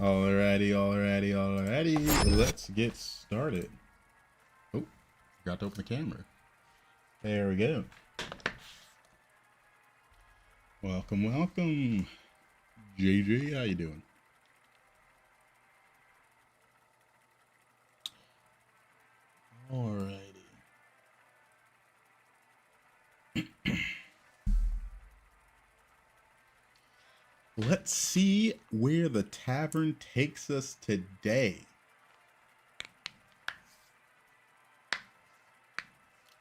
Alrighty. Let's get started. Oh, forgot to open the camera. There we go. Welcome. JJ, how you doing? Alrighty. Let's see where the tavern takes us today.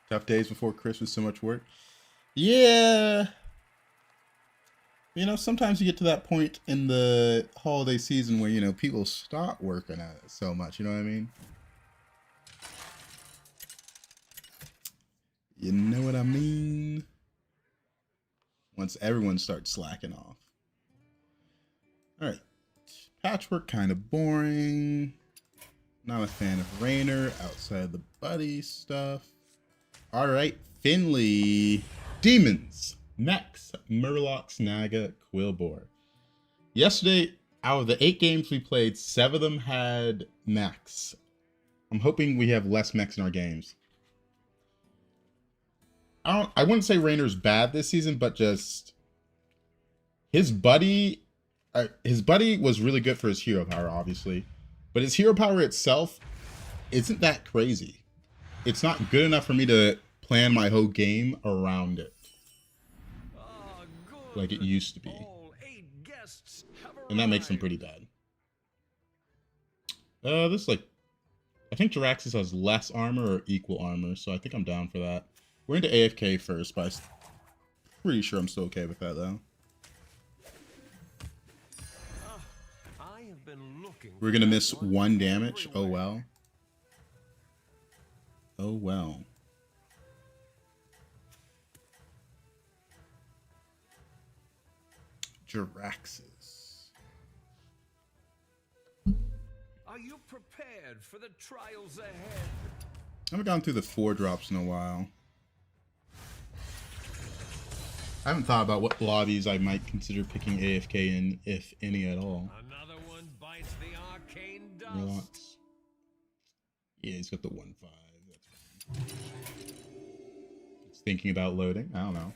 Tough days before Christmas, so much work. Yeah. You know, sometimes you get to that point in the holiday season where, you know, people stop working at it so much, you know what I mean? You know what I mean? Once everyone starts slacking off. Alright, patchwork kind of boring. Not a fan of Rainer outside of the buddy stuff. Alright, Finley. Demons. Mechs. Murlocs, Naga, Quillbore. Yesterday, out of the 8 games we played, 7 of them had mechs. I'm hoping we have less mechs in our games. I wouldn't say Rainer's bad this season, but just his buddy was really good for his hero power, obviously. But his hero power itself isn't that crazy. It's not good enough for me to plan my whole game around it. Like it used to be. And that makes him pretty bad. This like... I think Jiraxis has less armor or equal armor, so I think I'm down for that. We're into AFK first, but I'm pretty sure I'm still okay with that, though. We're gonna miss 1 damage. Oh well. Oh well. Jiraxis. Are you prepared for the trials ahead? I haven't gone through the 4 drops in a while. I haven't thought about what lobbies I might consider picking AFK in, if any at all. Another one bites the arcane dust. Relax. Yeah, he's got the 1-5. That's fine. It's thinking about loading. I don't know.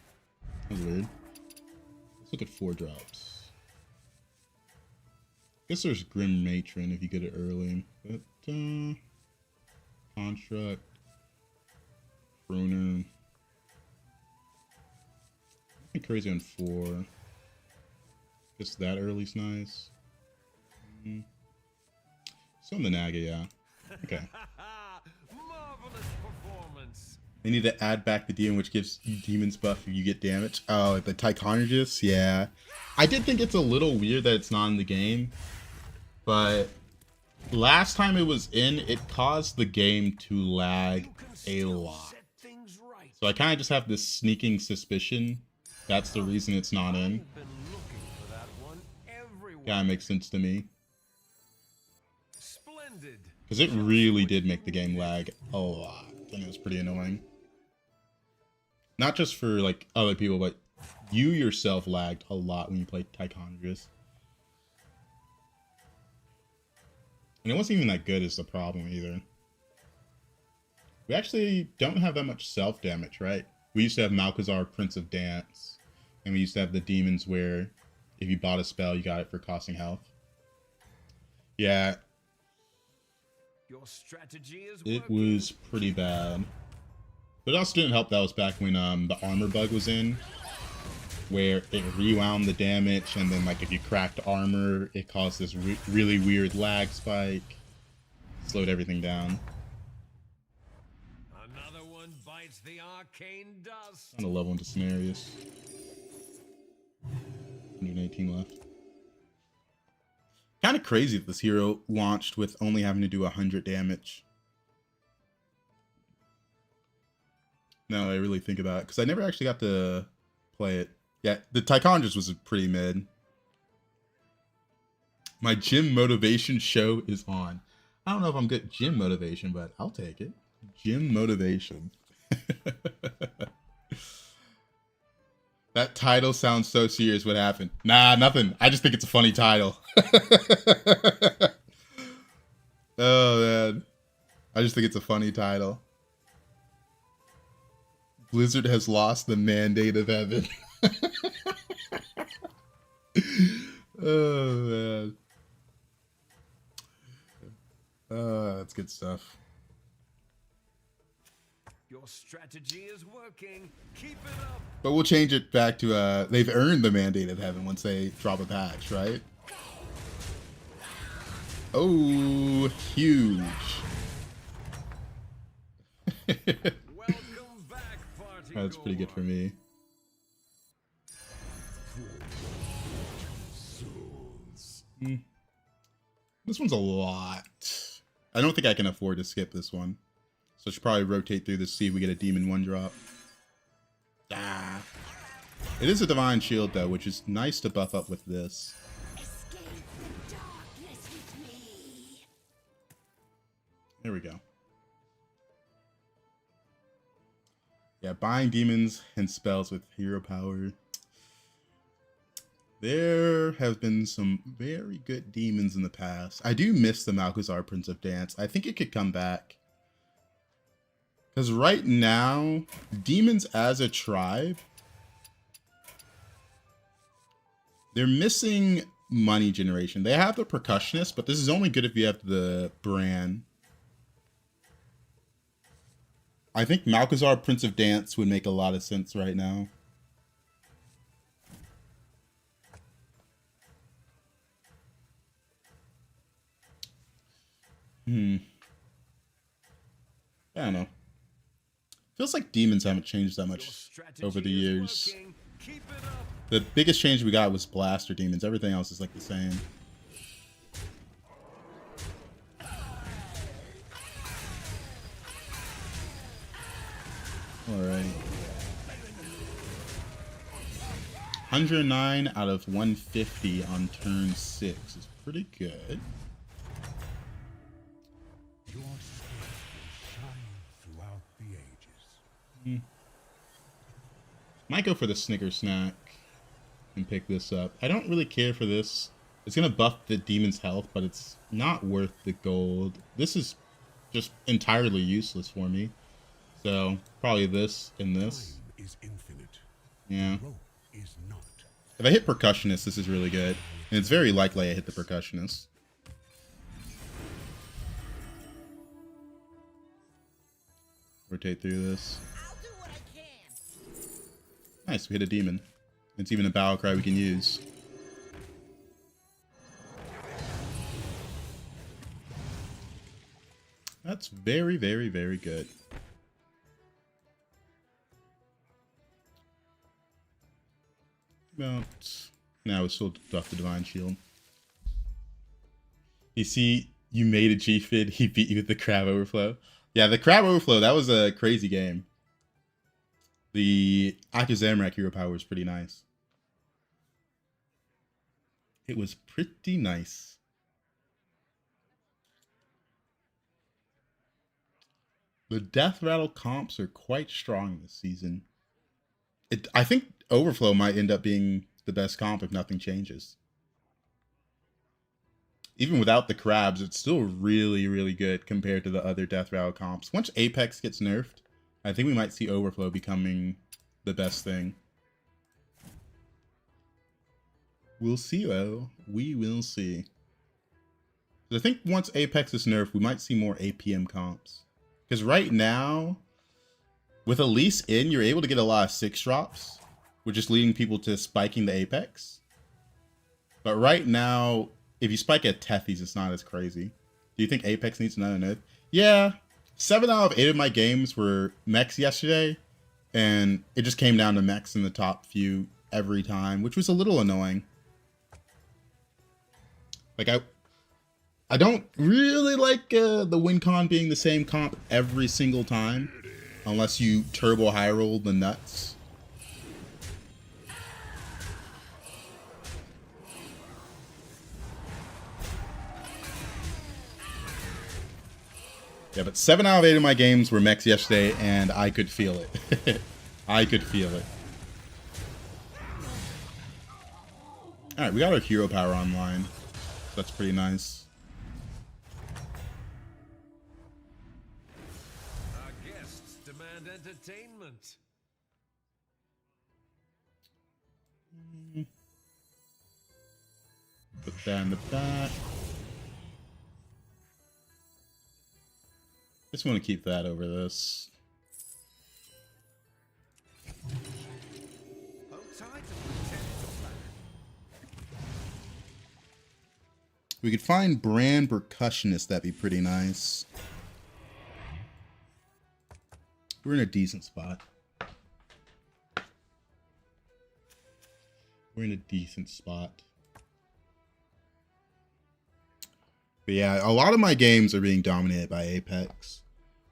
That's weird. Let's look at 4 drops. Guess there's Grim Matron if you get it early. But, Construct. Pruner. Crazy on 4. Guess that early's nice. So on the Naga, yeah. Okay. Marvelous performance. They need to add back the demon, which gives you demons buff if you get damage. Oh, the Tychonologist? Yeah. I did think it's a little weird that it's not in the game. But last time it was in, it caused the game to lag a lot. So I kind of just have this sneaking suspicion that's the reason it's not in. Yeah, it makes sense to me. Because it really did make the game lag a lot. And it was pretty annoying. Not just for like other people, but you yourself lagged a lot when you played Tychonologist. And it wasn't even that good is the problem either. We actually don't have that much self-damage, right? We used to have Malchezaar, Prince of Dance. And we used to have the demons where if you bought a spell, you got it for costing health. Yeah. Your strategy is it was pretty bad. But it also didn't help that was back when the armor bug was in. Where it rewound the damage, and then like if you cracked armor, it caused this really weird lag spike. Slowed everything down. Another one bites the arcane dust. On a level into Cenarius. 118 left. Kind of crazy that this hero launched with only having to do 100 damage. Now I really think about it, because I never actually got to play it. Yeah, the Tychonologist was pretty mid. My gym motivation show is on. I don't know if I'm good at gym motivation, but I'll take it. Gym motivation. That title sounds so serious. What happened? Nah, nothing. I just think it's a funny title. Oh, man. I just think it's a funny title. Blizzard has lost the mandate of heaven. Oh, man. That's good stuff. Your strategy is working. Keep it up. But we'll change it back to, they've earned the mandate of heaven once they drop a patch, right? Oh, huge. Welcome back, party. That's pretty good for me. This one's a lot. I don't think I can afford to skip this one. So I should probably rotate through this, see if we get a demon 1-drop. Ah. It is a divine shield though, which is nice to buff up with this. There we go. Yeah, buying demons and spells with hero power. There have been some very good demons in the past. I do miss the Malchezaar Prince of Dance. I think it could come back. Because right now, demons as a tribe, they're missing money generation. They have the Percussionist, but this is only good if you have the Bran. I think Malchezaar Prince of Dance would make a lot of sense right now. I don't know. Feels like demons haven't changed that much over the years. The biggest change we got was Blaster demons. Everything else is like the same. Alright. 109 out of 150 on turn 6 is pretty good. Your shine throughout the ages. Might go for the Snicker Snack and pick this up. I don't really care for this. It's gonna buff the demon's health, but it's not worth the gold. This is just entirely useless for me. So probably this and this. Is infinite. Yeah. Is not. If I hit Percussionist, this is really good. And it's very likely I hit the Percussionist. Rotate through this. I'll do what I can. Nice, we hit a demon. It's even a battle cry we can use. That's very, very, very good. About now we still duck the Divine Shield. You see, you made a G-Fid, he beat you with the Crab Overflow. Yeah, the Crab Overflow, that was a crazy game. The Akazamrak hero power was pretty nice. It was pretty nice. The Death Rattle comps are quite strong this season. I think Overflow might end up being the best comp if nothing changes. Even without the crabs, it's still really, really good compared to the other Death Rattle comps. Once Apex gets nerfed, I think we might see Overflow becoming the best thing. We'll see, though. We will see. I think once Apex is nerfed, we might see more APM comps. Because right now, with Elise in, you're able to get a lot of 6-drops, which is leading people to spiking the Apex. But right now, if you spike at Tethys, it's not as crazy. Do you think Apex needs another nerf? Yeah. 7 out of 8 of my games were mechs yesterday, and it just came down to mechs in the top few every time, which was a little annoying. Like, I don't really like the WinCon being the same comp every single time, unless you turbo high roll the nuts. Yeah, but 7 out of 8 of my games were mechs yesterday, and I could feel it. I could feel it. Alright, we got our hero power online. That's pretty nice. Our guests demand entertainment. Put that in the back. Just want to keep that over this. We could find brand percussionist, that'd be pretty nice. We're in a decent spot. We're in a decent spot. But yeah, a lot of my games are being dominated by Apex.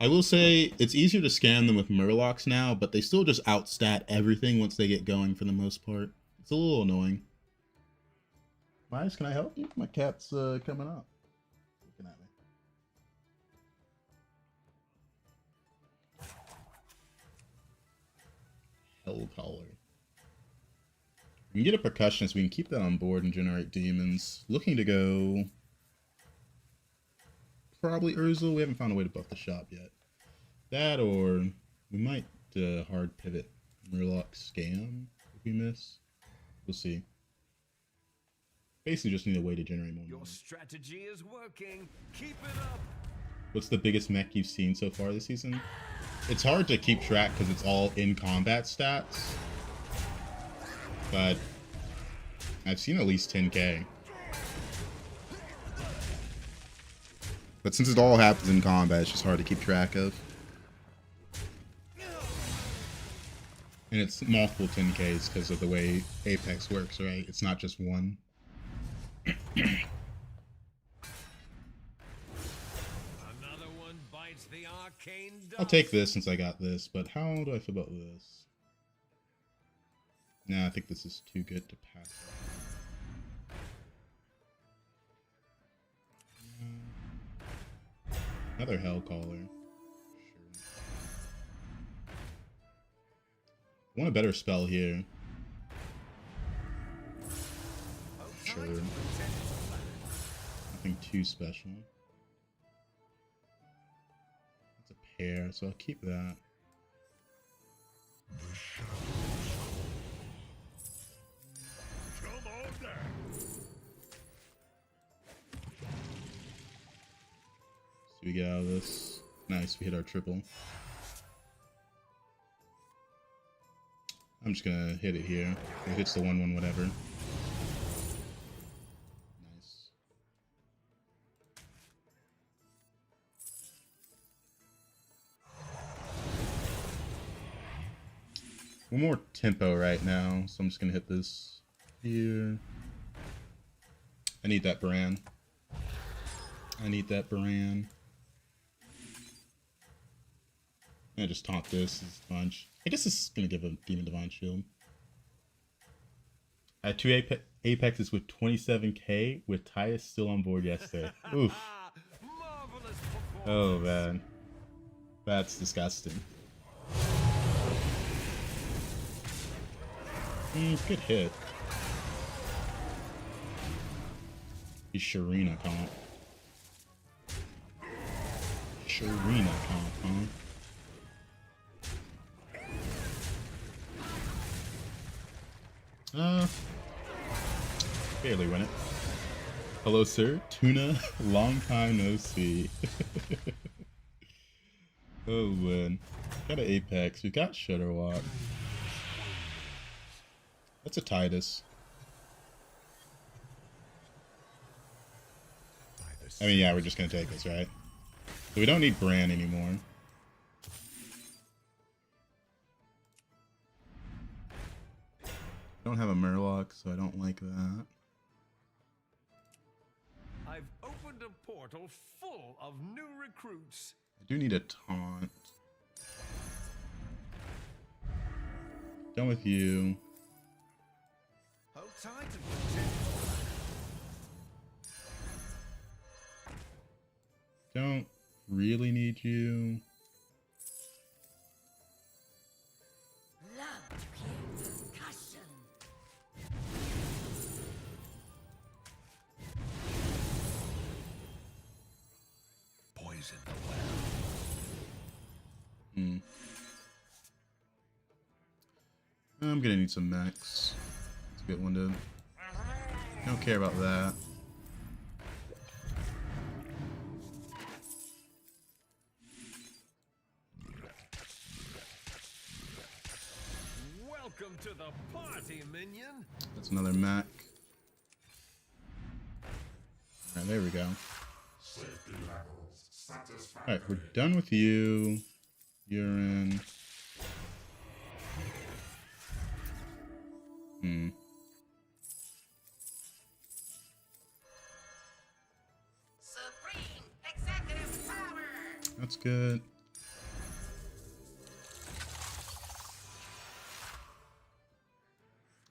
I will say it's easier to scam them with Murlocs now, but they still just outstat everything once they get going for the most part. It's a little annoying. Myers, can I help you? My cat's coming up. Looking at me. Hell collar. We can get a percussionist. We can keep that on board and generate demons. Looking to go... probably Urzel. We haven't found a way to buff the shop yet. That, or we might hard pivot Murloc scam if we miss. We'll see. Basically just need a way to generate more money. Your strategy is working. Keep it up. What's the biggest mech you've seen so far this season? It's hard to keep track because it's all in combat stats. But I've seen at least 10k. But since it all happens in combat, it's just hard to keep track of. And it's multiple 10ks because of the way Apex works, right? It's not just one. Another one bites the arcane dust. I'll take this since I got this, but how do I feel about this? Nah, I think this is too good to pass. Another Hell Caller. Sure. I want a better spell here. Sure. Nothing too special. It's a pair, so I'll keep that. So we get out of this. Nice, we hit our triple. I'm just gonna hit it here. It hits the 1/1 whatever. Nice. One more tempo right now, so I'm just gonna hit this here. I need that Baran. I need that Baran. I just taunt this as a bunch. I guess this is going to give a Demon Divine Shield. I had 2 Apexes with 27k with Tyus still on board yesterday. Oof. Oh man. That's disgusting. Good hit. He's Sharina comp. Sharina comp, huh? Barely win it. Hello, sir. Tuna. Long time no see. Oh, man. Got an Apex. We got Shutterwalk. That's a Titus. I mean, yeah, we're just gonna take this, right? So we don't need Bran anymore. Don't have a Murloc, so I don't like that. I've opened a portal full of new recruits. I do need a taunt. Done with you. Hold tight and protect. Don't really need you. poison the well. I'm gonna need some mechs. It's a good one to. Don't care about that. Welcome to the party, minion. That's another mech. Alright, there we go. Alright, we're done with you. You're in. Supreme executive power. That's good.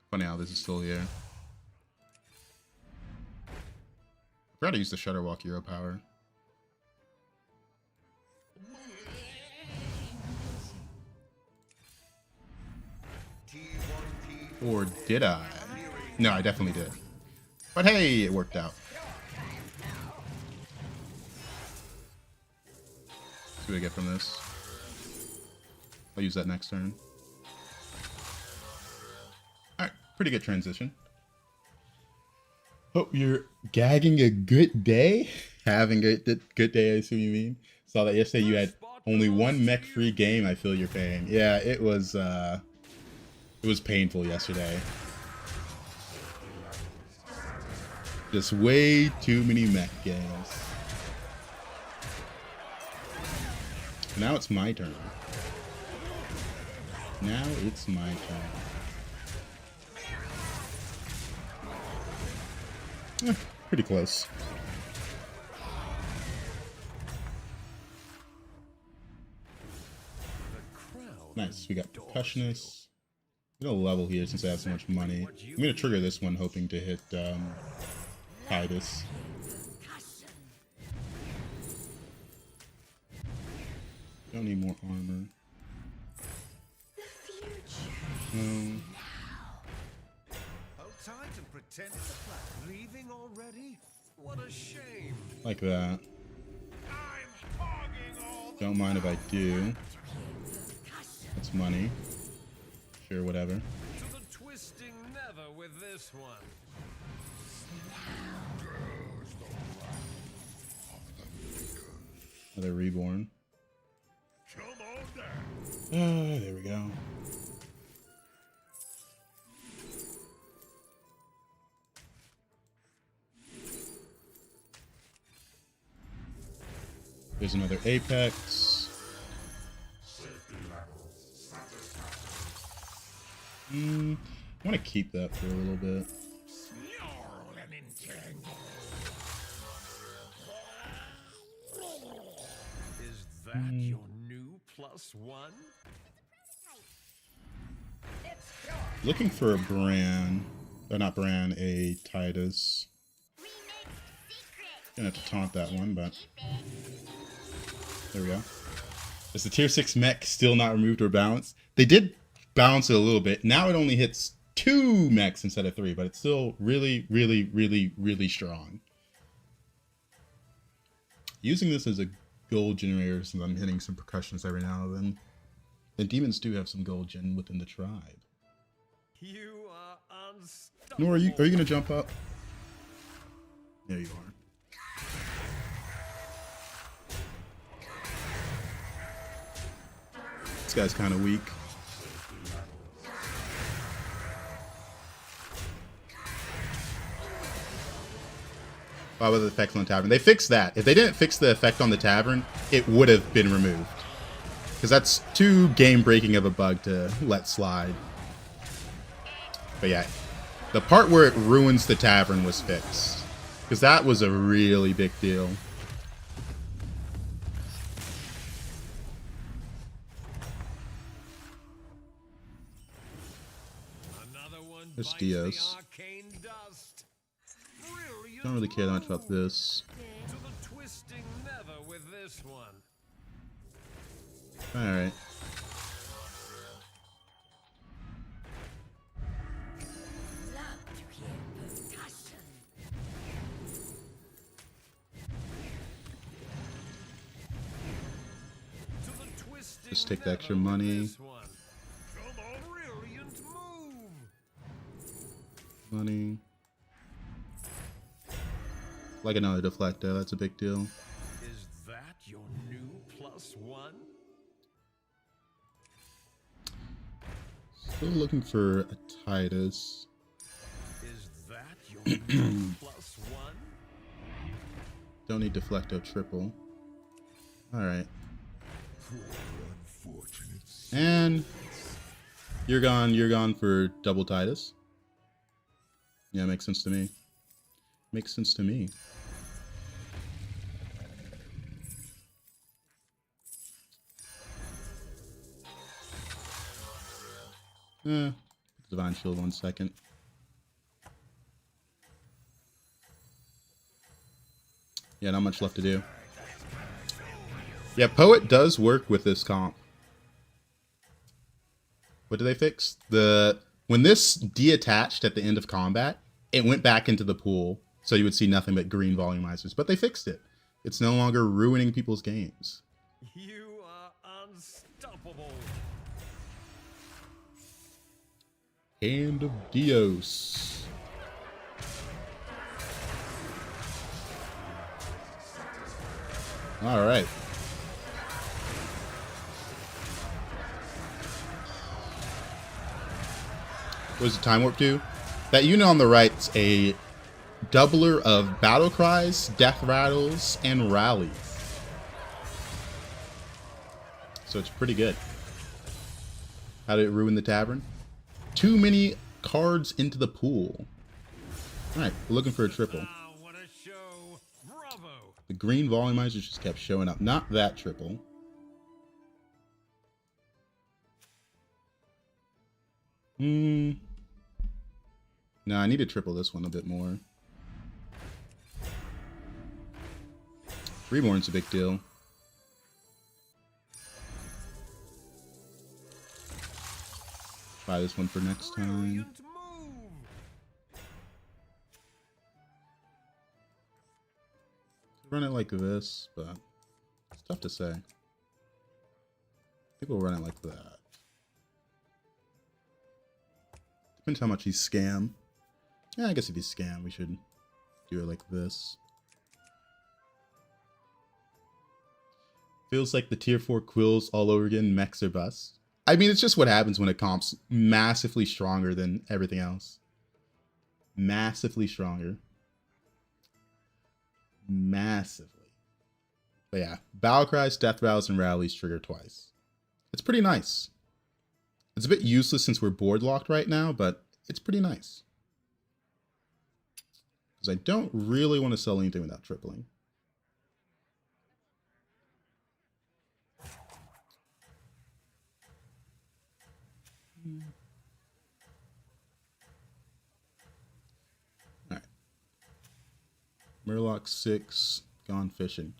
Funny how this is still here. I forgot to use the Shutterwalk hero power. Or did I? No, I definitely did. But hey, it worked out. See what I get from this. I'll use that next turn. Alright, pretty good transition. Hope you're gagging a good day? Having a good day, I assume you mean. Saw that yesterday you had only one mech free game, I feel your pain. Yeah, it was painful yesterday. Just way too many mech games. Now it's my turn. Now it's my turn. Pretty close. Nice, we got Percussionist. I'm gonna level here since I have so much money. I'm gonna trigger this one hoping to hit Titus. Don't need more armor. No. Hold tight and pretend it's a plan. Leaving already? What a shame. Like that. I'm hogging all the Don't mind if I do. That's money. Sure, whatever. to the twisting nether with this one. Another reborn. Come on down. There we go. There's another Apex. I want to keep that for a little bit. Is that your new +1? Looking for a Bran. Or not Bran, a Titus. Gonna have to taunt that one, but there we go. Is the tier 6 mech still not removed or balanced? They did balance it a little bit. Now it only hits 2 mechs instead of 3, but it's still really, really, really, really strong. Using this as a gold generator since I'm hitting some percussions every now and then. And demons do have some gold gen within the tribe. You are unstoppable. Nor, are you gonna jump up? There you are. This guy's kind of weak. Why was the effect on the tavern? They fixed that. If they didn't fix the effect on the tavern, it would have been removed. Because that's too game-breaking of a bug to let slide. But yeah, the part where it ruins the tavern was fixed. Because that was a really big deal. There's Dios. Don't really care that much about this. To the twisting nether with this one. Alright. Just take the extra money. Money. Like another deflector, that's a big deal. Is that your new +1? Still looking for a Titus. Is that your new +1? Don't need deflecto triple. Alright. And you're gone for double Titus. Yeah, makes sense to me. Makes sense to me. Divine Shield 1 second. Yeah, not much left to do. Yeah, Poet does work with this comp. What did they fix? When this detached at the end of combat, it went back into the pool, so you would see nothing but green volumizers. But they fixed it. It's no longer ruining people's games. You are unstoppable. Hand of Dios. All right. What does the time warp do? That unit on the right's a doubler of battle cries, death rattles, and rallies. So it's pretty good. How did it ruin the tavern? Too many cards into the pool. Alright, we're looking for a triple. Wow, what a show. Bravo. The green volumizers just kept showing up. Not that triple. No, I need to triple this one a bit more. Reborn's a big deal. Buy this one for next time. Brilliant move. Run it like this, but it's tough to say. People run it like that. Depends how much he's scam. Yeah, I guess if he's scam, we should do it like this. Feels like the tier 4 quills all over again, mechs or bust. I mean, it's just what happens when a comp's massively stronger than everything else. Massively stronger. Massively. But yeah, battle cries, death rattles, and rallies trigger twice. It's pretty nice. It's a bit useless since we're board locked right now, but it's pretty nice. Because I don't really want to sell anything without tripling. Alright. Murloc 6, gone fishing.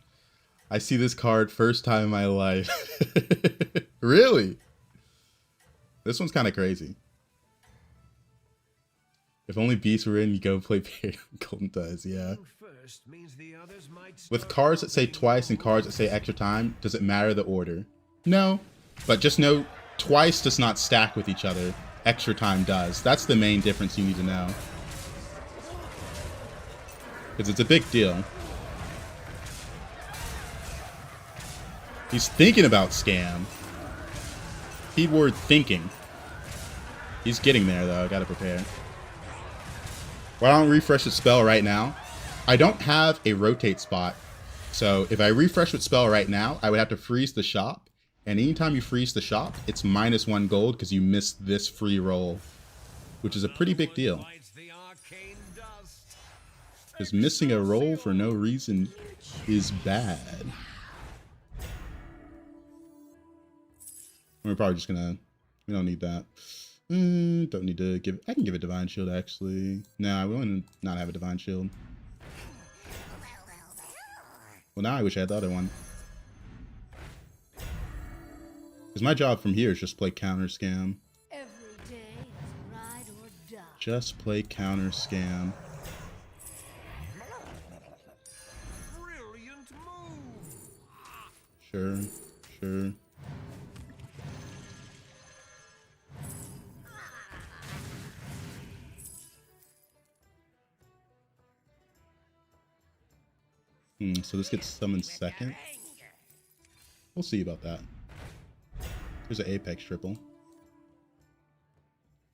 I see this card first time in my life. Really? This one's kind of crazy. If only beasts were in, you go play Golden Ties, yeah. With cards that say twice and cards that say extra time, does it matter the order? No, but just know twice does not stack with each other. Extra time does. That's the main difference you need to know. Because it's a big deal. He's thinking about scam. Keyword thinking. He's getting there though, I gotta prepare. Why don't I refresh the spell right now? I don't have a rotate spot. So if I refresh with spell right now, I would have to freeze the shop. And anytime you freeze the shop, it's -1 gold because you missed this free roll. Which is a pretty big deal. Because missing a roll for no reason is bad. We're probably just gonna... We don't need that. Don't need to give... I can give a Divine Shield, actually. No, I want to not have a Divine Shield. Well, now I wish I had the other one. Because my job from here is just play counter scam. Every day is ride or die. Just play counter scam. Brilliant move. Sure, sure. So this gets summoned second. We'll see about that. There's an Apex triple.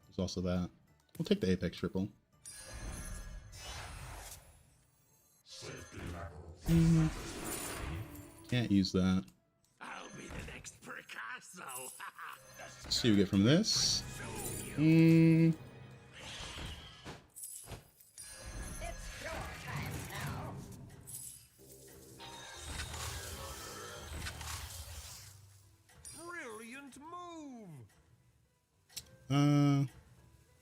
There's also that. We'll take the Apex triple. Can't use that. I'll be the next Picasso. Let's see what we get from this. Brilliant move.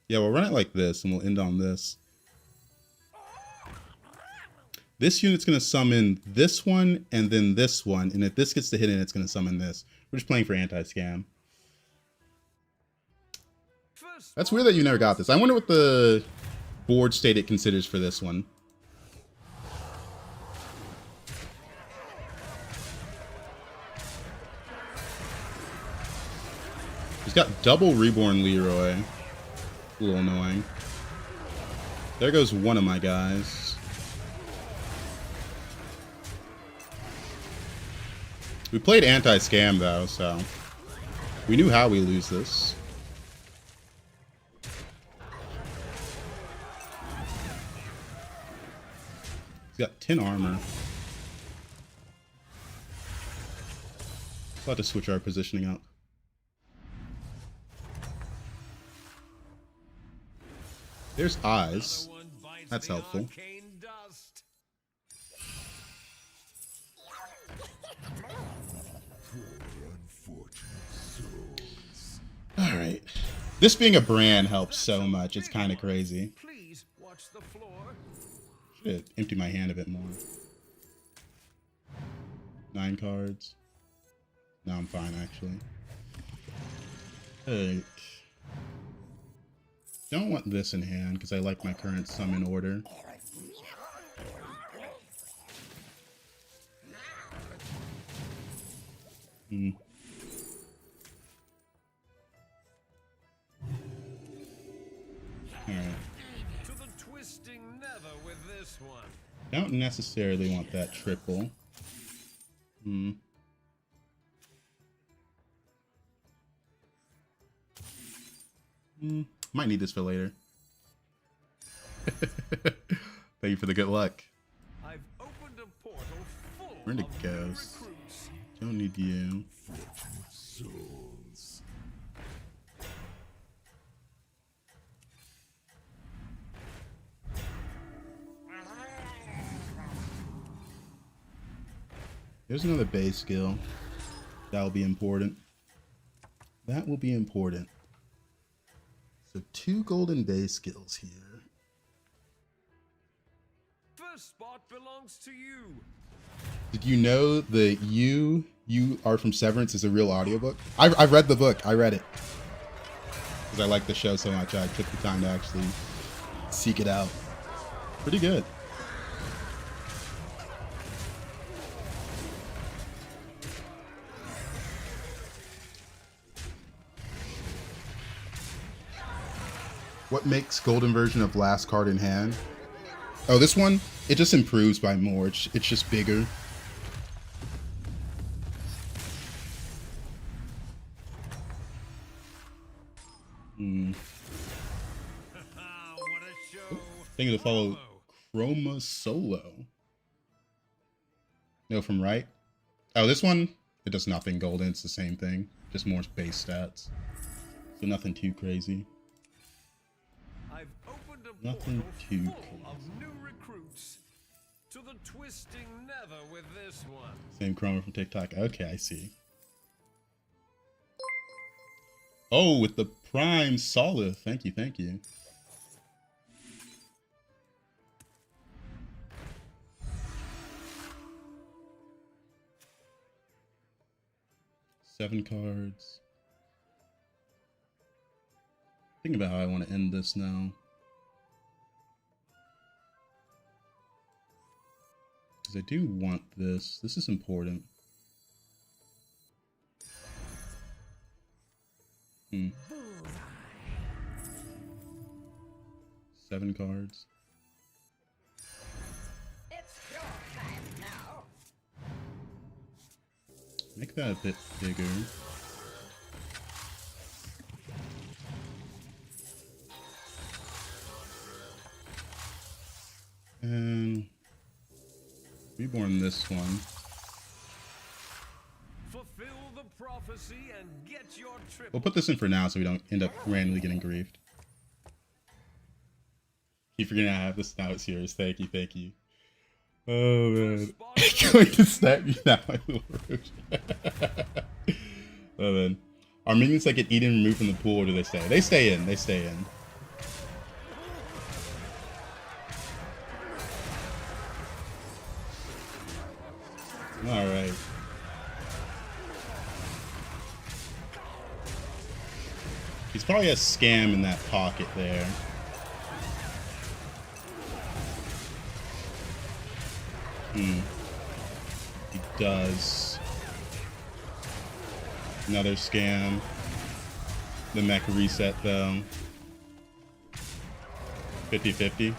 Yeah, we'll run it like this, and we'll end on this. This unit's going to summon this one, and then this one, and if this gets to hit it, it's going to summon this. We're just playing for anti-scam. That's weird that you never got this. I wonder what the board state it considers for this one. He's got double Reborn Leroy. A little annoying. There goes one of my guys. We played anti-scam though, so we knew how we lose this. He's got 10 armor. We'll have to switch our positioning up. There's eyes. That's helpful. Alright. This being a brand helps so much. It's kind of crazy. Please watch the floor. Should empty my hand a bit more. 9 cards. No, I'm fine actually. Alright. Don't want this in hand because I like my current summon order. Alright. To the twisting nether with this one. Don't necessarily want that triple. Might need this for later. Thank you for the good luck. I've opened a portal full Where to of go? new recruits. Don't need you. There's another base skill. That'll be important. That will be important. So 2 golden base skills here. First spot belongs to you. Did you know the You Are from Severance is a real audiobook? I've read the book. I read it. Because I like the show so much, I took the time to actually seek it out. Pretty good. What makes golden version of last card in hand? Oh, this one, it just improves by more. It's just bigger. What a show. Thank you to follow Chroma Solo. No, from right. Oh, this one, it does nothing golden. It's the same thing. Just more base stats. So nothing too crazy. I've opened a Nothing portal too full of new recruits. To the twisting nether with this one. Same Chroma from TikTok. Okay, I see. Oh, with the Prime Solid. Thank you, thank you. Seven cards. Thinking about how I want to end this now. Because I do want this. This is important. 7 cards. It's your time now. Make that a bit bigger. And reborn this one. Fulfill the prophecy and get your triple. We'll put this in for now so we don't end up randomly getting griefed. Keep forgetting I have this now. It's yours. Thank you, thank you. Oh man. I'm going to snap you now, my little roach. Oh man. Are minions that get eaten removed from the pool, or do they stay? They stay in. They stay in. Alright. He's probably a scam in that pocket there. He does. Another scam. The mech reset though. 50-50.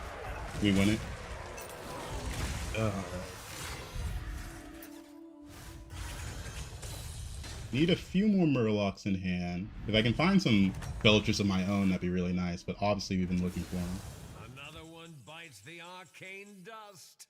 We win it. Need a few more Murlocs in hand. If I can find some Belchers of my own, that'd be really nice. But obviously we've been looking for them. Another one bites the arcane dust.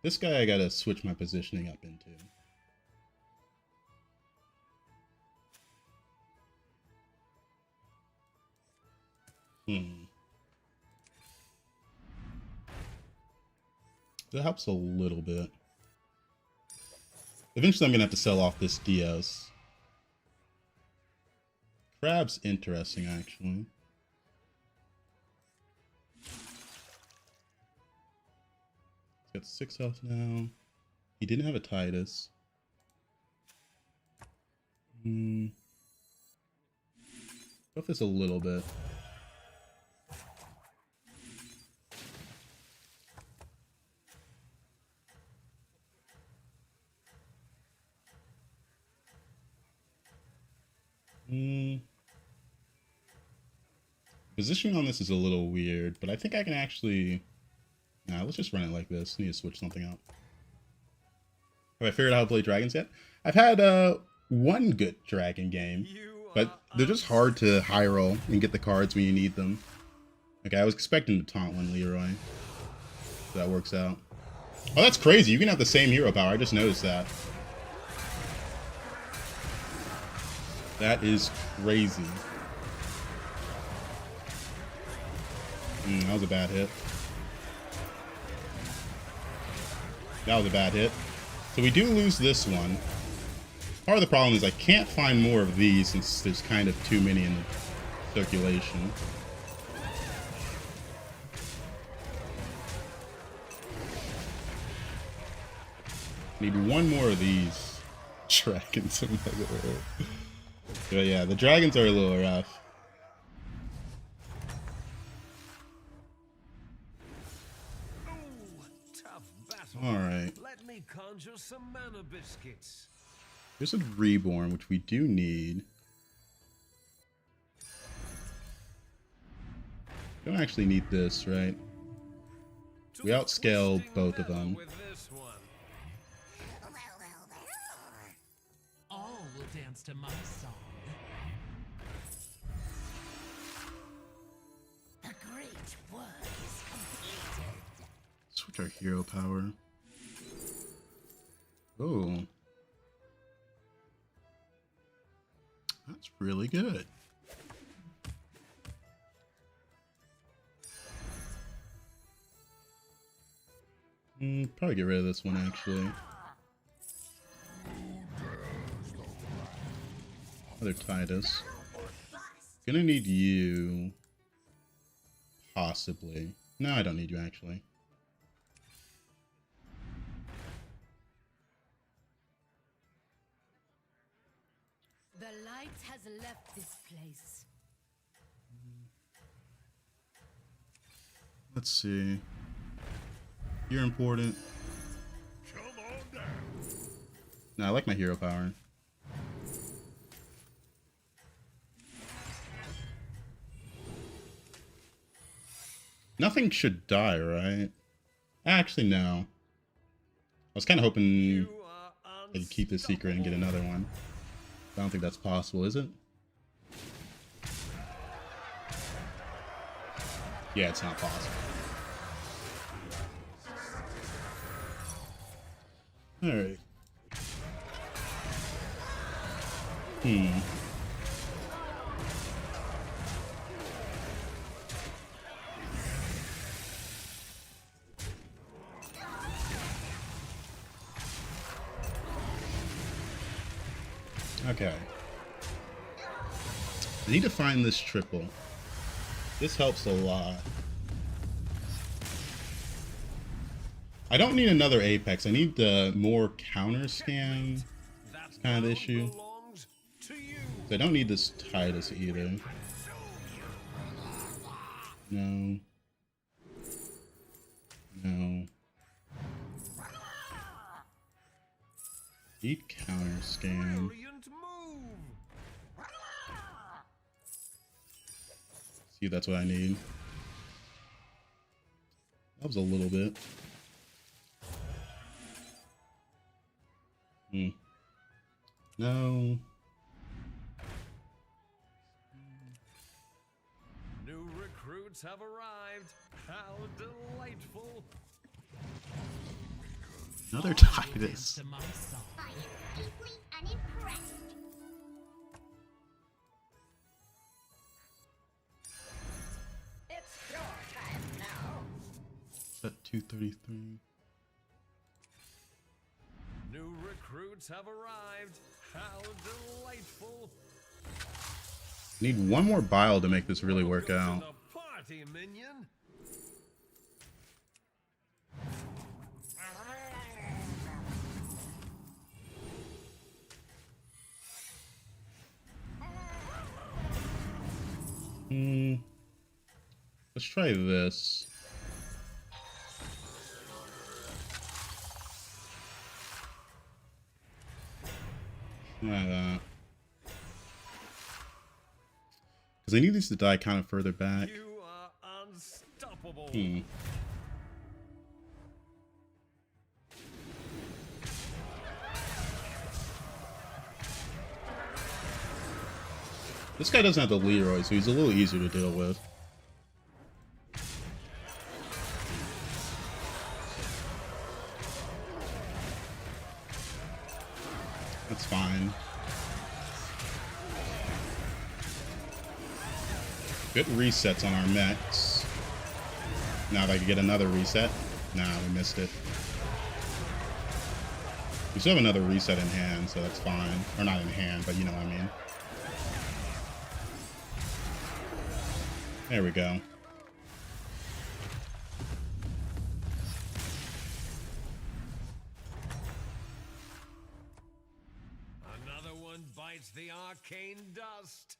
This guy I gotta switch my positioning up into. That helps a little bit. Eventually I'm gonna have to sell off this Dios. Crab's interesting actually. He's got 6 health now. He didn't have a Titus. Buff this a little bit. Positioning on this is a little weird, but I think I can actually... Nah, let's just run it like this. Need to switch something up. Have I figured out how to play dragons yet? I've had one good dragon game, but they're just hard to high roll and get the cards when you need them. Okay, I was expecting to taunt one Leroy. So that works out. Oh, that's crazy. You can have the same hero power. I just noticed that. That is crazy. That was a bad hit. That was a bad hit. So we do lose this one. Part of the problem is I can't find more of these since there's kind of too many in the circulation. Need one more of these dragons in my world. But yeah, the dragons are a little rough. Alright. Let me conjure some mana biscuits. There's a reborn, which we do need. Don't actually need this, right? We outscale both of them. All will dance to my song. The great work is completed. Switch our hero power. Oh. That's really good. Probably get rid of this one actually. Another Titus. Gonna need you. Possibly. No, I don't need you actually. The left this place. Let's see. You're important. Come on down. No, I like my hero power. Nothing should die, right? Actually, no. I was kind of hoping You I could keep this secret and get another one. I don't think that's possible, is it? Yeah, it's not possible. Alright. Okay. I need to find this triple. This helps a lot. I don't need another Apex. I need more counter scam. That's kind of the issue. belongs to you. I don't need this Titus either. No. No. Need counter scam. Brilliant move. See, that's what I need. That was a little bit. No. New recruits have arrived. How delightful. Another All will Titus. dance to my song. I am deeply unimpressed. It's your time now. At 233. New recruits have arrived. How delightful. Need one more bile to make this really work Welcome out. to the party, minion. Let's try this. Like that. Because I need these to die kind of further back. You are unstoppable. This guy doesn't have the Leroy, so he's a little easier to deal with. That's fine. Good resets on our mechs. Now if I could get another reset. Nah, we missed it. We still have another reset in hand, so that's fine. Or not in hand, but you know what I mean. There we go. Another one bites the arcane dust.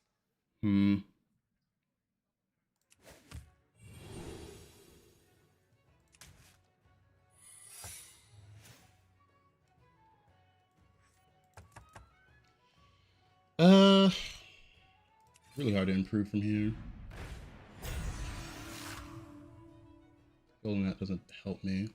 Really hard to improve from here. Golden that doesn't help me.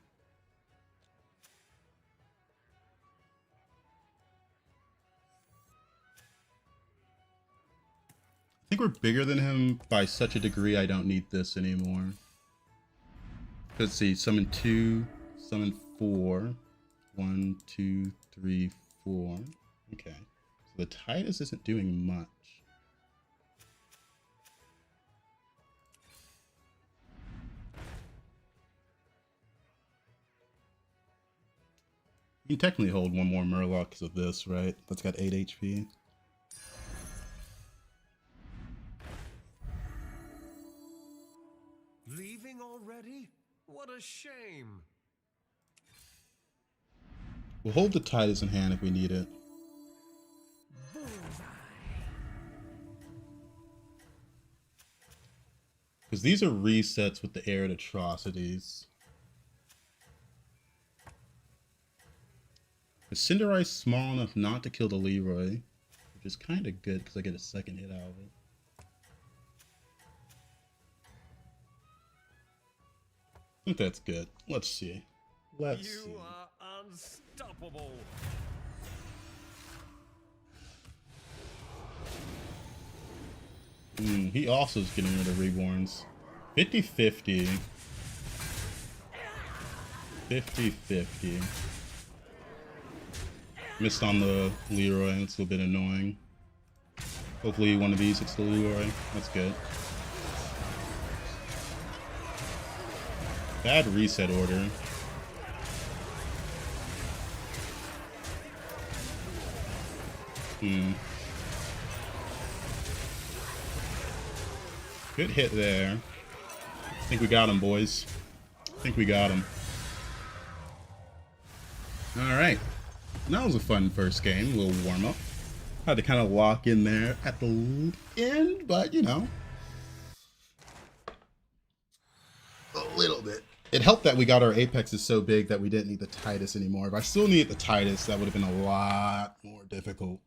I think we're bigger than him by such a degree I don't need this anymore. Let's see, summon 2, summon 4. 1, 2, 3, 4. Okay. So the Titus isn't doing much. You can technically hold one more Murloc because of this, right? That's got 8 HP. Leaving already? What a shame. We'll hold the Titus in hand if we need it. Because these are resets with the arid atrocities. Is Cinderace small enough not to kill the Leroy? Which is kind of good because I get a second hit out of it. I think that's good. Let's see. Let's see. You are unstoppable. He also is getting rid of Reborns. 50-50. 50-50. Missed on the Leroy. That's a little bit annoying. Hopefully one of these hits the Leroy. That's good. Bad reset order. Good hit there. I think we got him, boys. I think we got him. Alright. That was a fun first game. A little warm-up. Had to kind of lock in there at the end, but, you know. A little bit. It helped that we got our Apexes so big that we didn't need the Titus anymore. If I still needed the Titus, that would have been a lot more difficult.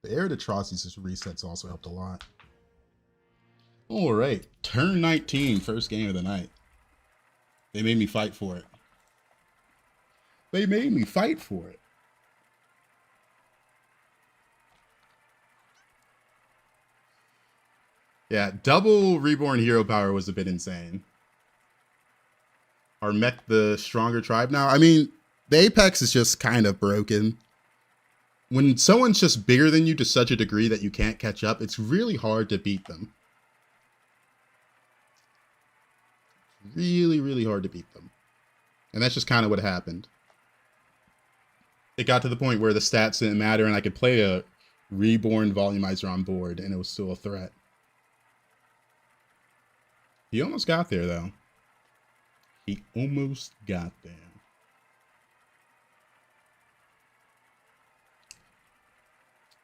The Arid Atrocities resets also helped a lot. Alright, turn 19, first game of the night. They made me fight for it. They made me fight for it. Yeah, double Reborn hero power was a bit insane. Our mech the stronger tribe now. I mean, the Apex is just kind of broken. When someone's just bigger than you to such a degree that you can't catch up, it's really hard to beat them. Really, really hard to beat them. And that's just kind of what happened. It got to the point where the stats didn't matter and I could play a Reborn Volumizer on board and it was still a threat. He almost got there, though. He almost got there.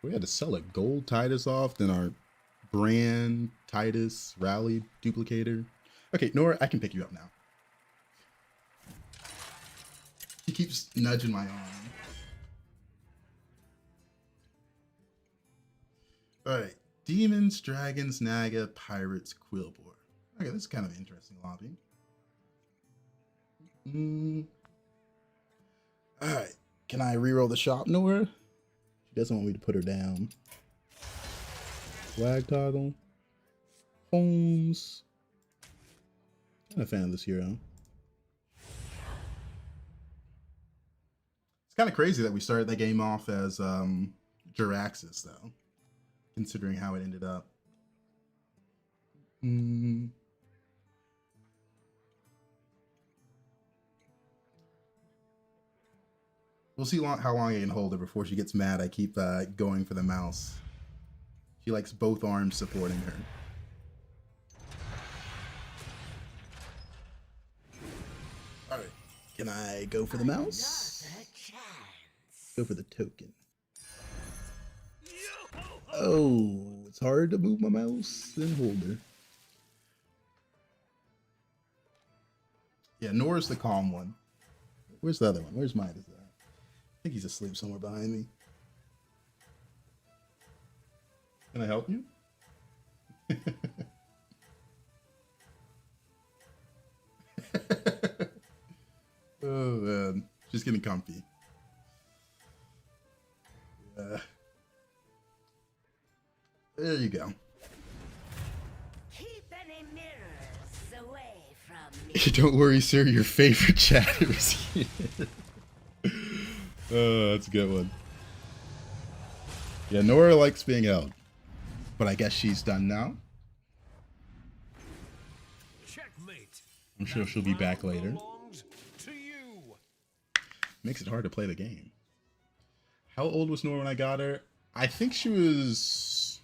We had to sell a gold Titus off, then our brand Titus rally duplicator. Okay, Nora, I can pick you up now. He keeps nudging my arm. Alright. Demons, Dragons, Naga, Pirates, Quillboar. Okay, this is kind of an interesting lobby. Alright. Can I reroll the shop, Nora? She doesn't want me to put her down. Flag toggle. Holmes. I'm a fan of this hero. It's kind of crazy that we started that game off as Jiraxis, though. Considering how it ended up. We'll see how long I can hold her before she gets mad. I keep going for the mouse. She likes both arms supporting her. Alright. Can I go for the mouse? Go for the token. Oh, it's hard to move my mouse and hold her. Yeah, Nora's the calm one. Where's the other one? Where's Midas at? I think he's asleep somewhere behind me. Can I help you? Oh man, she's getting comfy. There you go. Keep any mirrors away from me. Don't worry, sir. Your favorite chatter is here. Oh, that's a good one. Yeah, Nora likes being held. But I guess she's done now. Checkmate. I'm sure she'll be back later. Belongs to you. Makes it hard to play the game. How old was Nora when I got her? I think she was...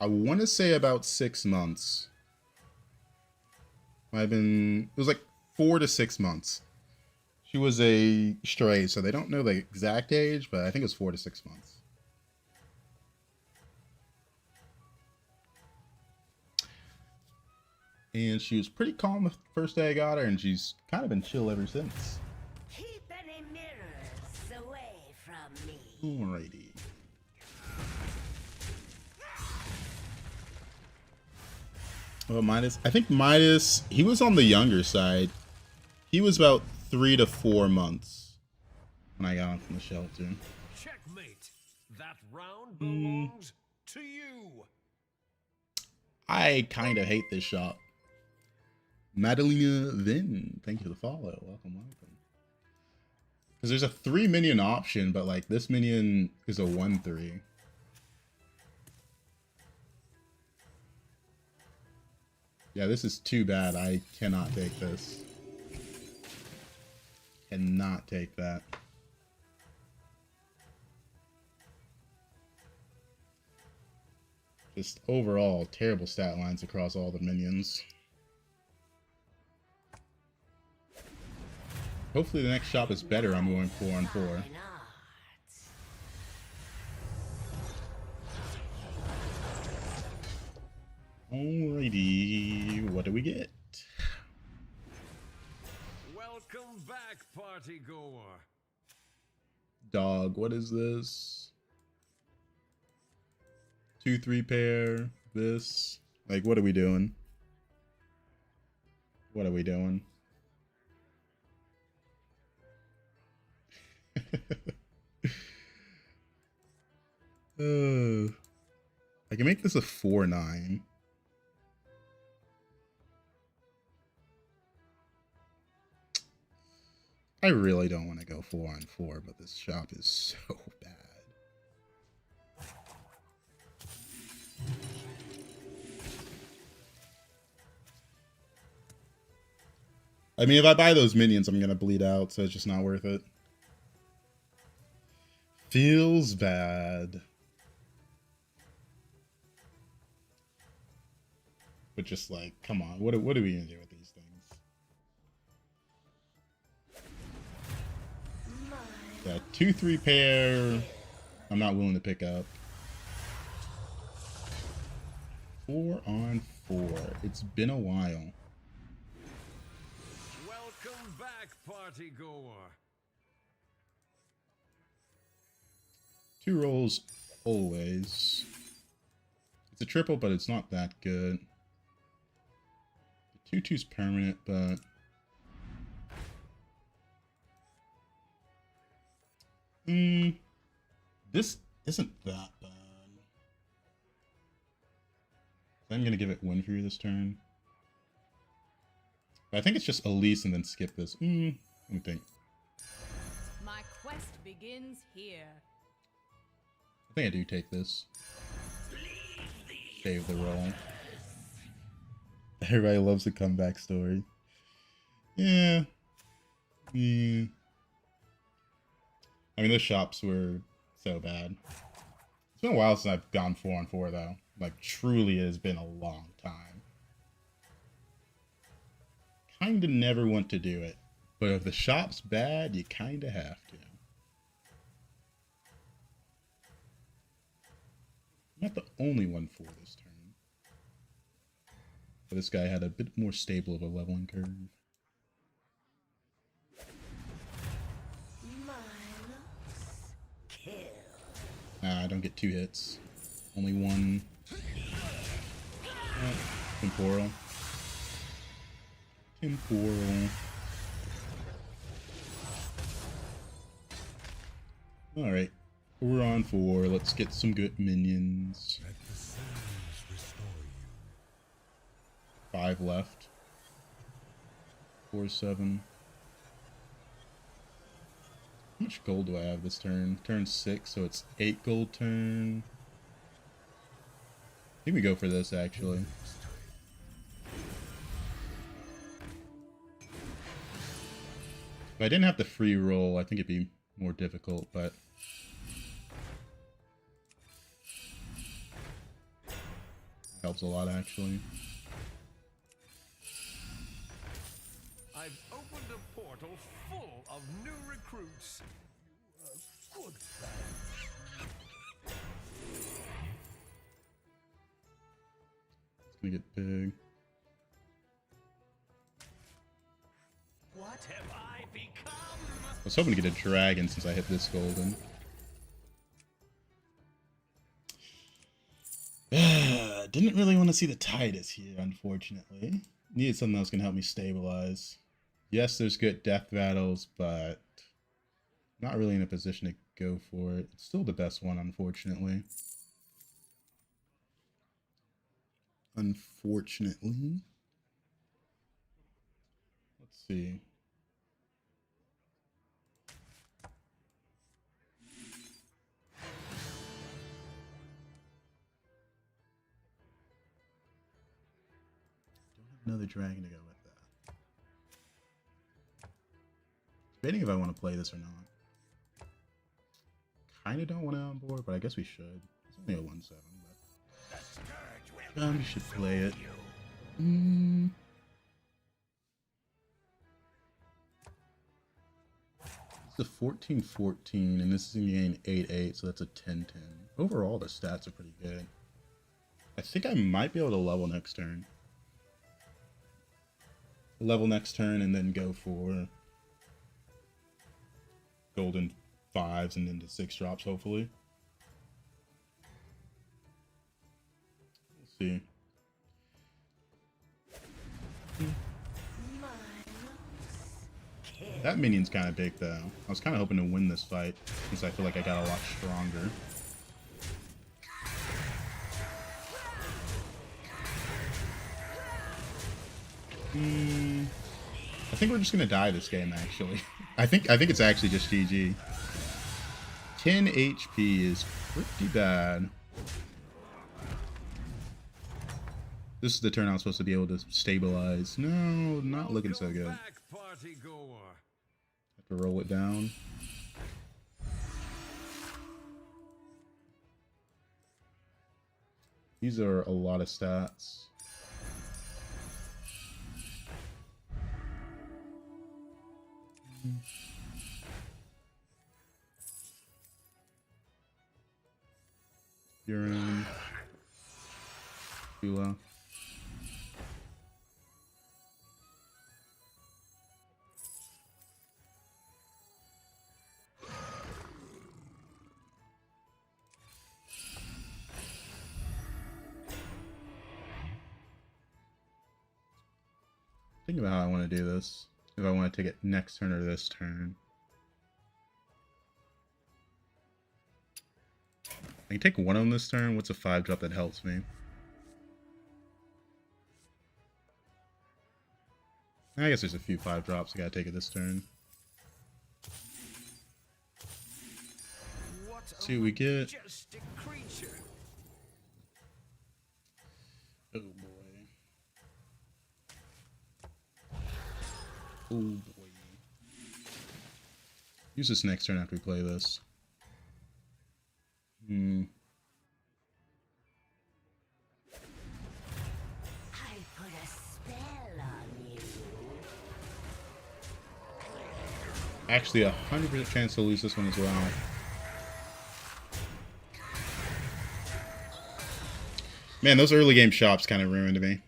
I want to say about 6 months. Might have been... It was like 4 to 6 months. She was a stray, so they don't know the exact age, but I think it was 4 to 6 months. And she was pretty calm the first day I got her, and she's kind of been chill ever since. Keep any mirrors away from me. Alrighty. Well, Midas, I think Midas, he was on the younger side. He was about 3 to 4 months when I got him from the shelter. Checkmate. That round belongs to you. I kind of hate this shop. Madalena Vin, thank you for the follow. Welcome, welcome. Because there's a 3 minion option, but like this minion is a 1/3. Yeah, this is too bad. I cannot take this. Cannot take that. Just overall terrible stat lines across all the minions. Hopefully the next shop is better. I'm going 4-on-4. Why not? Alrighty, what do we get? Welcome back, party goer. Dog, what is this? 2-3 pair, this. Like, what are we doing? What are we doing? I can make this a 4-9. I really don't want to go 4-on-4, but this shop is so bad. I mean, if I buy those minions, I'm gonna bleed out, so it's just not worth it. Feels bad. But just like, come on, what are we gonna do with these things? That 2-3 pair, I'm not willing to pick up. 4-on-4. It's been a while. Welcome back, party goer. 2 rolls always. It's a triple, but it's not that good. The 2-2's permanent, but this isn't that bad. I'm gonna give it win for you this turn. But I think it's just Elise and then skip this. Let me think. My quest begins here. I think I do take this. Save the roll. Everybody loves a comeback story. Yeah. Yeah. I mean, those shops were so bad. It's been a while since I've gone 4-on-4 though. Like, truly it has been a long time. Kinda never want to do it. But if the shop's bad, you kinda have to. I'm not the only one for this turn. But this guy had a bit more stable of a leveling curve. I don't get 2 hits. Only 1. Temporal. Temporal. Alright. We're on 4. Let's get some good minions. Let the sands restore you. 5 left. 4-7. How much gold do I have this turn? Turn 6, so it's 8 gold turn. I think we go for this, actually. If I didn't have the free roll, I think it'd be more difficult, but... helps a lot, actually. I've opened a portal full of new recruits. Good It's gonna get big. was hoping to get a dragon since I hit this golden. Didn't really want to see the Titus here, unfortunately. Needed something else can help me stabilize. Yes, there's good death battles, but not really in a position to go for it. It's still the best one, unfortunately. Unfortunately. Let's see. Don't have another dragon to go with that. Debating if I want to play this or not. Kinda don't want it on board, but I guess we should. It's only a 1/7, but we should play it. It's a 14-14, and this is gonna gain 8-8, so that's a 10-10. Overall, the stats are pretty good. I think I might be able to level next turn. Level next turn, and then go for golden 5s and into 6 drops, hopefully. We'll see. That minion's kind of big, though. I was kind of hoping to win this fight, since I feel like I got a lot stronger. I think we're just gonna die this game, actually. I think it's actually just GG. 10 HP is pretty bad. This is the turn I was supposed to be able to stabilize. No, not looking so good. Have to roll it down. These are a lot of stats. Urine. Tula. Think about how I want to do this. If I want to take it next turn or this turn. I can take one of them this turn. What's a 5-drop that helps me? I guess there's a few 5-drops. I gotta take it this turn. Let's see what we get. Oh boy. Oh boy. Use this next turn after we play this. I put a spell on you. Actually, 100% chance to lose this one as well. Man, those early game shops kind of ruined me.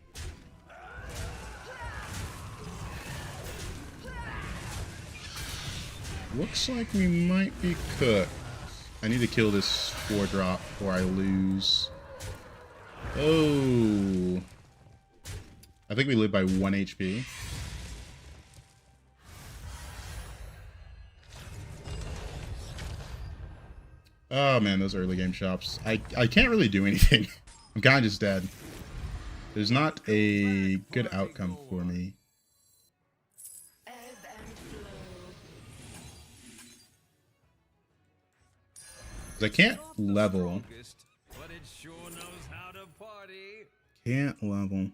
Looks like we might be cooked. I need to kill this 4-drop before I lose. Oh. I think we live by 1 HP. Oh man, those early game shops. I can't really do anything. I'm kind of just dead. There's not a good outcome for me. I can't level. Can't level.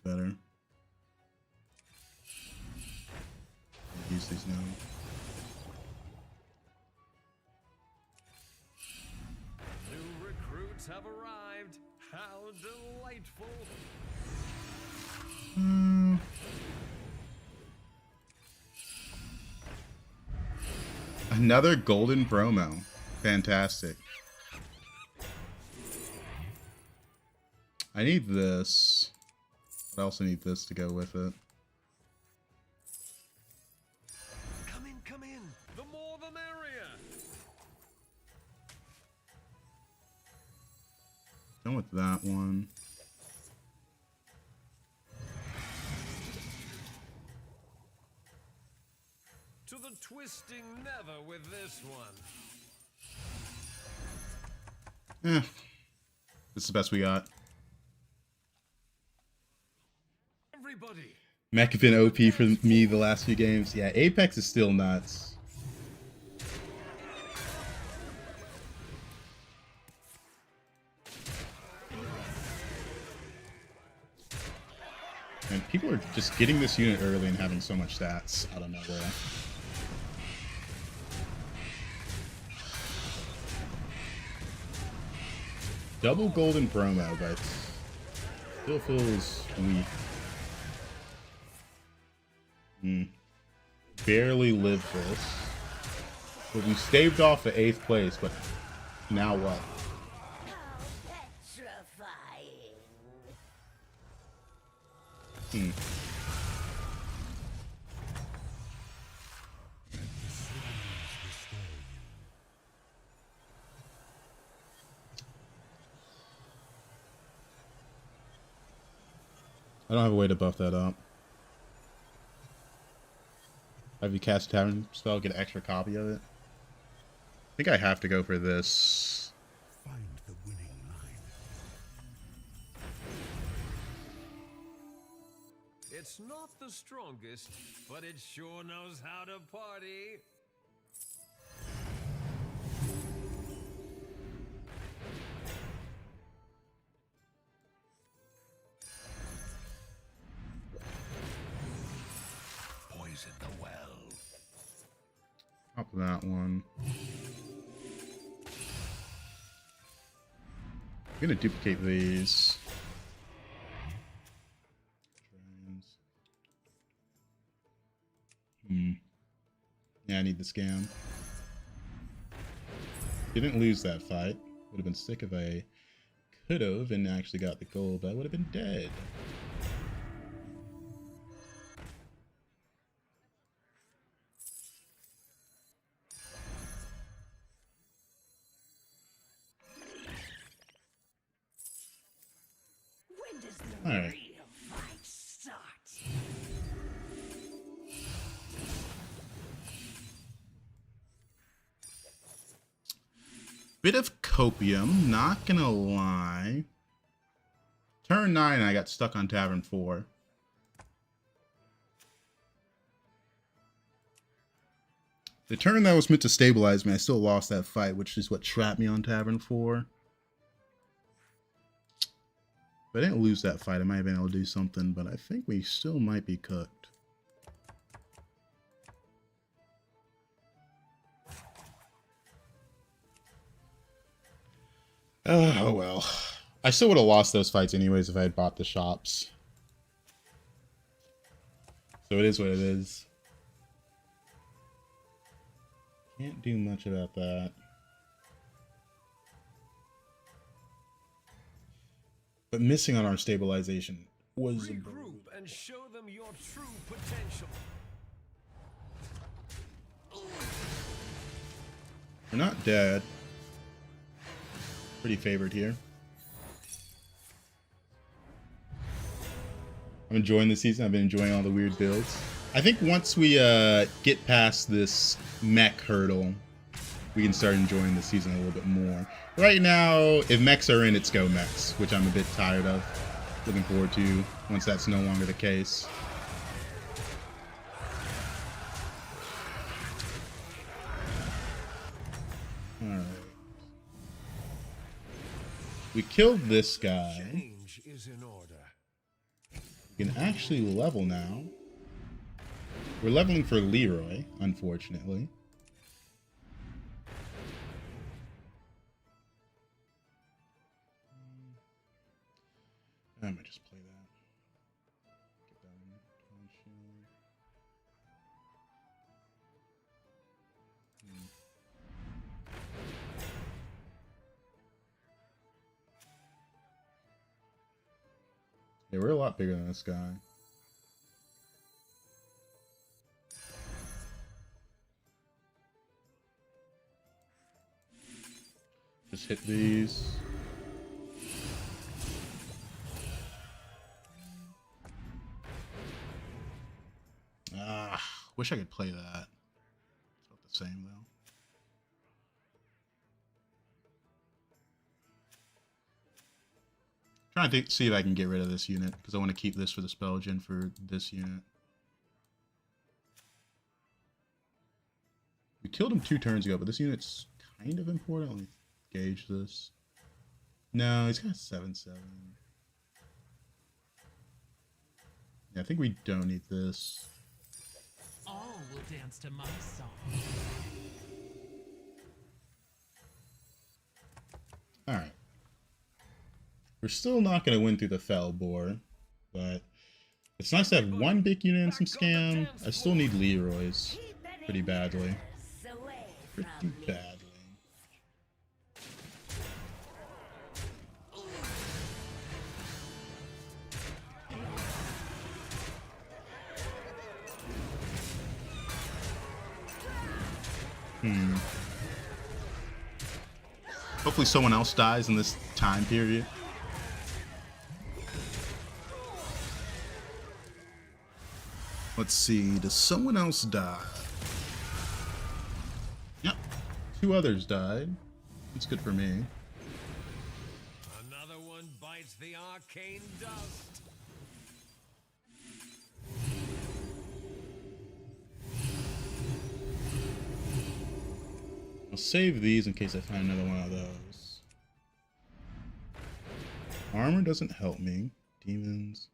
Better. Use these now. New recruits have arrived. How delightful. Another golden promo. Fantastic. I need this. I also need this to go with it. Done with that one. To the twisting never with this one. Eh. This is the best we got. Everybody. Mech have been OP for me the last few games. Yeah, Apex is still nuts. And people are just getting this unit early and having so much stats out of nowhere. Double golden promo, but still feels weak. Barely lived this. But we staved off the 8th place, but now what? How petrifying. I don't have a way to buff that up. Have you cast Tavern spell, get an extra copy of it? I think I have to go for this. Find the winning line. It's not the strongest, but it sure knows how to party. Poison the well. Pop that one. I'm gonna duplicate these. Yeah, I need the scam. Didn't lose that fight. Would have been sick if I could have and actually got the gold, but I would have been dead. When does the All right. real fight start? Bit of copium, not gonna lie. Turn 9, I got stuck on Tavern 4. The turn that was meant to stabilize me, I still lost that fight, which is what trapped me on Tavern 4. If I didn't lose that fight, I might have been able to do something, but I think we still might be cooked. Oh well. I still would have lost those fights anyways if I had bought the shops. So it is what it is. Can't do much about that. But missing on our stabilization was Regroup and show them your true potential. We're not dead. Pretty favored here. I'm enjoying the season. I've been enjoying all the weird builds. I think once we get past this mech hurdle, we can start enjoying the season a little bit more. Right now, if mechs are in, it's go mechs, which I'm a bit tired of. Looking forward to once that's no longer the case. Alright. We killed this guy. Change is in order. We can actually level now. We're leveling for Leroy, unfortunately. I might just play that. Get that in tension. Yeah, we're a lot bigger than this guy. Just hit these. Wish I could play that. It's about the same though. Trying to see if I can get rid of this unit because I want to keep this for the spell gen for this unit. We killed him 2 turns ago, but this unit's kind of important. Let me gauge this. No, he's got 7/7. Yeah, I think we don't need this. All will dance to my song. Alright. We're still not going to win through the fell boar, but it's nice to have one big unit and some scam. I still need Leroy's pretty badly. Pretty badly. Hopefully someone else dies in this time period. Let's see, does someone else die? Yep, 2 others died. That's good for me. Another one bites the arcane dust. I'll save these in case I find another one of those. Armor doesn't help me. Demons.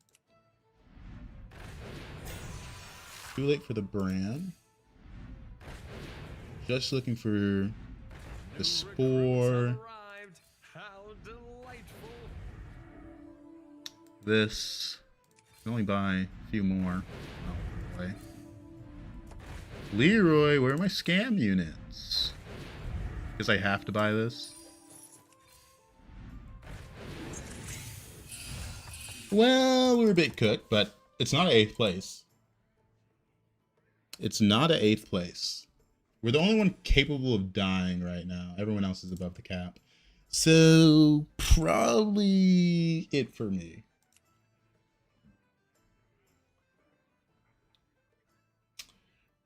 Too late for the brand. Just looking for the spore. How delightful. This. I can only buy a few more. Oh boy. Leroy, where are my scam units? Because I have to buy this. Well, we were a bit cooked, but it's not 8th place. It's not an 8th place. We're the only one capable of dying right now. Everyone else is above the cap. So, probably it for me.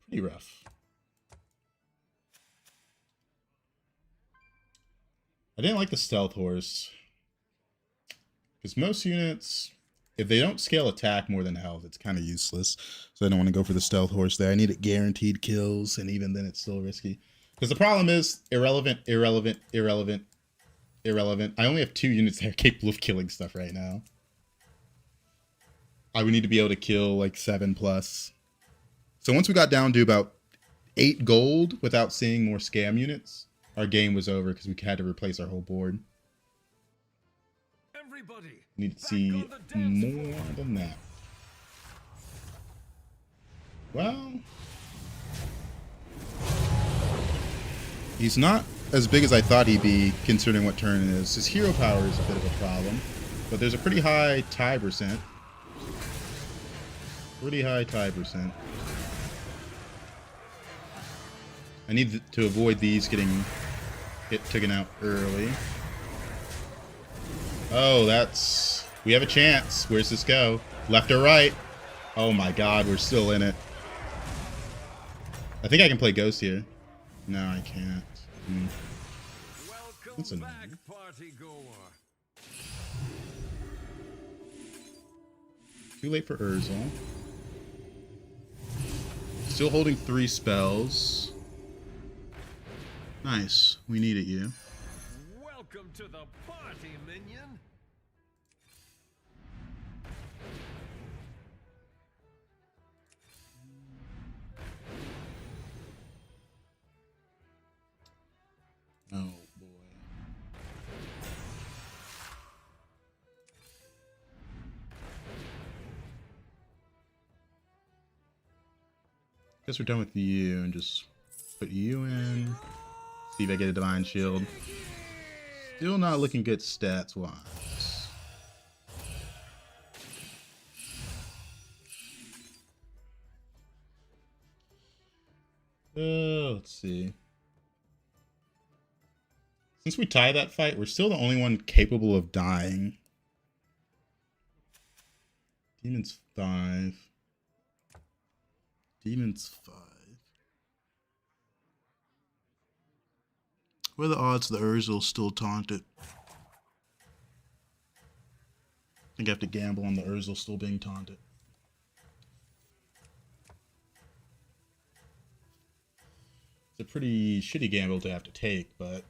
Pretty rough. I didn't like the stealth horse. Because most units, if they don't scale attack more than health, it's kind of useless. So I don't want to go for the stealth horse there. I need it guaranteed kills, and even then it's still risky. Because the problem is, irrelevant. I only have 2 units that are capable of killing stuff right now. I would need to be able to kill like 7+. So once we got down to about 8 gold without seeing more scam units, our game was over because we had to replace our whole board. Everybody, Need to see more than that. Well, he's not as big as I thought he'd be, considering what turn it is. His hero power is a bit of a problem, but there's a pretty high tie percent. Pretty high tie percent. I need to avoid these getting taken out early. Oh, that's... We have a chance. Where's this go? Left or right? Oh my god, we're still in it. I think I can play Ghost here. No, I can't. That's welcome annoying. back, party goer. Too late for Urzel. Still holding 3 spells. Nice. We needed you. Welcome to the party, minion. Oh boy. Guess we're done with you and just put you in. See if I get a Divine Shield. Still not looking good stats-wise. Let's see. Since we tie that fight, we're still the only one capable of dying. Demon's 5. Demons 5. What are the odds the Urzel still taunted? I think I have to gamble on the Urzel still being taunted. It's a pretty shitty gamble to have to take, but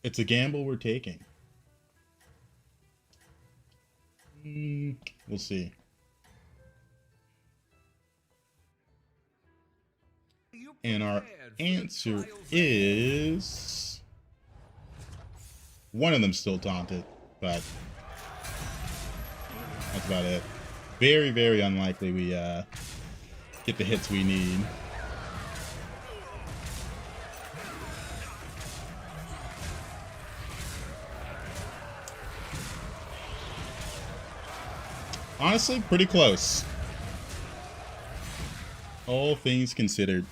it's a gamble we're taking. We'll see. And our answer is... one of them still taunted, but that's about it. Very, very unlikely we get the hits we need. Honestly, pretty close. All things considered.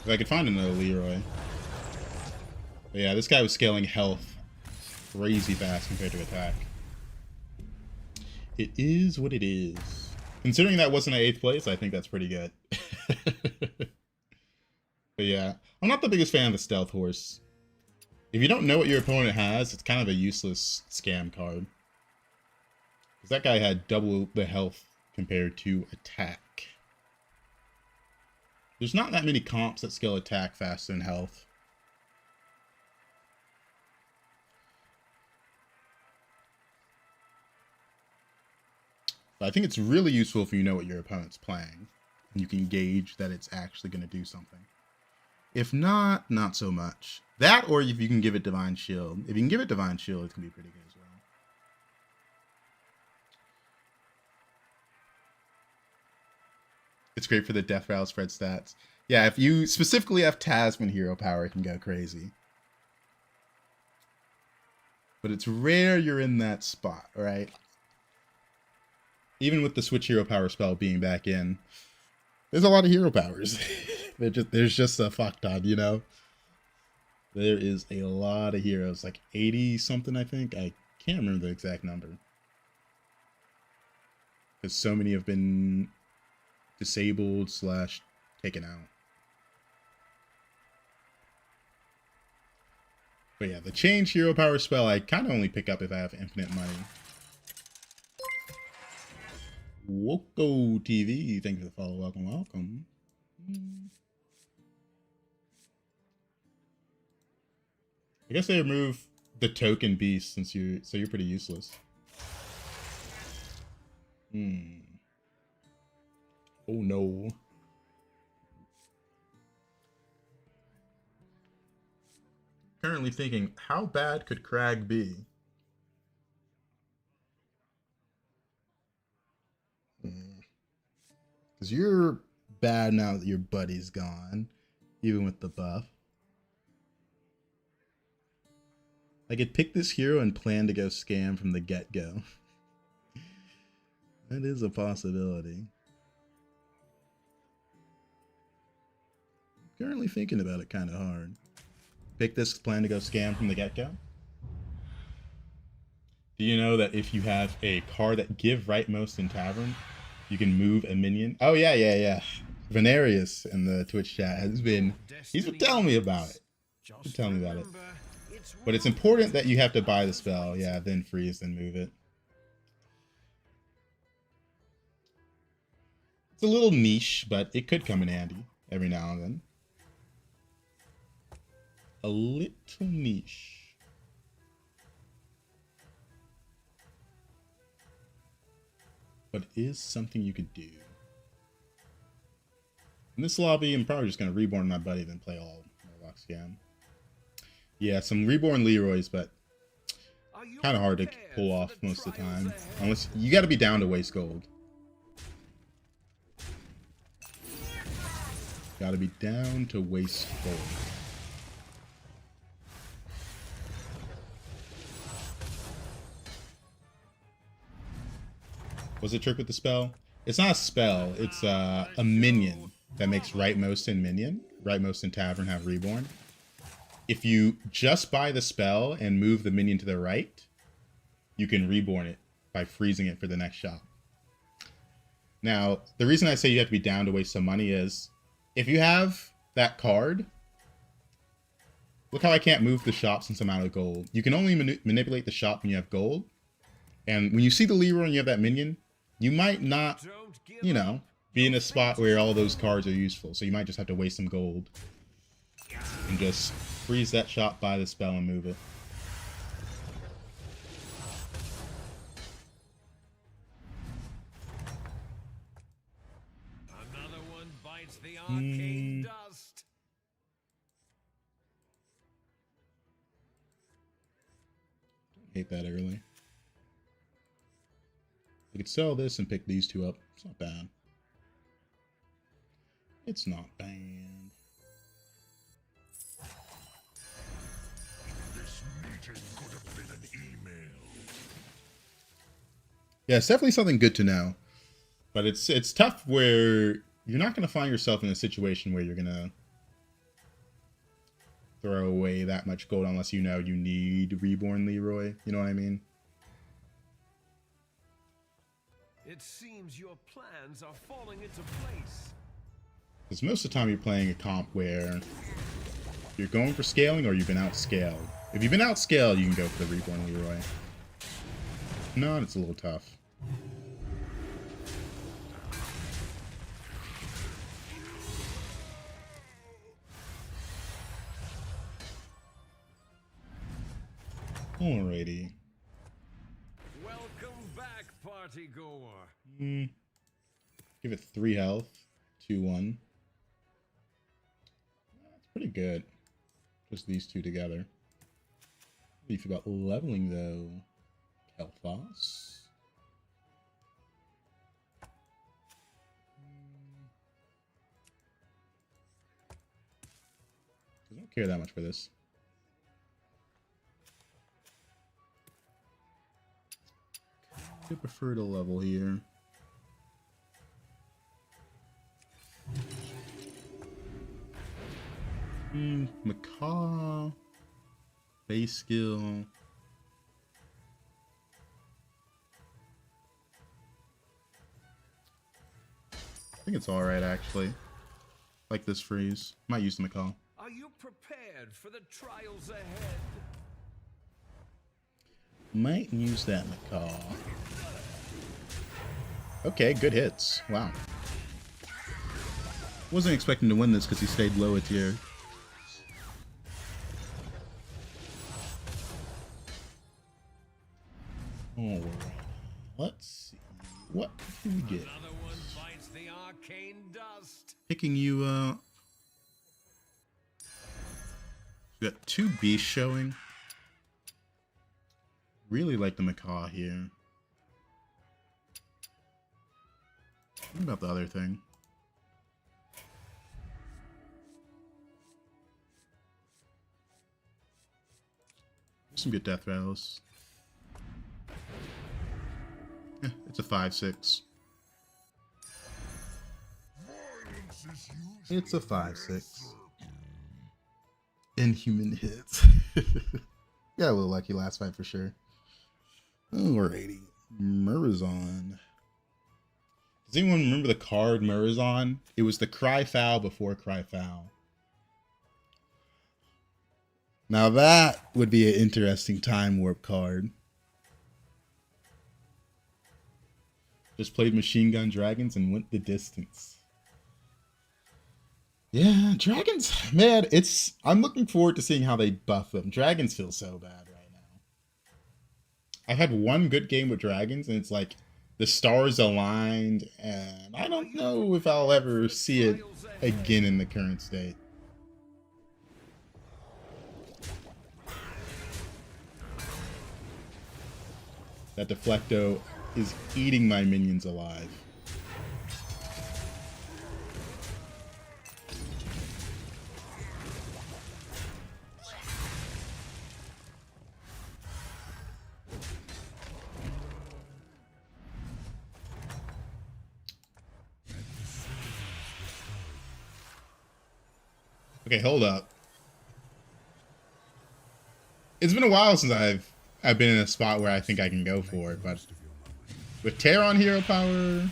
If I could find another Leroy. But yeah, this guy was scaling health crazy fast compared to attack. It is what it is. Considering that wasn't an 8th place, I think that's pretty good. But yeah, I'm not the biggest fan of the Stealth Horse. If you don't know what your opponent has, it's kind of a useless scam card. Because that guy had double the health compared to attack. There's not that many comps that scale attack faster than health. But I think it's really useful if you know what your opponent's playing. And you can gauge that it's actually going to do something. If not, not so much. That, or if you can give it Divine Shield. If you can give it Divine Shield, it's going to be pretty good as well. It's great for the death rattle spread stats. Yeah, if you specifically have Tasman hero power, it can go crazy. But it's rare you're in that spot, right? Even with the switch hero power spell being back in, there's a lot of hero powers. There's just a fuck ton, you know? There is a lot of heroes, like 80 something, I think. I can't remember the exact number. Because so many have been disabled / taken out. But yeah, the change hero power spell I kind of only pick up if I have infinite money. Woko TV, thank you for the follow. Welcome, welcome. I guess they remove the token beast since you're pretty useless. Oh no. Currently thinking, how bad could Crag be? Because you're bad now that your buddy's gone, even with the buff. I could pick this hero and plan to go scam from the get-go. That is a possibility. Currently thinking about it kind of hard. Pick this, plan to go scam from the get-go. Do you know that if you have a card that give rightmost in Tavern, you can move a minion? Oh yeah. Venarius in the Twitch chat he's been telling me about it. But it's important that you have to buy the spell, yeah, then freeze, then move it. It's a little niche, but it could come in handy every now and then. A little niche. But it is something you could do. In this lobby, I'm probably just going to reborn my buddy, then play all Warlocks again. Yeah, some reborn Leroys, but kind of hard to pull off most of the time. Unless you got to be down to waste gold. Got to be down to waste gold. What's the trick with the spell? It's not a spell. It's a minion that makes rightmost in minion. Rightmost in Tavern have reborn. If you just buy the spell and move the minion to the right, you can reborn it by freezing it for the next shot. Now, the reason I say you have to be down to waste some money is, if you have that card, look how I can't move the shop since I'm out of gold. You can only manipulate the shop when you have gold. And when you see the Leroy and you have that minion, you might not, you know, be in a spot where all those cards are useful. So you might just have to waste some gold and just freeze that shop, buy the spell, and move it. Another one bites the arcane dust. Hate that early. I could sell this and pick these two up. It's not bad. It's not bad. This meeting could have been an email. Yeah, it's definitely something good to know. But it's tough where you're not going to find yourself in a situation where you're going to throw away that much gold unless you know you need Reborn Leroy. You know what I mean? It seems your plans are falling into place. Because most of the time you're playing a comp where you're going for scaling or you've been outscaled. If you've been outscaled, you can go for the Reborn Leroy. If not, it's a little tough. Alrighty. Welcome back, party goer. Give it 3 health. 2-1. That's pretty good. Just these two together. What do you feel about leveling though? Kel'Thas. I don't care that much for this. I prefer to level here. Macaw. Base skill. I think it's alright actually. Like this freeze. Might use the Macaw. Are you prepared for the trials ahead? Might use that Macaw. Okay, good hits. Wow. Wasn't expecting to win this because he stayed low a tier. Alright. Let's see. What do we get? Another one bites the arcane dust. Picking you up. We got 2 beasts showing. Really like the Macaw here. What about the other thing? Some good death rattles. Yeah, it's a 5-6. It's a 5-6. Inhuman hits. Yeah, a little lucky last fight for sure. Alrighty. Murazon. Does anyone remember the card Murazon? It was the Cry Foul before Cry Foul. Now that would be an interesting time warp card. Just played Machine Gun Dragons and went the distance. Yeah, dragons, man, I'm looking forward to seeing how they buff them. Dragons feel so bad right now. I've had one good game with dragons and it's like the stars aligned and I don't know if I'll ever see it again in the current state. That Deflecto is eating my minions alive. Okay, hold up. It's been a while since I've been in a spot where I think I can go for it, but with Terran hero power,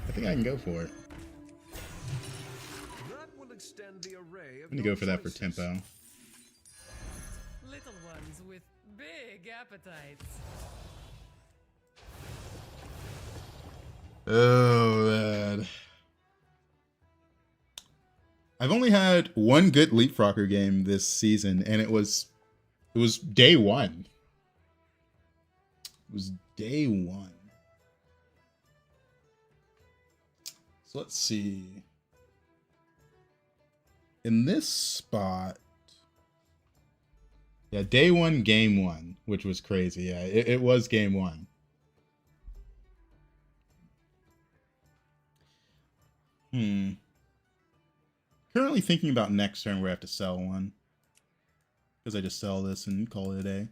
I think I can go for it. That will extend the array of I'm gonna go for that for choices. tempo. Little ones with big appetites. Oh man. I've only had one good Leapfrogger game this season, and it was day one. It was day one. So let's see. In this spot, yeah, day one, game one, which was crazy. Yeah, it was game one. Currently thinking about next turn where I have to sell one. Because I just sell this and call it a day.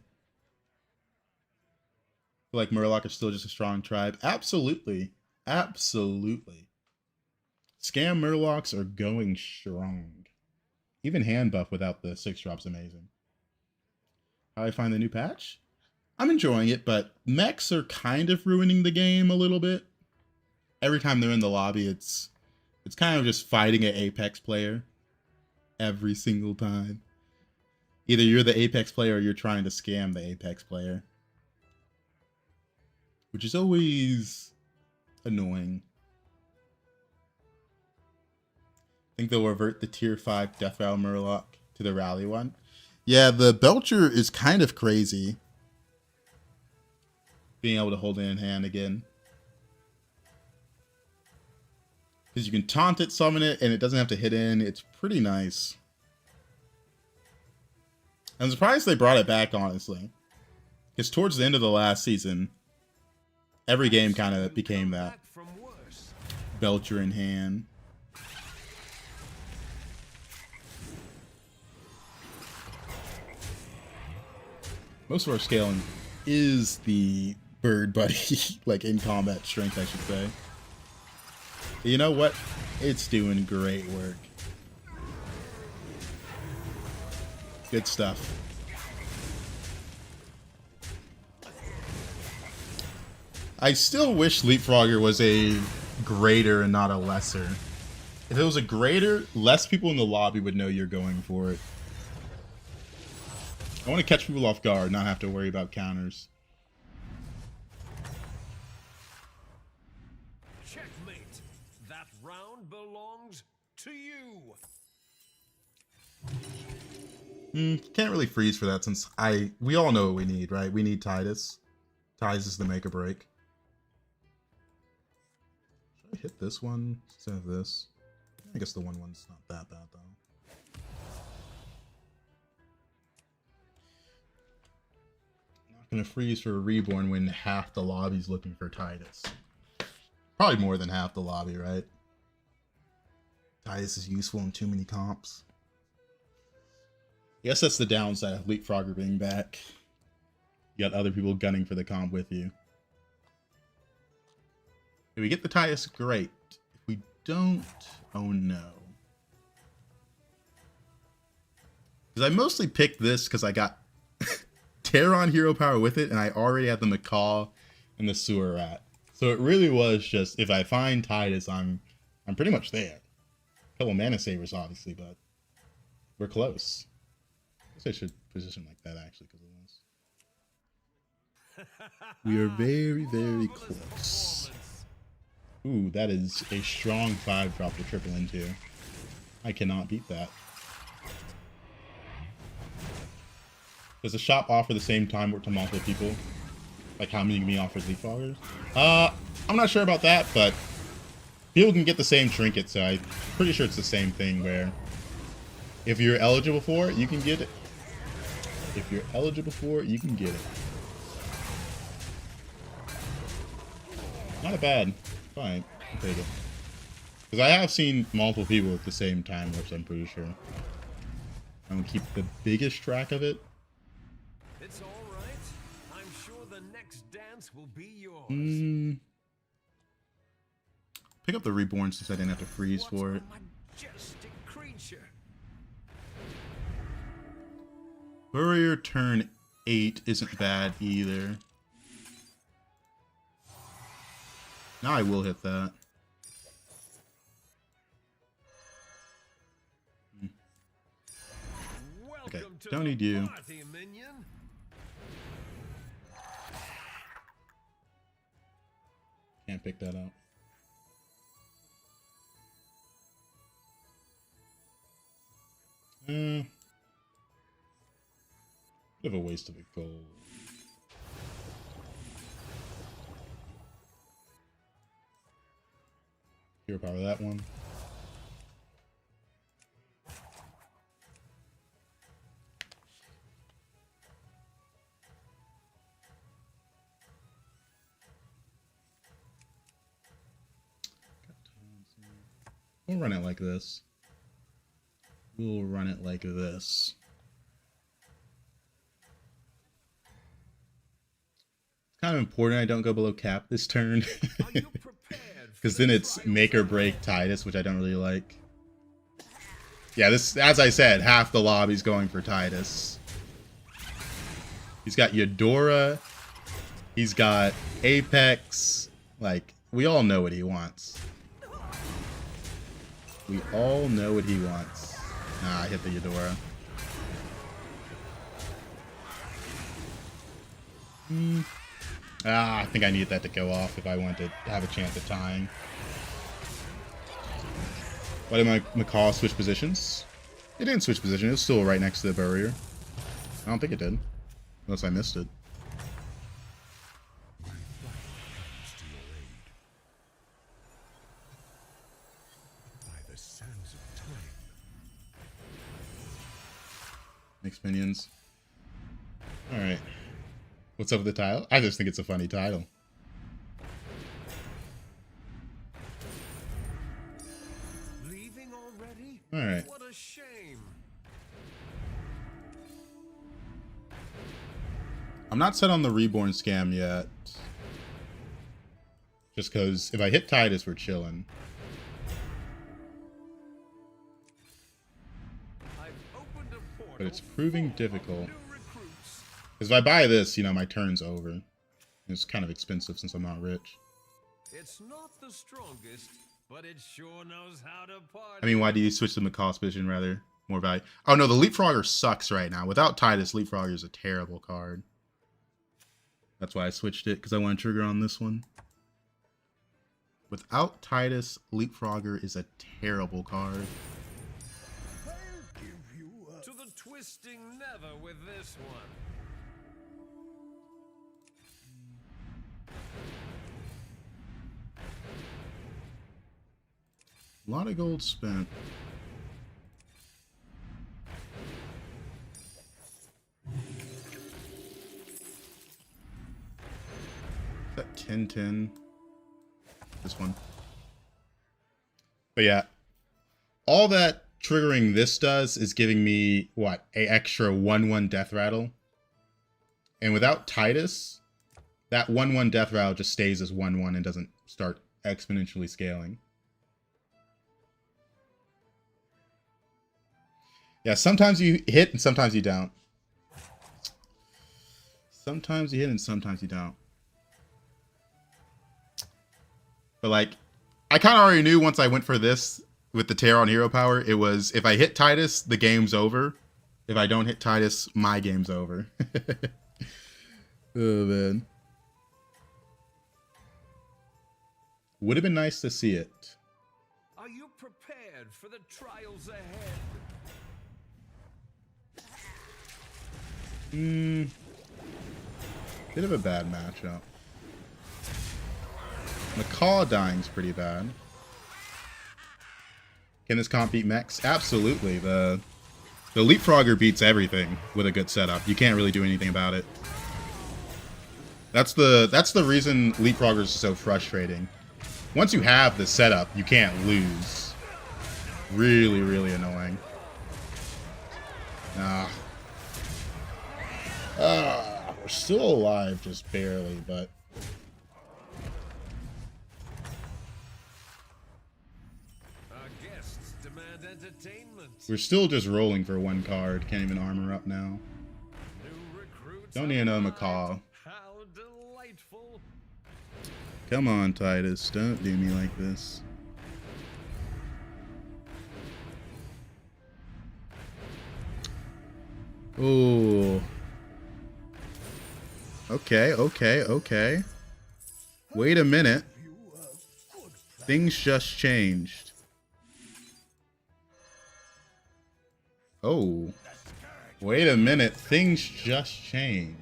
Feel like Murloc is still just a strong tribe. Absolutely. Absolutely. Scam Murlocs are going strong. Even hand buff without the 6-drop's amazing. How I find the new patch? I'm enjoying it, but mechs are kind of ruining the game a little bit. Every time they're in the lobby, it's kind of just fighting an Apex player. Every single time. Either you're the Apex player or you're trying to scam the Apex player. Which is always annoying. I think they'll revert the tier 5 Death Rattle Murloc to the rally one. Yeah, the Belcher is kind of crazy. Being able to hold it in hand again. Because you can taunt it, summon it, and it doesn't have to hit in. It's pretty nice. I'm surprised they brought it back, honestly. Because towards the end of the last season, every game kind of became that. Belcher in hand. Most of our scaling is the bird buddy, like in combat strength, I should say. You know what? It's doing great work. Good stuff. I still wish Leapfrogger was a greater and not a lesser. If it was a greater, less people in the lobby would know you're going for it. I want to catch people off guard, not have to worry about counters. Checkmate. That round belongs to you. Can't really freeze for that since we all know what we need, right? We need Titus. Titus is the make or break. Should I hit this one instead of this? I guess the 1-1's not that bad though. Not gonna freeze for a reborn when half the lobby's looking for Titus. Probably more than half the lobby, right? Titus is useful in too many comps. I guess that's the downside of Leapfrogger being back. You got other people gunning for the comp with you. If we get the Titus, great. If we don't, oh no. Because I mostly picked this because I got Terron hero power with it, and I already had the Macaw and the Sewer Rat. So it really was just, if I find Titus, I'm pretty much there. A couple mana savers, obviously, but we're close. I guess I should position like that, actually, because of this. We are very, very close. Ooh, that is a strong 5-drop to triple into. I cannot beat that. Does the shop offer the same time work to multiple people? Like how many can be offered Leapfroggers? I'm not sure about that, but people can get the same trinket, so I'm pretty sure it's the same thing where if you're eligible for it, you can get it. If you're eligible for it, you can get it. Not a bad fight. I'll take it. Because I have seen multiple people at the same time, which I'm pretty sure. I'm gonna keep the biggest track of it. It's all right. I'm sure the next dance will be yours. Pick up the reborn since I didn't have to freeze for it. Majestic creature. Warrior turn 8 isn't bad either. Now I will hit that. to Don't the need you. party, minion. Can't pick that up. Bit of a waste of a gold. Hero power that one. We'll run it like this. We'll run it like this. It's kind of important I don't go below cap this turn. Because then it's make or break Titus, which I don't really like. Yeah, this, as I said, half the lobby's going for Titus. He's got Eudora. He's got Apex. Like, we all know what he wants. We all know what he wants. Nah, I hit the Eudora. I think I need that to go off if I want to have a chance at tying. Why did my Macaw switch positions? It didn't switch position. It was still right next to the barrier. I don't think it did. Unless I missed it. Mixed minions. Alright. What's up with the title? I just think it's a funny title. Leaving already? Alright. What a shame. I'm not set on the Reborn scam yet. Just because if I hit Titus, we're chilling. But it's proving difficult. Because if I buy this, you know, my turn's over. It's kind of expensive since I'm not rich. It's not the strongest, but it sure knows how to party. I mean, why do you switch to Macaw's vision rather? More value. Oh no, the Leapfrogger sucks right now. Without Titus, Leapfrogger is a terrible card. That's why I switched it, because I want to trigger on this one. Without Titus, Leapfrogger is a terrible card. To the twisting never with this one. A lot of gold spent. Is that 10-10? This one. But yeah. All that triggering this does is giving me, what, a extra 1-1 death rattle. And without Titus, that 1-1 death rattle just stays as 1-1 and doesn't start exponentially scaling. Yeah, sometimes you hit and sometimes you don't. Sometimes you hit and sometimes you don't. But like, I kind of already knew once I went for this with the Terror on hero power, it was if I hit Titus, the game's over. If I don't hit Titus, my game's over. Oh man. Would have been nice to see it. Are you prepared for the trials ahead? Bit of a bad matchup. Macaw dying's pretty bad. Can this comp beat mechs? Absolutely. The Leapfrogger beats everything with a good setup. You can't really do anything about it. That's the reason Leapfroggers is so frustrating. Once you have the setup, you can't lose. Really, really annoying. We're still alive, just barely, but... Our guests demand entertainment. We're still just rolling for one card. Can't even armor up now. New recruits. Don't need another Macaw. How delightful. Come on, Titus. Don't do me like this. Ooh. Okay, okay, okay. Wait a minute. Things just changed. Oh. Wait a minute. Things just changed.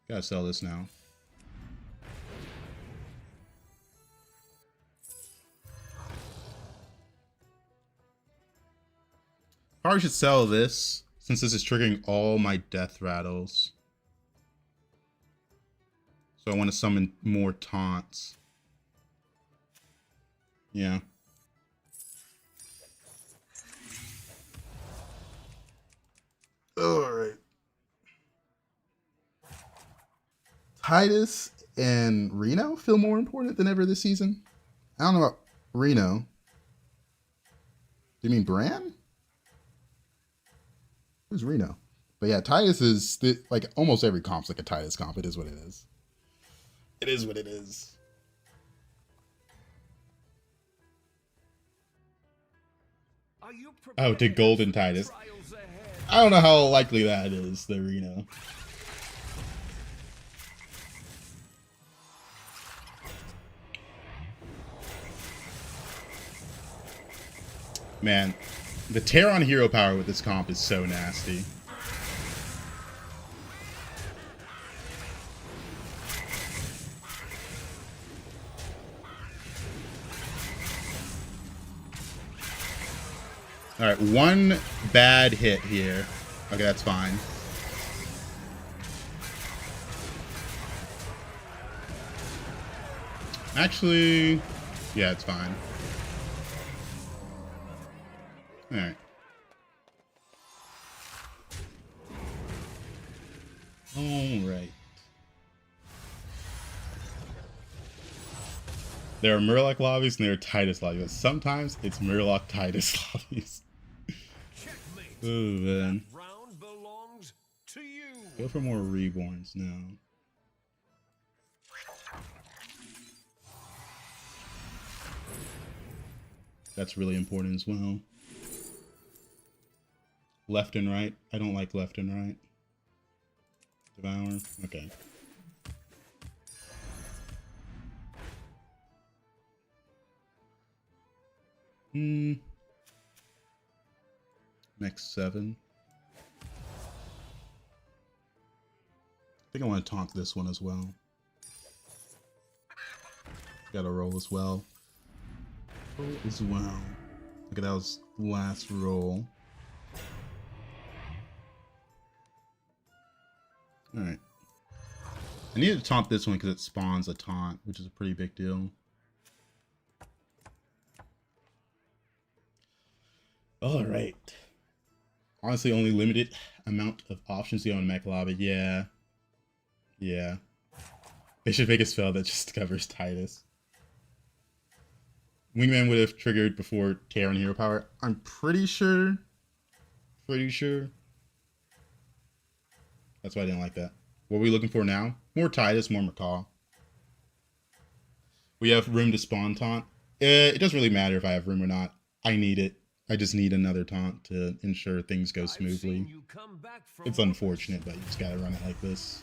Gotta sell this now. Probably should sell this, since this is triggering all my death rattles. So I want to summon more taunts. Yeah. Alright. Titus and Reno feel more important than ever this season. I don't know about Reno. Do you mean Bran? Who's Reno? But yeah, Titus is like almost every comp's like a Titus comp. It is what it is. It is what it is. Oh, to Golden Titus. I don't know how likely that is, the Reno. Man, the tear on hero power with this comp is so nasty. Alright, one bad hit here. Okay, that's fine. Actually, yeah, it's fine. Alright. Alright. There are Murloc lobbies and there are Titus lobbies. Sometimes it's Murloc Titus lobbies. Oh man. Go for more reborns now. That's really important as well. Left and right. I don't like left and right. Devour. Okay. Next 7. I think I want to taunt this one as well. Got to roll as well. Roll as well. Look at that was last roll. Alright. I need to taunt this one because it spawns a taunt, which is a pretty big deal. Alright. Honestly, only limited amount of options to go in mech lobby. Yeah. Yeah. They should make a spell that just covers Titus. Wingman would have triggered before Tear and Hero Power. I'm pretty sure. Pretty sure. That's why I didn't like that. What are we looking for now? More Titus, more Macaw. We have room to spawn taunt. It doesn't really matter if I have room or not. I need it. I just need another taunt to ensure things go smoothly. It's unfortunate, but you just gotta run it like this.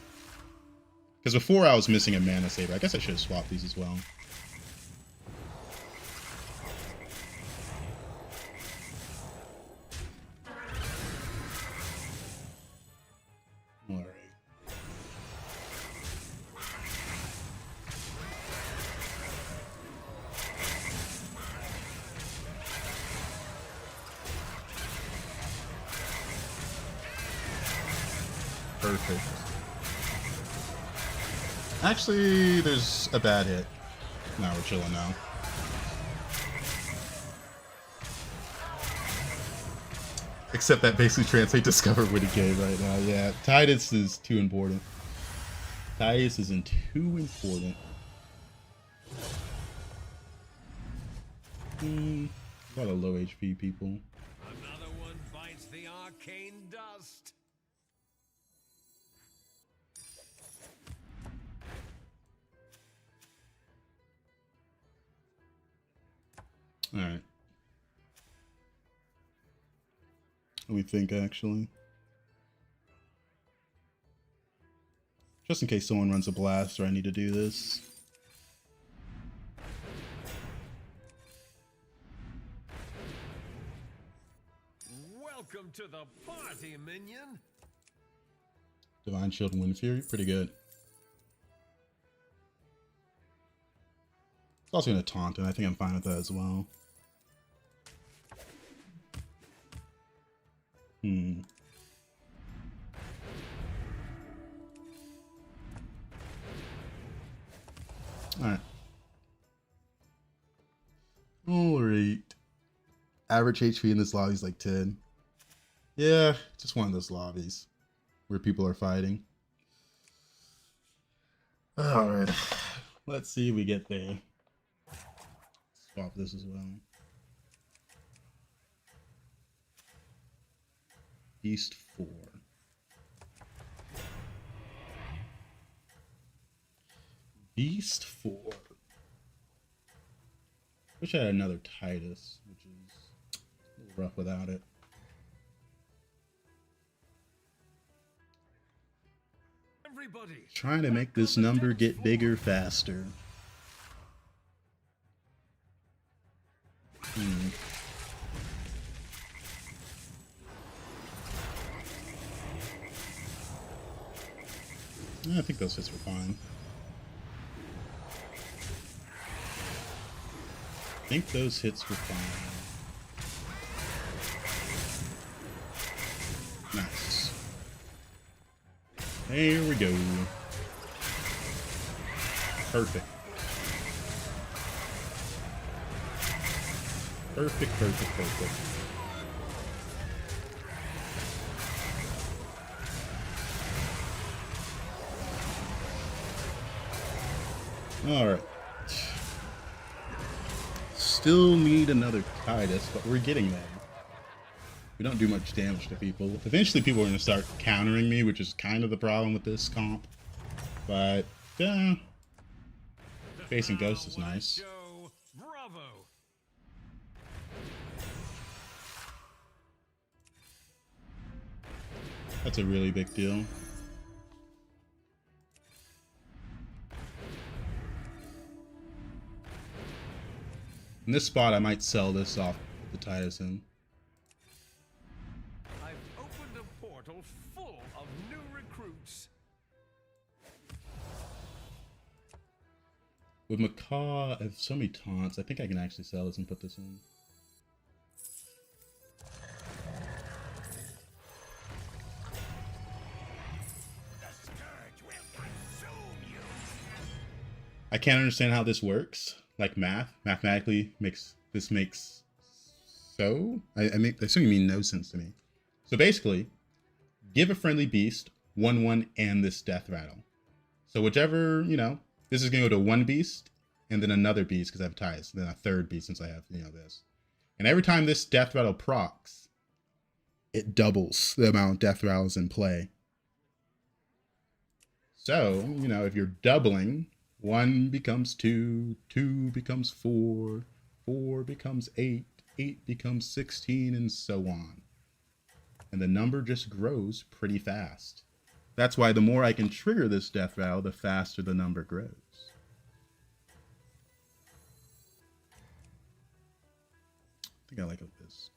Because before I was missing a mana saver. I guess I should have swapped these as well. Alright. Perfect. Actually, there's a bad hit. Now we're chilling now. Except that basically translates Discover winning game right now. Yeah, Titus is too important. Titus isn't too important. A lot of low HP people. Another one bites the arcane dust. Alright. Let me think, actually. Just in case someone runs a blast or I need to do this. Welcome to the party, minion. Divine Shield and Wind Fury, pretty good. It's also gonna taunt, and I think I'm fine with that as well. Alright. Alright. Average HP in this lobby is like 10. Yeah, just one of those lobbies where people are fighting. Alright. Let's see if we get there. Swap this as well. Beast 4. Beast 4. Wish I had another Titus, which is a little rough without it. Everybody, Trying to make this number get bigger faster. I think those hits were fine. I think those hits were fine. Nice. There we go. Perfect. Perfect, perfect, perfect. Alright. Still need another Titus, but we're getting there. We don't do much damage to people. Eventually people are going to start countering me, which is kind of the problem with this comp. But, facing Ghost is nice. Bravo. That's a really big deal. In this spot, I might sell this off the Titus in. I've opened a portal full of new recruits. With Macaw, I have so many taunts. I think I can actually sell this and put this in. I can't understand how this works. Like mathematically makes so. I assume you mean no sense to me. So basically, give a friendly beast 1/1 and this death rattle. So whichever, this is gonna go to one beast and then another beast because I have ties, then a third beast since I have this. And every time this death rattle procs, it doubles the amount of death rattles in play. So if you're doubling. 1 becomes 2, 2 becomes 4, 4 becomes 8, 8 becomes 16, and so on. And the number just grows pretty fast. That's why the more I can trigger this death rattle, the faster the number grows. I think I like this.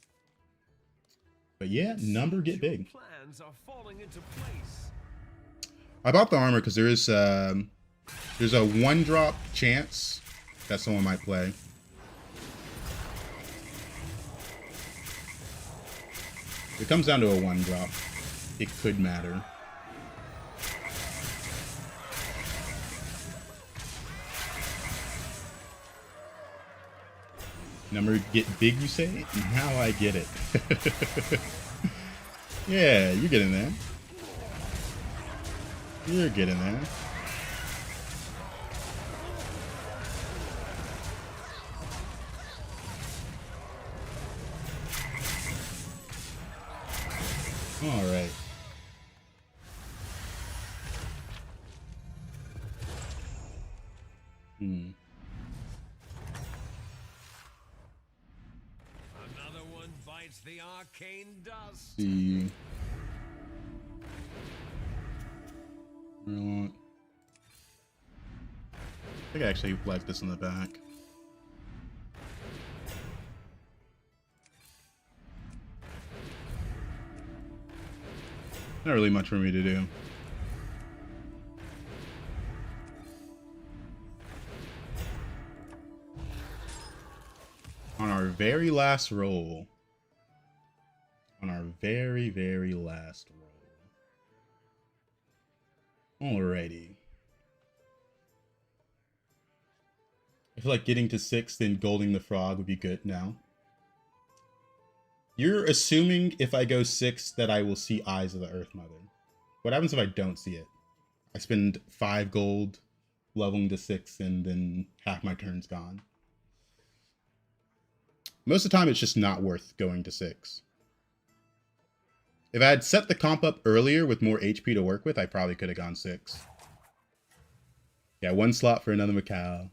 But yeah, number get big. Plans are falling into place. I bought the armor because there's a 1-drop chance that someone might play. If it comes down to a 1-drop, it could matter. Number get big, you say? Now I get it. Yeah, you're getting there. You're getting there. All right. Another one bites the arcane dust. See. Murloc. I think I actually left this in the back. Not really much for me to do. On our very last roll. On our very, very last roll. Alrighty. I feel like getting to 6, then golding the frog would be good now. You're assuming if I go 6 that I will see Eyes of the Earth Mother. What happens if I don't see it? I spend 5 gold leveling to 6 and then half my turn's gone. Most of the time it's just not worth going to 6. If I had set the comp up earlier with more HP to work with, I probably could have gone 6. Yeah, 1 slot for another Macaw.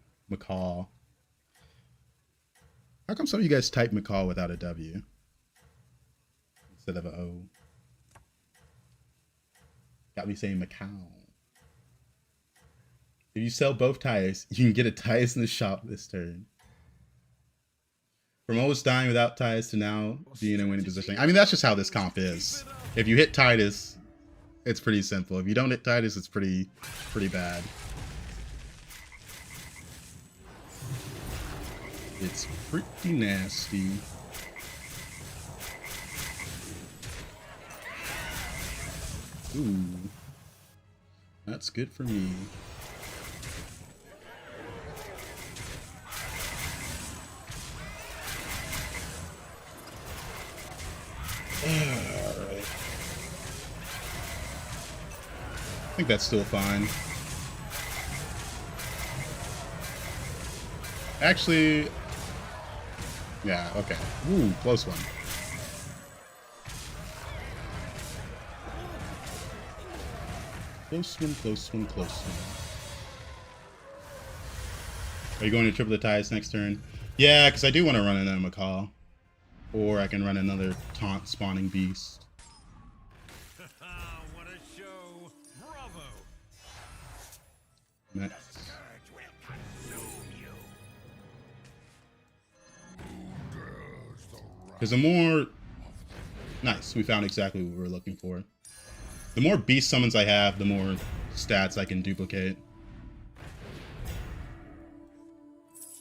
How come some of you guys type Macaw without a W instead of a O? Got me saying Macau. If you sell both ties, you can get a ties in the shop this turn. From almost dying without ties to now being in a winning position. I mean, that's just how this comp is. If you hit Titus, it's pretty simple. If you don't hit Titus, it's pretty bad. It's pretty nasty. Ooh. That's good for me. Alright. I think that's still fine. Actually, yeah, okay. Ooh, close one. Close one, close one, close one. Are you going to triple the ties next turn? Yeah, because I do want to run another Macaw. Or I can run another taunt spawning beast. What a show! Bravo! Next. Because the more... Nice, we found exactly what we were looking for. The more beast summons I have, the more stats I can duplicate.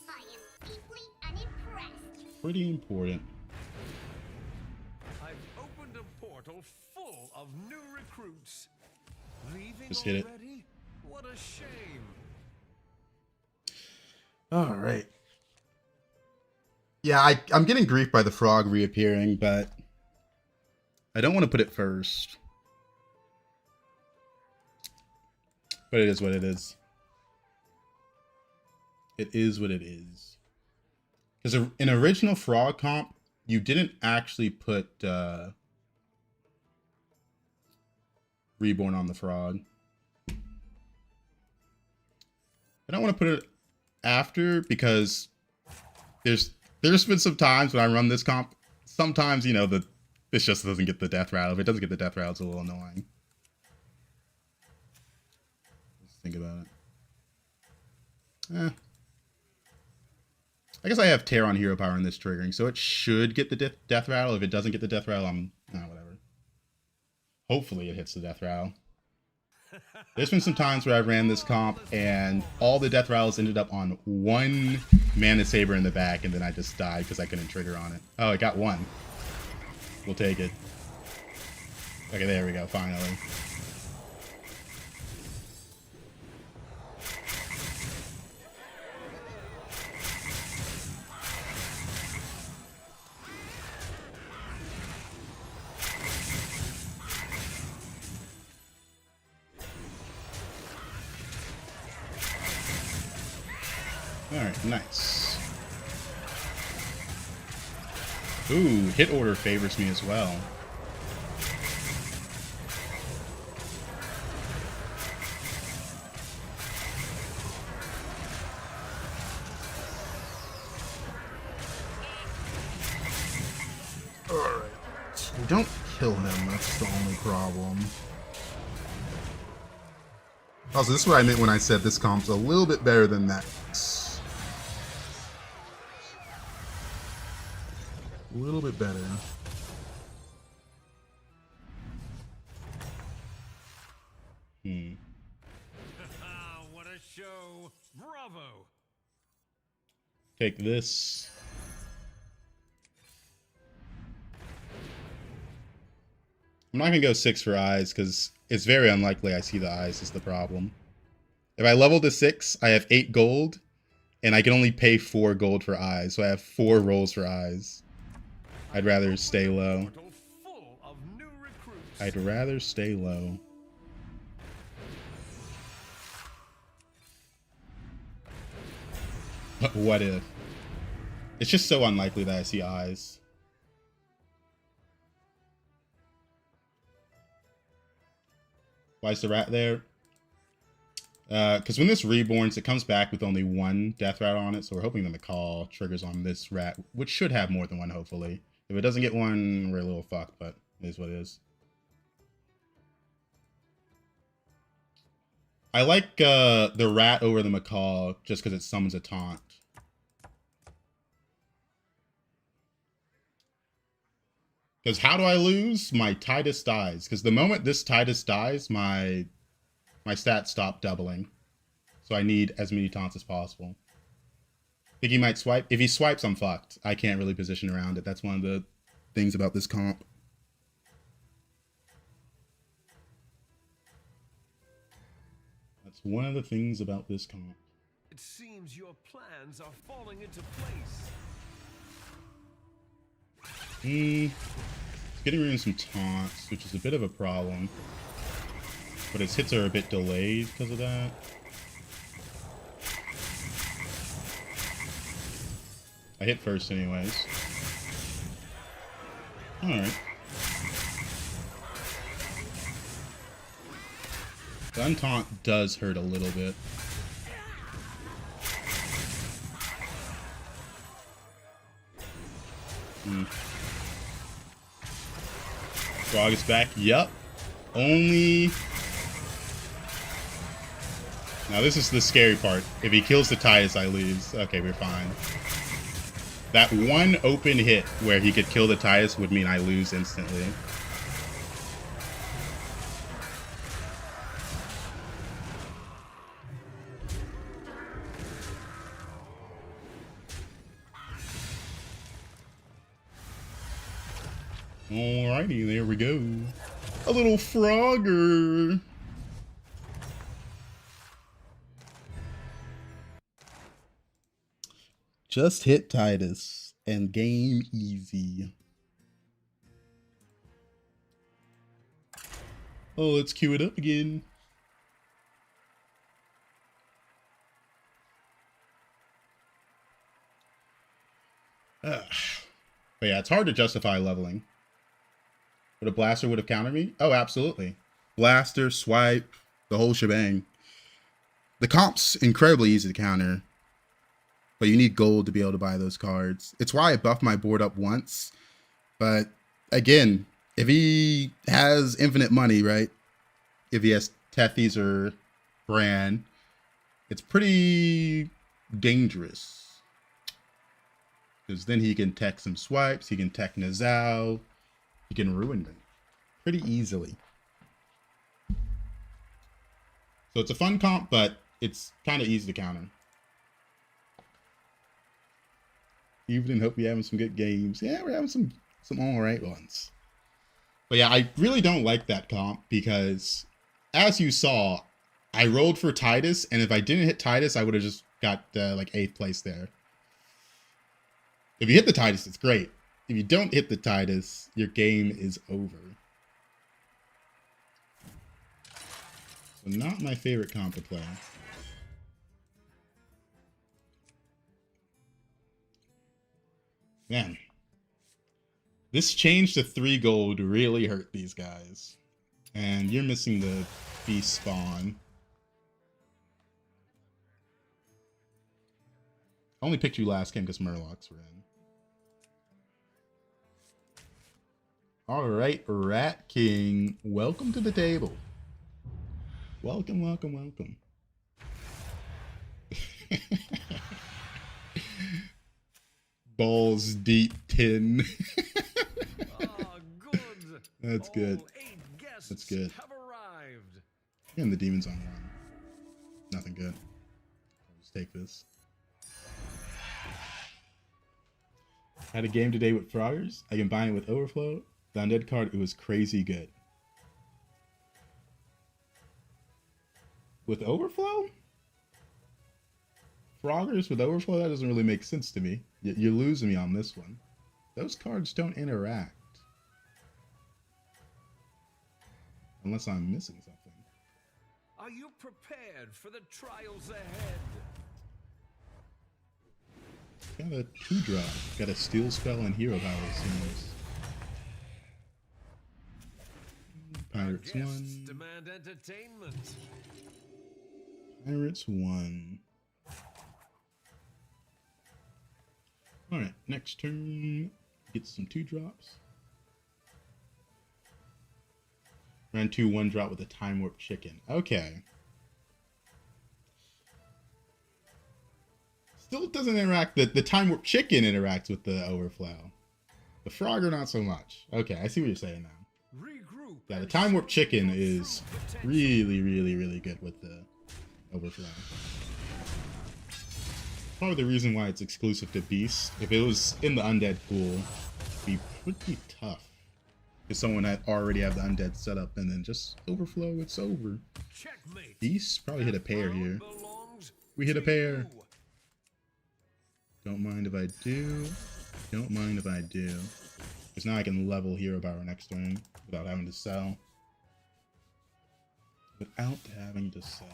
I am deeply unimpressed. Pretty important. I've opened a portal full of new recruits. Leaving Just hit it. already? What a shame. Alright. Yeah, I'm getting grief by the frog reappearing, but I don't want to put it first. But it is what it is. It is what it is. Because in original frog comp, you didn't actually put Reborn on the frog. I don't want to put it after because there's been some times when I run this comp. Sometimes, you know, this just doesn't get the death rattle. If it doesn't get the death rattle, it's a little annoying. Let's think about it. I guess I have Tear on hero power in this triggering, so it should get the death rattle. If it doesn't get the death rattle, I'm whatever. Hopefully it hits the death rattle. There's been some times where I ran this comp and all the death rattles ended up on one Mana Saber in the back, and then I just died because I couldn't trigger on it. Oh, it got one. We'll take it. Okay, there we go, finally. Alright, nice. Ooh, hit order favors me as well. Alright. kill him. That's the only problem. Also, this is what I meant when I said this comp's a little bit better than that. A little bit better. What a show! Bravo! Take this. I'm not gonna go 6 for eyes because it's very unlikely I see the eyes is the problem. If I level to 6, I have 8 gold, and I can only pay 4 gold for eyes, so I have 4 rolls for eyes. I'd rather stay low. Full of new recruits. I'd rather stay low. But what if? It's just so unlikely that I see eyes. Why is the rat there? Because when this reborns, it comes back with only 1 death rat on it, so we're hoping that the call triggers on this rat, which should have more than 1, hopefully. If it doesn't get 1, we're a little fucked, but it is what it is. I like the rat over the macaw just because it summons a taunt. Because how do I lose? My Titus dies. Because the moment this Titus dies, my stats stop doubling. So I need as many taunts as possible. Think he might swipe? If he swipes, I'm fucked. I can't really position around it. That's one of the things about this comp. That's one of the things about this comp. It seems your plans are falling into place. It's getting rid of some taunts, which is a bit of a problem. But his hits are a bit delayed because of that. I hit first anyways. Alright. The untaunt does hurt a little bit. Frog is back. Yup. Only... Now this is the scary part. If he kills the Titus, I lose. Okay, we're fine. That one open hit where he could kill the Titus would mean I lose instantly. Alrighty, there we go. A little Frogger. Just hit Titus and game easy. Oh, let's queue it up again. But yeah, it's hard to justify leveling. But a blaster would have countered me? Oh, absolutely. Blaster, swipe, the whole shebang. The comp's incredibly easy to counter. But you need gold to be able to buy those cards. It's why I buffed my board up once. But again, if he has infinite money, right? If he has Tethys or Bran, it's pretty dangerous. Because then he can tech some swipes, he can tech Nazao, he can ruin me pretty easily. So it's a fun comp, but it's kind of easy to counter. Evening, hope you're having some good games. Yeah, we're having some alright ones. But yeah, I really don't like that comp because, as you saw, I rolled for Titus, and if I didn't hit Titus, I would have just got like 8th place there. If you hit the Titus, it's great. If you don't hit the Titus, your game is over. So not my favorite comp to play. Man, this change to 3 gold really hurt these guys. And you're missing the beast spawn. I only picked you last game because Murlocs were in. All right, Rat King, welcome to the table. Welcome, welcome, welcome. Balls deep tin. Ah, good. That's good. All 8 guests That's good. have arrived. And the demon's on run. Nothing good. I'll just take this. Had a game today with Froggers. I combined it with Overflow. The undead card, it was crazy good. With Overflow? Froggers with Overflow? That doesn't really make sense to me. You're losing me on this one. Those cards don't interact. Unless I'm missing something. Are you prepared for the trials ahead? Got a 2-drop. Got a Steel Spell and Hero Power, it seems. Pirates Guests 1. demand entertainment. Pirates 1. Alright, next turn. Get some 2-drops. Run 2 1-drop with a Time Warp Chicken. Okay. Still doesn't interact. The Time Warp Chicken interacts with the Overflow. The Frogger, not so much. Okay, I see what you're saying now. Regroup. Yeah, the Time Warp Chicken is really, really, really good with the Overflow. Probably the reason why it's exclusive to Beast. If it was in the Undead pool, it'd be pretty tough. If someone had already have the Undead set up and then just Overflow, it's over. Checkmate. Beast probably hit a pair here. Belongs We hit a to pair. you. Don't mind if I do. Don't mind if I do. Because now I can level Hero Power next turn without having to sell. Without having to sell.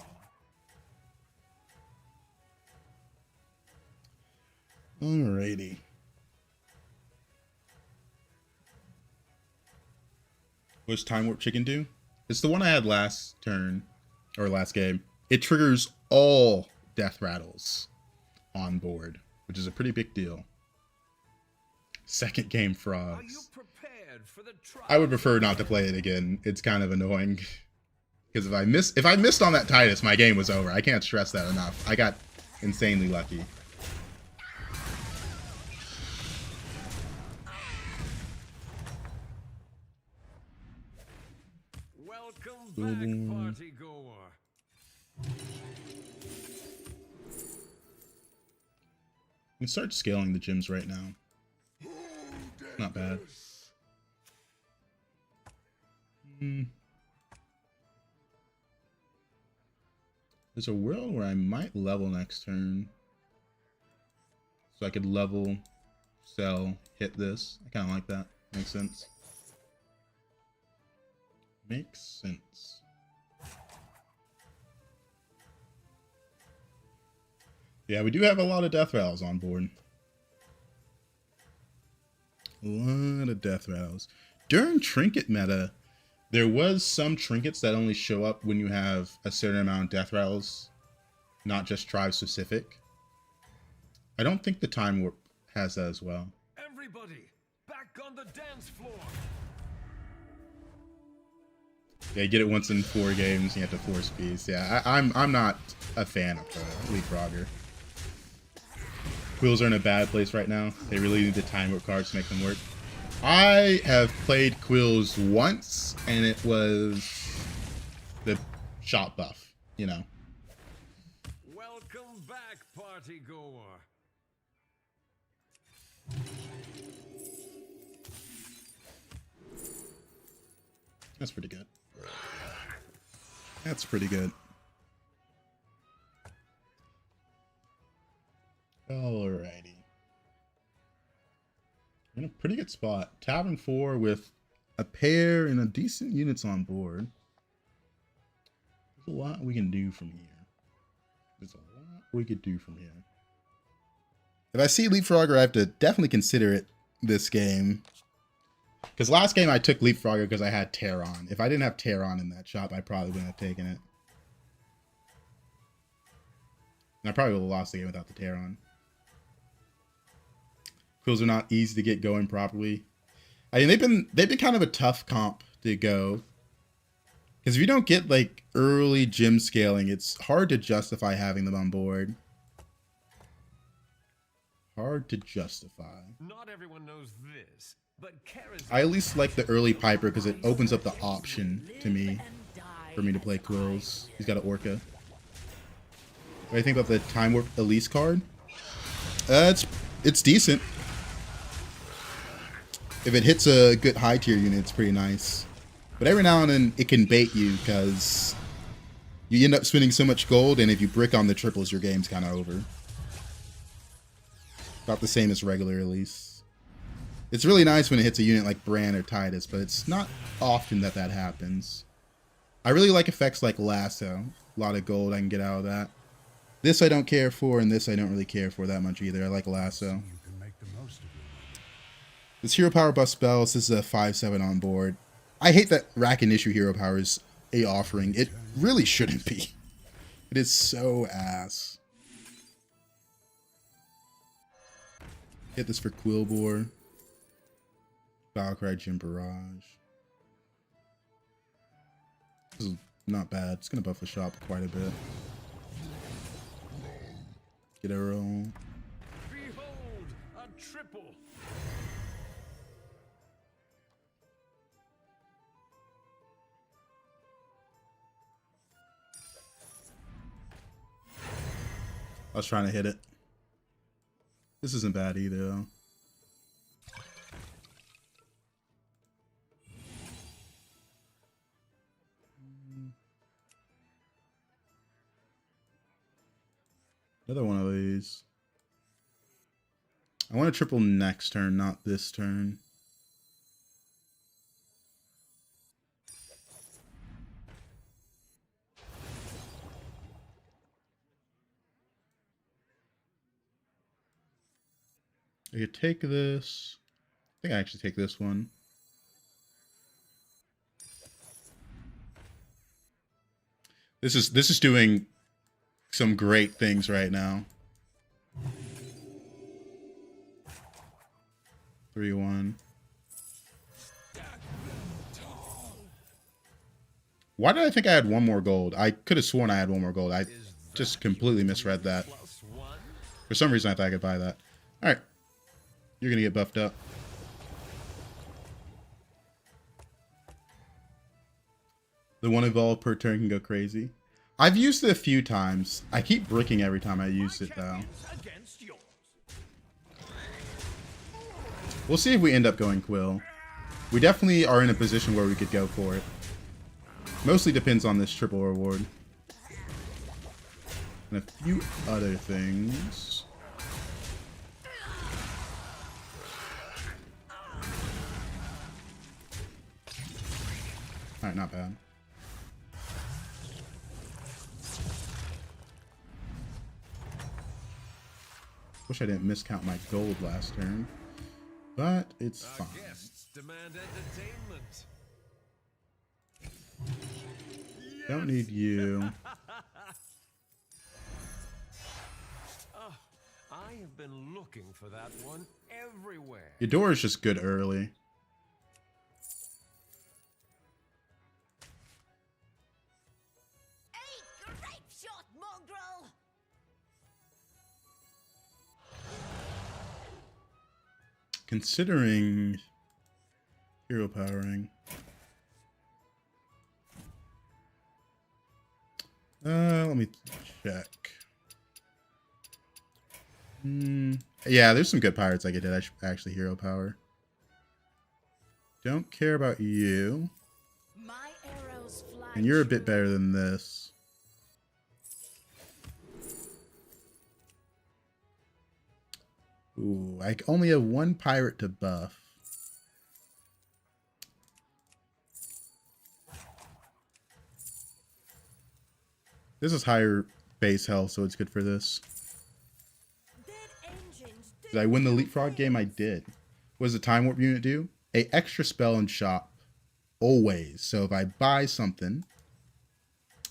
Alrighty. What's Time Warp Chicken do? It's the one I had last turn, or last game. It triggers all death rattles on board, which is a pretty big deal. Second game Are you Frogs. prepared for the trials? I would prefer not to play it again. It's kind of annoying. Because if I missed on that Titus, my game was over. I can't stress that enough. I got insanely lucky. Welcome back, party goer. We can start scaling the gyms right now. Not bad. There's a world where I might level next turn. So I could level, sell, hit this. I kind of like that. Makes sense. Makes sense. Yeah, we do have a lot of death rattles on board. A lot of death rattles. During trinket meta, there was some trinkets that only show up when you have a certain amount of death rattles, not just tribe specific. I don't think the Time Warp has that as well. Everybody, back on the dance floor. Yeah, you get it once in 4 games, you have to force Beast. Yeah, I'm not a fan of the Leapfrogger. Quills are in a bad place right now. They really need the Time Warp cards to make them work. I have played Quills once, and it was the shot buff, you know. Welcome back, party goer. That's pretty good. That's pretty good. Alrighty. In a pretty good spot. Tavern 4 with a pair and a decent units on board. There's a lot we can do from here. There's a lot we could do from here. If I see Leapfrogger, I have to definitely consider it this game. Because last game I took Leapfrogger because I had Terron. If I didn't have Terron in that shop, I probably wouldn't have taken it. And I probably would have lost the game without the Terron. Quills are not easy to get going properly. I mean, they've been kind of a tough comp to go. Because if you don't get like early gym scaling, it's hard to justify having them on board. Hard to justify. Not everyone knows this, but I at least like the early Piper because it opens up the option to me for me to play Quills. He's got an Orca. What do you think about the Time Warp Elise card? It's decent. If it hits a good high tier unit, it's pretty nice. But every now and then it can bait you because you end up spending so much gold, and if you brick on the triples, your game's kind of over. About the same as regular Elise. It's really nice when it hits a unit like Bran or Titus, but it's not often that that happens. I really like effects like Lasso. A lot of gold I can get out of that. This I don't care for, and this I don't really care for that much either. I like Lasso. This hero power buff spells, this is a 5/7 on board. I hate that rack and issue hero power is a offering. It really shouldn't be. It is so ass. Hit this for Quillbore. Battlecry Gym Barrage. This is not bad. It's going to buff the shop quite a bit. Get a roll. behold a triple. I was trying to hit it. This isn't bad either, though. Another one of these. I want a triple next turn, not this turn. I could take this. I think I actually take this one. This is doing some great things right now. 3-1. Why did I think I had one more gold? I could have sworn I had one more gold. I just completely misread that. For some reason I thought I could buy that. Alright. You're gonna get buffed up. The one evolve per turn can go crazy. I've used it a few times. I keep bricking every time I use it though. We'll see if we end up going Quill. We definitely are in a position where we could go for it. Mostly depends on this triple reward. And a few other things. Alright, not bad. Wish I didn't miscount my gold last turn. But it's fine. Guests demand entertainment. Don't need you. Oh, I have been looking for that one everywhere. Your door is just good early. Considering hero powering. Let me check. Yeah, there's some good pirates I could hit. I should actually hero power. Don't care about you. My arrows fly And you're a bit better than this. Ooh, I only have one pirate to buff. This is higher base health, so it's good for this. Did I win the leapfrog game? I did. What does the time warp unit do? A extra spell in shop. Always. So if I buy something,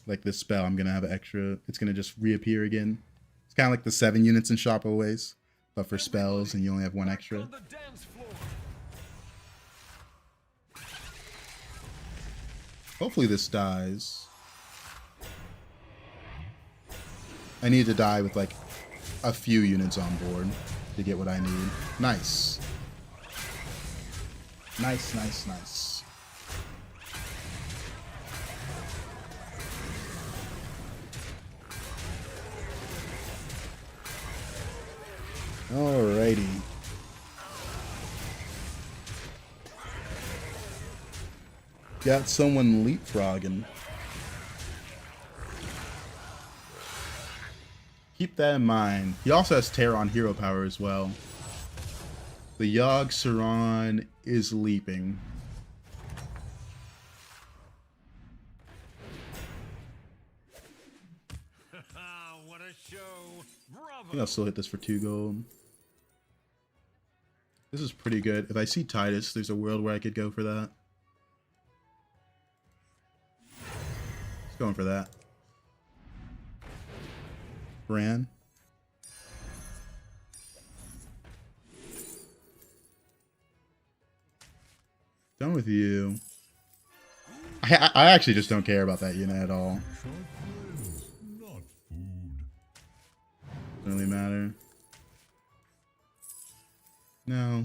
like this spell, I'm going to have an extra. It's going to just reappear again. It's kind of like the 7 units in shop always. But for spells, and you only have one extra. Hopefully this dies. I need to die with like a few units on board to get what I need. Nice. Nice, nice, nice. Alrighty. Got someone leapfrogging. Keep that in mind. He also has Terror on hero power as well. The Yogg Saron is leaping. What a show! Bravo! I think I'll still hit this for 2 gold. This is pretty good. If I see Titus, there's a world where I could go for that. Just going for that. Bran. Done with you. I actually just don't care about that unit at all. Not food. Doesn't really matter. No.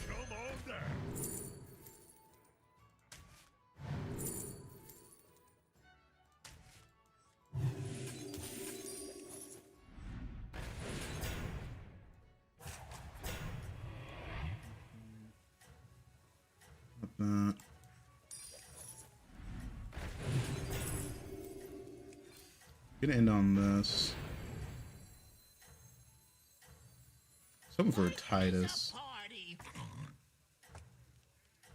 Come on down. Not that. Gonna end on this. Something for Titus. Party.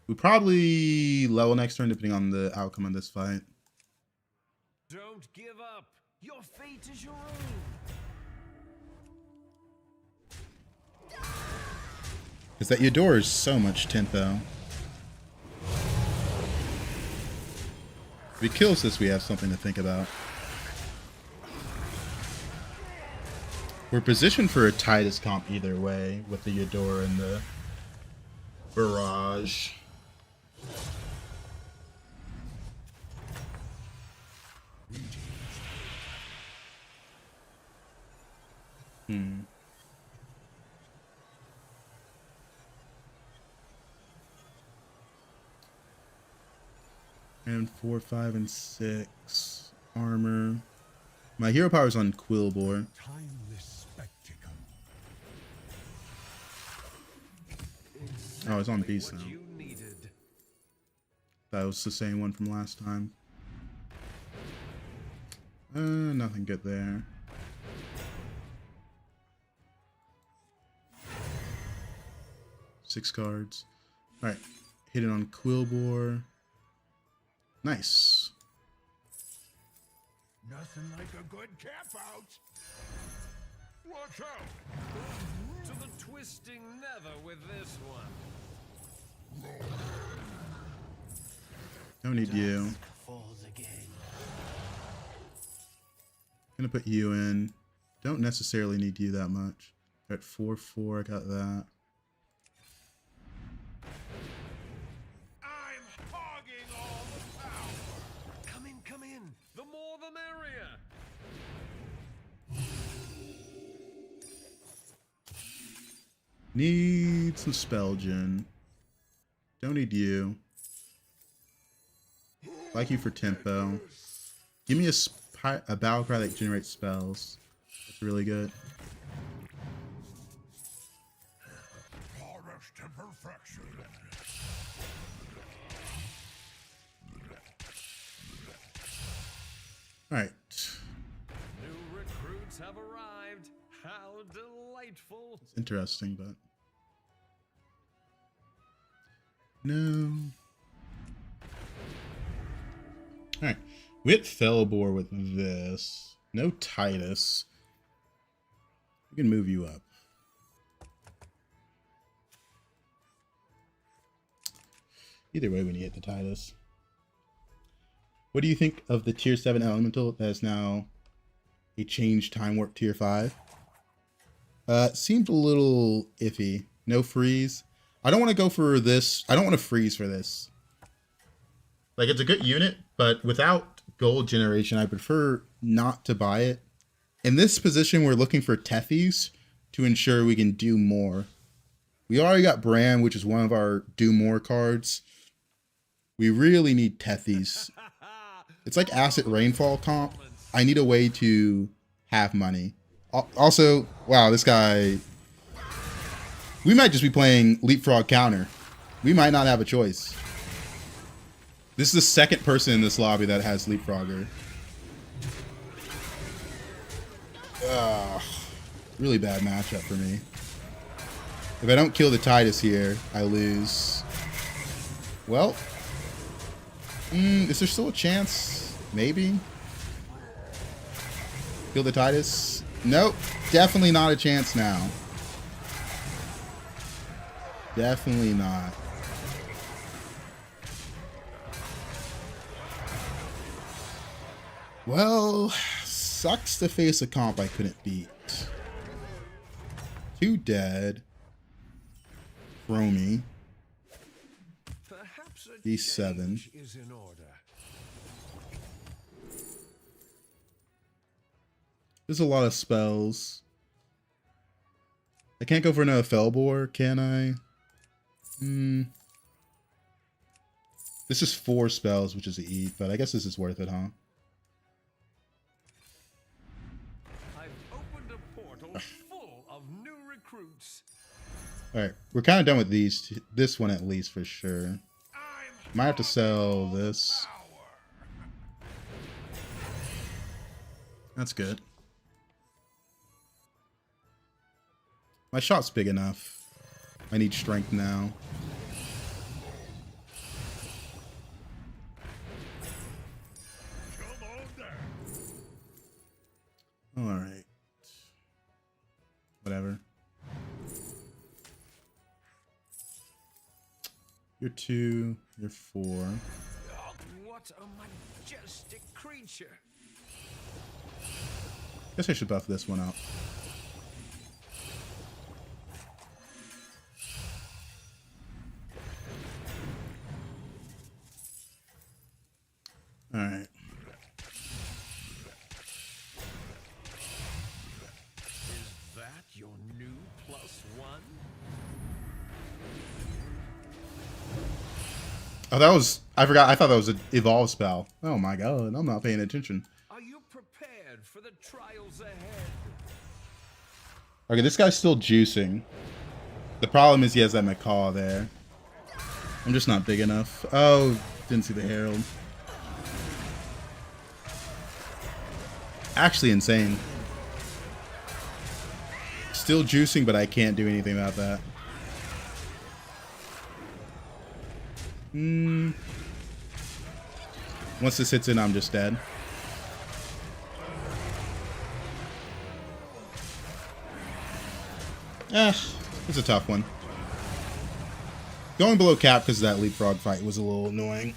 We probably level next turn depending on the outcome of this fight. Don't give up. Your fate is your own. Because that Eudora is so much tempo. If he kills this, we have something to think about. We're positioned for a Titus comp either way, with the Eudora and the Barrage. And 4, 5, and 6 armor. My hero power is on Quillbor. Timeless spectacle. Oh, it's on Beast What now. you needed. That was the same one from last time. Nothing good there. Six cards. Alright. Hit it on Quillbor. Nice. Nothing like a good cap out. Watch out. To the twisting nether with this one. Don't need you. Falls again. Gonna put you in. Don't necessarily need you that much. At 4/4, I got that. I'm hogging all the power. Come in, come in. The more the merrier. Need some spell gen. Don't need you. Like you for tempo. Give me a battle cry that generates spells. That's really good. Polished to perfection. Alright. New recruits have arrived. How delightful. It's interesting, but... No. Alright. We hit Felbor with this. No Titus. We can move you up. Either way, when you hit the Titus. What do you think of the tier 7 elemental that is now a changed time warp tier 5? Seemed a little iffy. No freeze. I don't want to go for this. I don't want to freeze for this. Like, it's a good unit, but without gold generation, I prefer not to buy it. In this position, we're looking for Tethys to ensure we can do more. We already got Bram, which is one of our do more cards. We really need Tethys. It's like Acid Rainfall comp. I need a way to have money. Also, wow, this guy... We might just be playing Leapfrog Counter. We might not have a choice. This is the second person in this lobby that has Leapfrogger. Really bad matchup for me. If I don't kill the Titus here, I lose. Well, is there still a chance? Maybe. Kill the Titus? Nope. Definitely not a chance now. Definitely not. Well, sucks to face a comp I couldn't beat. 2 dead. Chromie. Perhaps a D7. change is in order. There's a lot of spells. I can't go for another Felbor, can I? This is 4 spells, which is a eat, but I guess this is worth it, huh? I've opened a portal full of new recruits. Alright, we're kind of done with these. This one at least, for sure. Might have to sell this. That's good. My shot's big enough. I need strength now. Alright. Whatever. You're 2, you're 4. Oh, what a majestic creature. Guess I should buff this one out. Alright. Is that your new +1? Oh, that was... I forgot. I thought that was an evolve spell. Oh my god. I'm not paying attention. Are you prepared for the trials ahead? Okay, this guy's still juicing. The problem is he has that macaw there. I'm just not big enough. Oh, didn't see the herald. Actually insane. Still juicing, but I can't do anything about that. Once this hits in, I'm just dead. It's a tough one. Going below cap because of that leapfrog fight was a little annoying.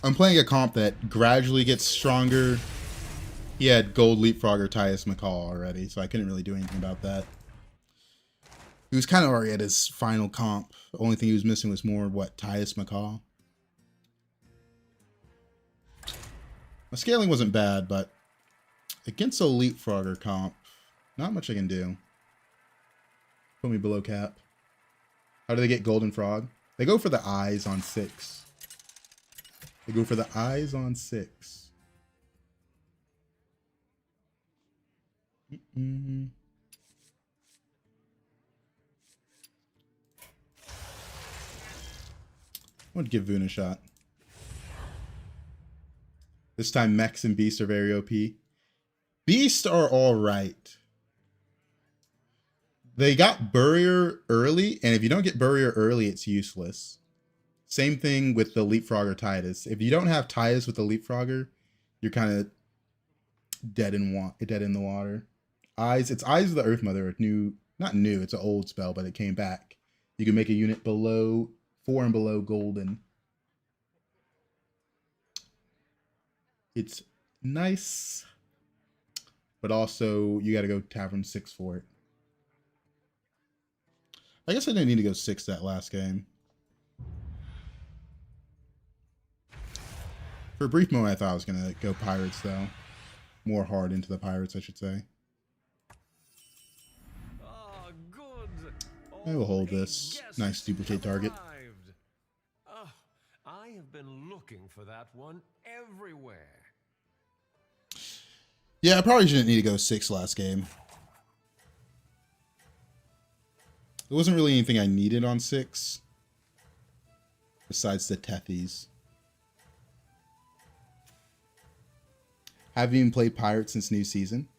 I'm playing a comp that gradually gets stronger. He had gold leapfrogger Tyus McCall already, so I couldn't really do anything about that. He was kind of already at his final comp. The only thing he was missing was more, what, Tyus McCall? My scaling wasn't bad, but against a leapfrogger comp, not much I can do. Put me below cap. How do they get golden frog? They go for the eyes on 6. They go for the eyes on 6. I'm going to give Voon a shot. This time Mechs and Beasts are very OP. Beasts are alright. They got Burrier early, and if you don't get Burrier early, it's useless. Same thing with the Leapfrogger Titus. If you don't have Titus with the Leapfrogger, you're kind of dead in the water. Eyes, it's Eyes of the Earth Mother. Not new, it's an old spell, but it came back. You can make a unit below 4 and below golden. It's nice, but also you got to go Tavern 6 for it. I guess I didn't need to go 6 that last game. For a brief moment, I thought I was going to go Pirates, though. More hard into the Pirates, I should say. Ah, good. I will hold All this. guests Nice duplicate have target. arrived. Ah, I have been looking for that one everywhere. Yeah, I probably shouldn't need to go 6 last game. There wasn't really anything I needed on 6. Besides the Tethies. Have you even played Pirates since new season?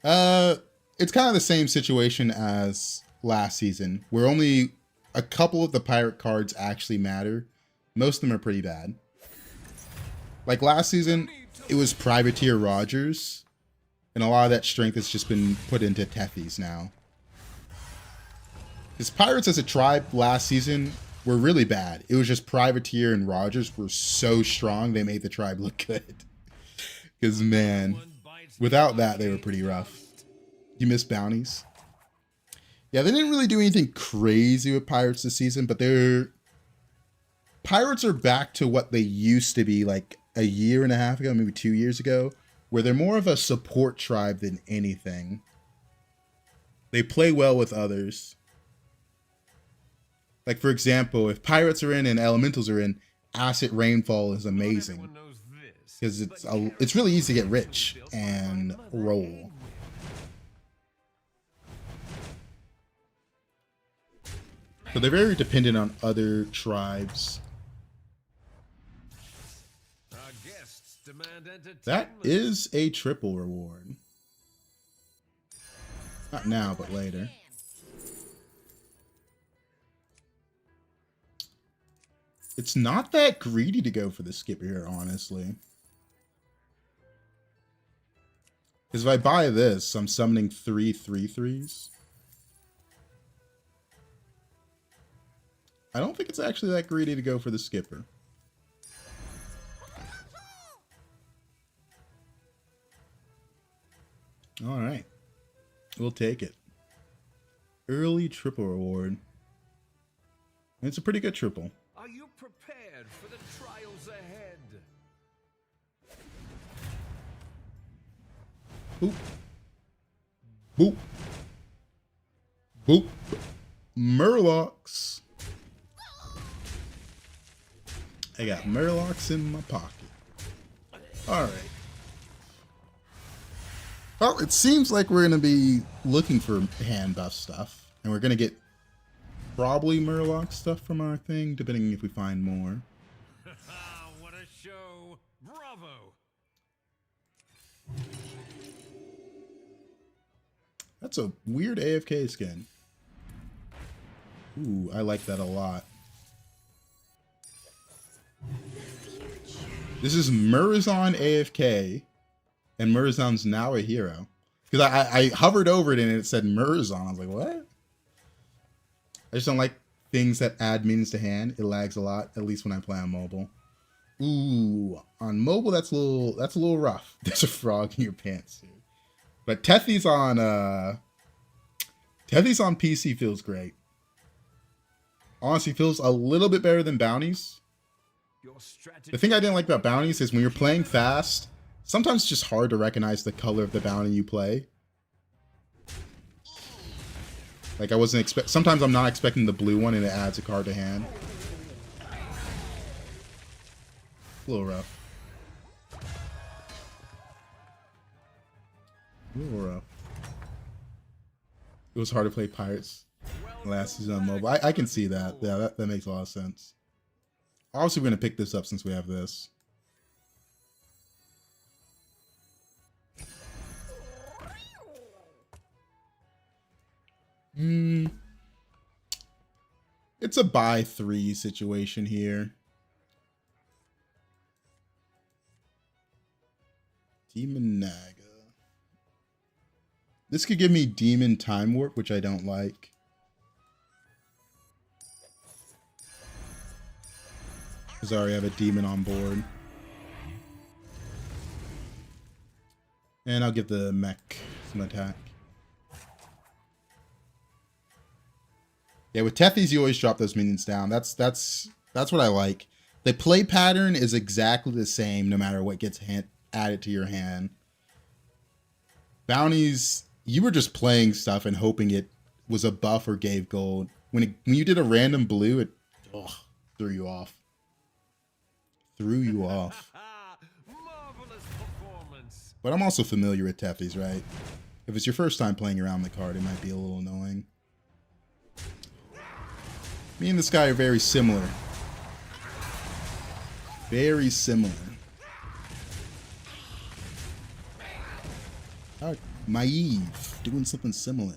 It's kind of the same situation as last season, where only a couple of the pirate cards actually matter. Most of them are pretty bad. Like last season, it was Privateer Rogers, and a lot of that strength has just been put into Tethies now. Because Pirates as a tribe last season were really bad. It was just Privateer and Rogers were so strong, they made the tribe look good. Because, man, without that, they were pretty rough. You miss bounties? Yeah, they didn't really do anything crazy with Pirates this season, but Pirates are back to what they used to be like a year and a half ago, maybe 2 years ago, where they're more of a support tribe than anything. They play well with others. Like, for example, if Pirates are in and Elementals are in, Acid Rainfall is amazing. Because it's really easy to get rich and roll. So they're very dependent on other tribes. Our guests demand entertainment. That is a triple reward. Not now, but later. It's not that greedy to go for the skipper here, honestly. Because if I buy this, I'm summoning 3 3/3s. I don't think it's actually that greedy to go for the skipper. Alright. We'll take it. Early triple reward. It's a pretty good triple. Are you prepared for the trials ahead? Boop. Boop. Boop. Murlocs. I got Murlocs in my pocket. Alright. Well, it seems like we're going to be looking for hand buff stuff. And we're going to get probably Murloc stuff from our thing, depending if we find more. What a show! Bravo! That's a weird AFK skin. Ooh, I like that a lot. This is Murazon AFK, and Murazon's now a hero. Because I hovered over it and it said Murazon. I was like, what? I just don't like things that add meanings to hand. It lags a lot, at least when I play on mobile. Ooh, on mobile that's a little rough. There's a frog in your pants, dude. But Tethy's on PC feels great. Honestly, feels a little bit better than bounties. The thing I didn't like about bounties is when you're playing fast, sometimes it's just hard to recognize the color of the bounty you play. Like sometimes I'm not expecting the blue one and it adds a card to hand. A little rough. A little rough. It was hard to play Pirates last season on mobile. I can see that. Yeah, that makes a lot of sense. Obviously, we're going to pick this up since we have this. It's a buy 3 situation here. Demon Naga. This could give me Demon Time Warp, which I don't like. Because I already have a demon on board. And I'll give the mech some attack. Yeah, with Tethies, you always drop those minions down. That's what I like. The play pattern is exactly the same no matter what gets added to your hand. Bounties, you were just playing stuff and hoping it was a buff or gave gold. When you did a random blue, it threw you off. Threw you off. Marvelous performance. But I'm also familiar with Tefties, right? If it's your first time playing around the card, it might be a little annoying. Me and this guy are very similar. Very similar. Oh, Maeve, doing something similar.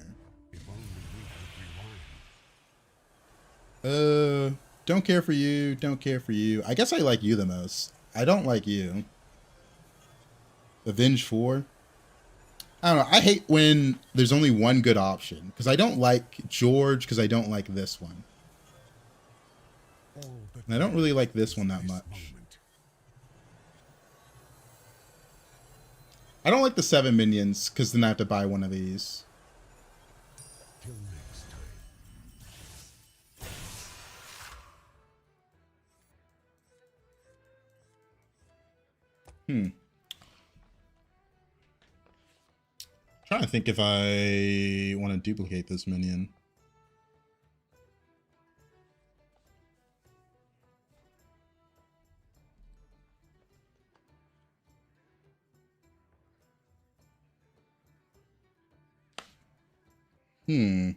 Don't care for you, don't care for you. I guess I like you the most. I don't like you. Avenge 4. I don't know. I hate when there's only one good option. Because I don't like George, because I don't like this one. And I don't really like this one that much. I don't like the 7 minions, because then I have to buy one of these. Trying to think if I want to duplicate this minion. I'm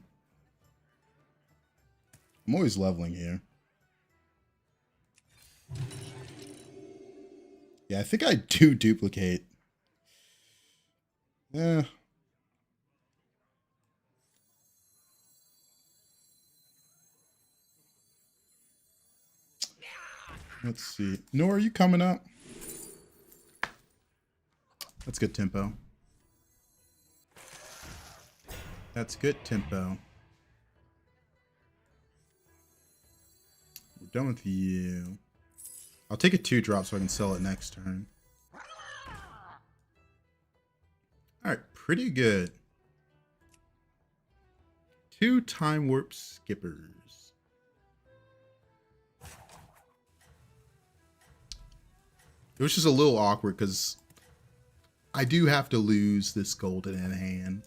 always leveling here. Yeah, I think I do duplicate. Yeah. Let's see. Nora, are you coming up? That's good tempo. That's good tempo. We're done with you. I'll take a 2-drop so I can sell it next turn. Alright, pretty good. 2 time warp skippers. It was just a little awkward because I do have to lose this golden in hand.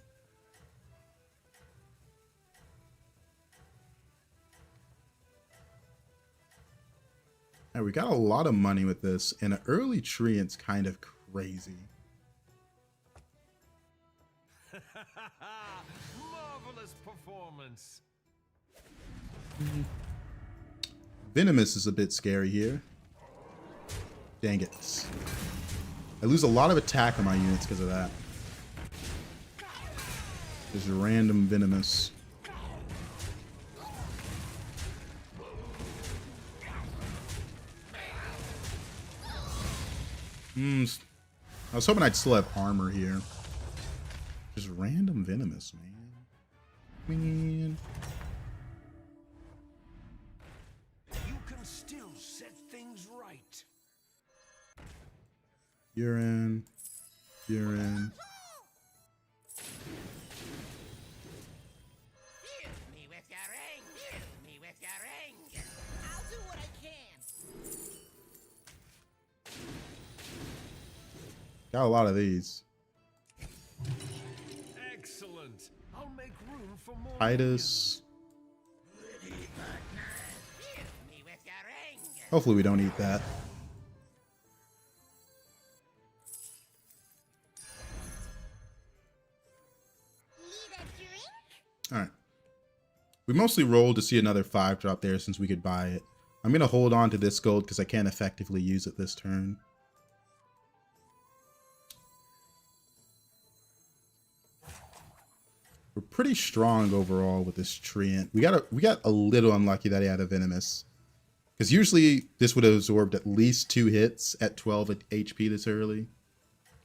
Right, we got a lot of money with this, and an early treant's kind of crazy. Marvelous performance. Venomous is a bit scary here. Dang it. I lose a lot of attack on my units because of that. There's a random Venomous. I was hoping I'd still have armor here. Just random Venomous, man. You can still set things right. You're in. You're in. Hit me with your ring. Hit me with your ring. I'll do what I can. Got a lot of these. Excellent. I'll make room for more. Titus. Hit me with your ring. Hopefully we don't eat that. Need a drink? Alright. We mostly rolled to see another 5-drop there since we could buy it. I'm going to hold on to this gold because I can't effectively use it this turn. We're pretty strong overall with this treant. We got a little unlucky that he had a Venomous. Because usually this would have absorbed at least 2 hits at 12 HP this early.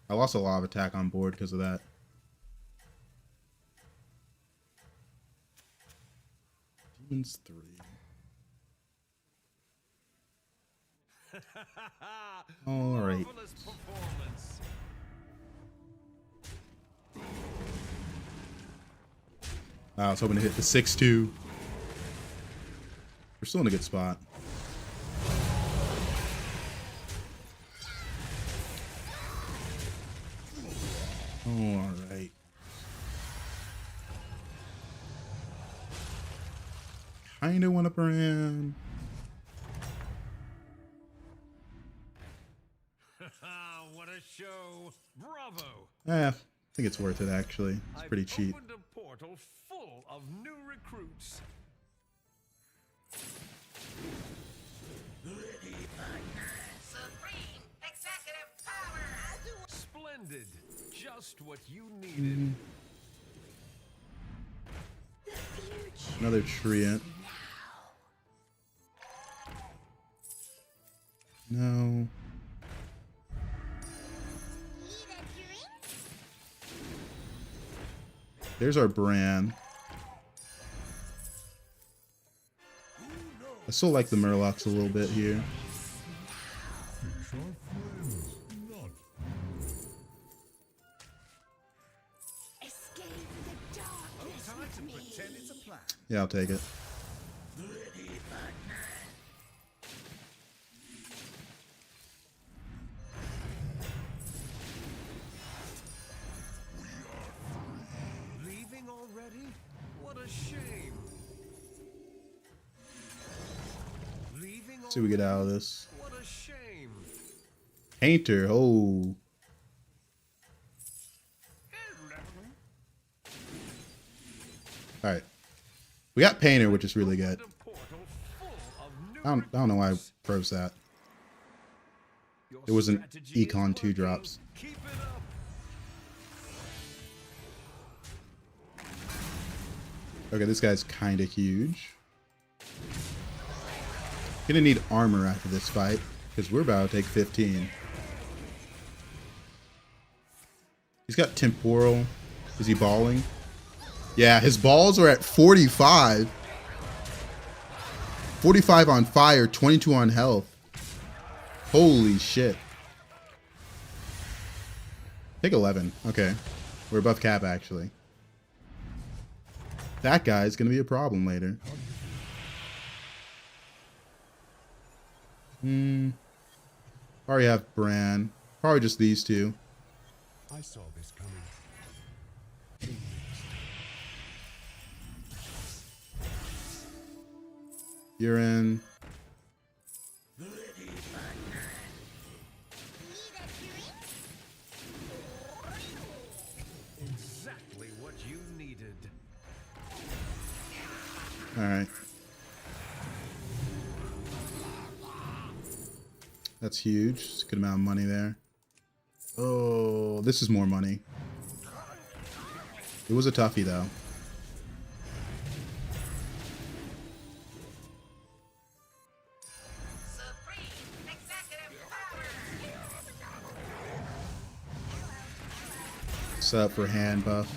I lost a lot of attack on board because of that. Demons 3. Alright. Marvelous performance. I was hoping to hit the 6-2. We're still in a good spot. All right. Kinda want to brand. What a show! Bravo! I think it's worth it actually. It's pretty cheap. Opened a portal full of new recruits. Supreme executive power. Splendid. Just what you needed. Another treant. No. There's our brand. I still like the Murlocs a little bit here. Yeah, I'll take it. Leaving already? What a shame. Leaving See what we get out of this. What a shame. Painter, oh. Alright. We got Painter, which is really good. I don't know why I froze that. It wasn't Econ 2 drops. Keep it up. Okay, this guy's kinda huge. Gonna need armor after this fight, because we're about to take 15. He's got temporal. Is he balling? Yeah, his balls are at 45. 45 on fire, 22 on health. Holy shit. Take 11. Okay. We're above cap, actually. That guy's going to be a problem later. Already have Bran. Probably just these two. I saw this coming. You're in. Exactly what you needed. All right. That's huge. It's a good amount of money there. Oh, this is more money. It was a toughie, though. Set up for hand buff.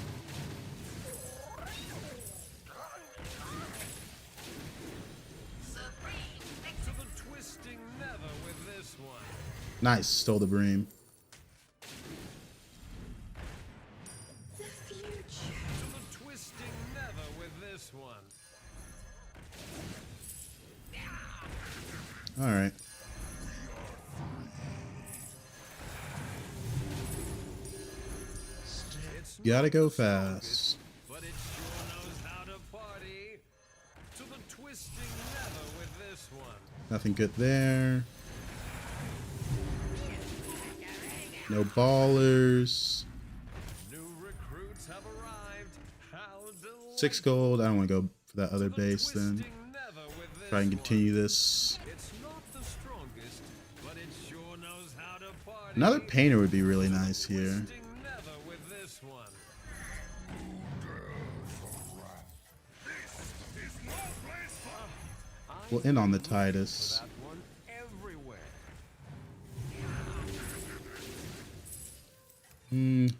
To the twisting never with this one. Nice, stole the bream. To the twisting never with this one. All right. Gotta go fast. But it sure knows how to party. To the twisting never with this one. Nothing good there. No ballers. New recruits have arrived. How delightful. 6 gold. I don't want to go for that other To the base then. twisting never with this Try and one. continue this. It's not the strongest, but it sure knows how to party. Another painter would be really nice here. Twisting never with this one. We'll end on the Titus. That one everywhere.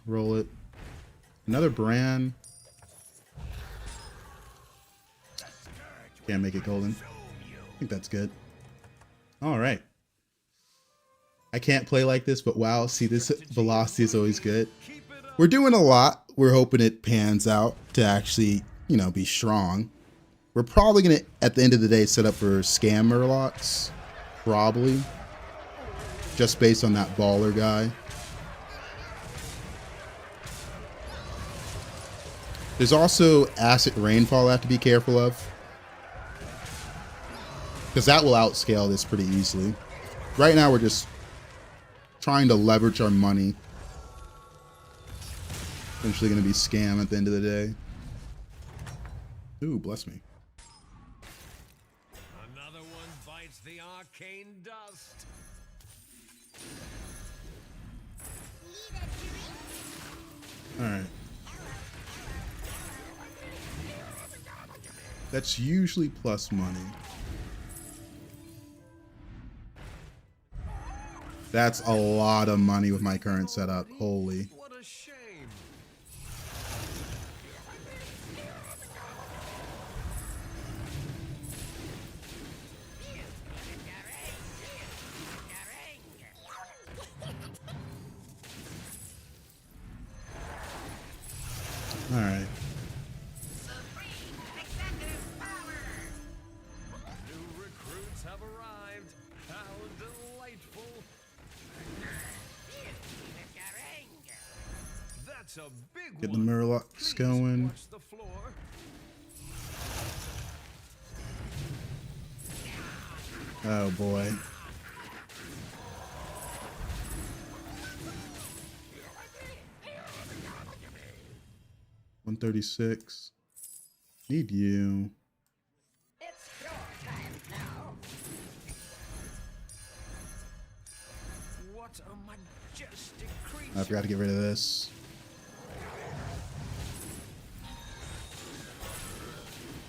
Roll it. Another Bran. Can't make it golden. I think that's good. All right. I can't play like this, but wow, see, this velocity is always good. We're doing a lot. We're hoping it pans out to actually, you know, be strong. We're probably going to, at the end of the day, set up for scam Murlocs. Probably. Just based on that baller guy. There's also acid rainfall I have to be careful of, because that will outscale this pretty easily. Right now we're just trying to leverage our money. Eventually going to be scam at the end of the day. Ooh, bless me. Another one bites the arcane dust. Alright. That's usually plus money. That's a lot of money with my current setup. Holy. What a shame. All right. New recruits have arrived. How delightful. That's a big Get the one. Murlocs Please going. watch the floor. Oh boy. $136. Need you. It's your time now. What a majestic creature. I forgot to get rid of this.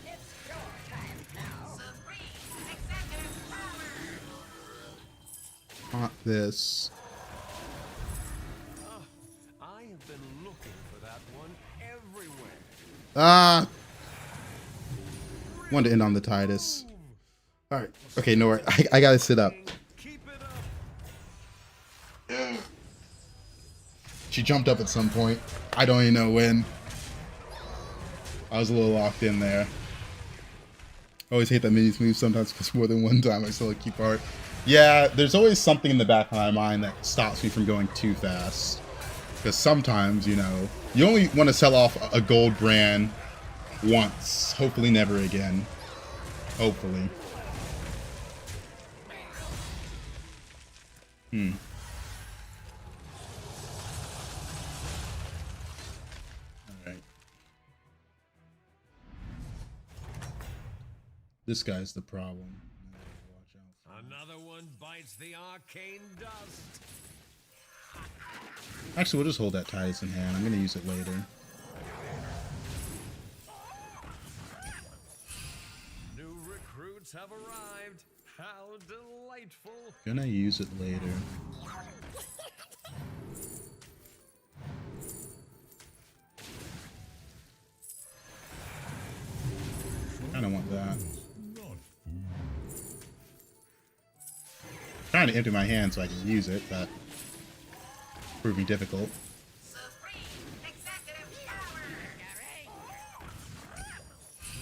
It's your time now. Not this. I have been looking for that one everywhere. Ah! Wanted to end on the Titus. Alright. Okay, no, I gotta sit up. Keep it up. She jumped up at some point. I don't even know when. I was a little locked in there. I always hate that minis move sometimes because more than one time I still keep art. Yeah, there's always something in the back of my mind that stops me from going too fast. Because sometimes, you know, you only want to sell off a gold brand once. Hopefully never again. Hopefully. Alright. This guy's the problem. Watch out. Another one bites the arcane dust. Actually, we'll just hold that Titus in hand. I'm going to use it later. New recruits have arrived. How delightful. Gonna use it later. Kinda want that. Trying to empty my hand so I can use it, but proving difficult.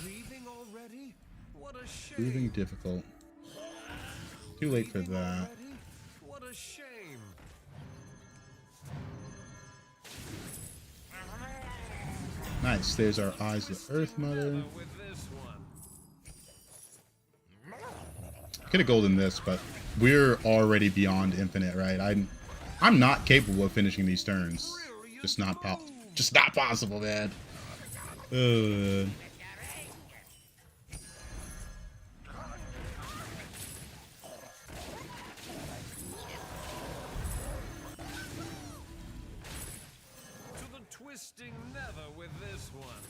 Leaving already? What a shame. Proving difficult. Too late for that. Already? What a shame. Nice, there's our Eyes of Earth Mother. With this one. Could have golden this, but we're already beyond infinite, right? I'm not capable of finishing these turns. Just not possible, man. To the twisting nether with this one.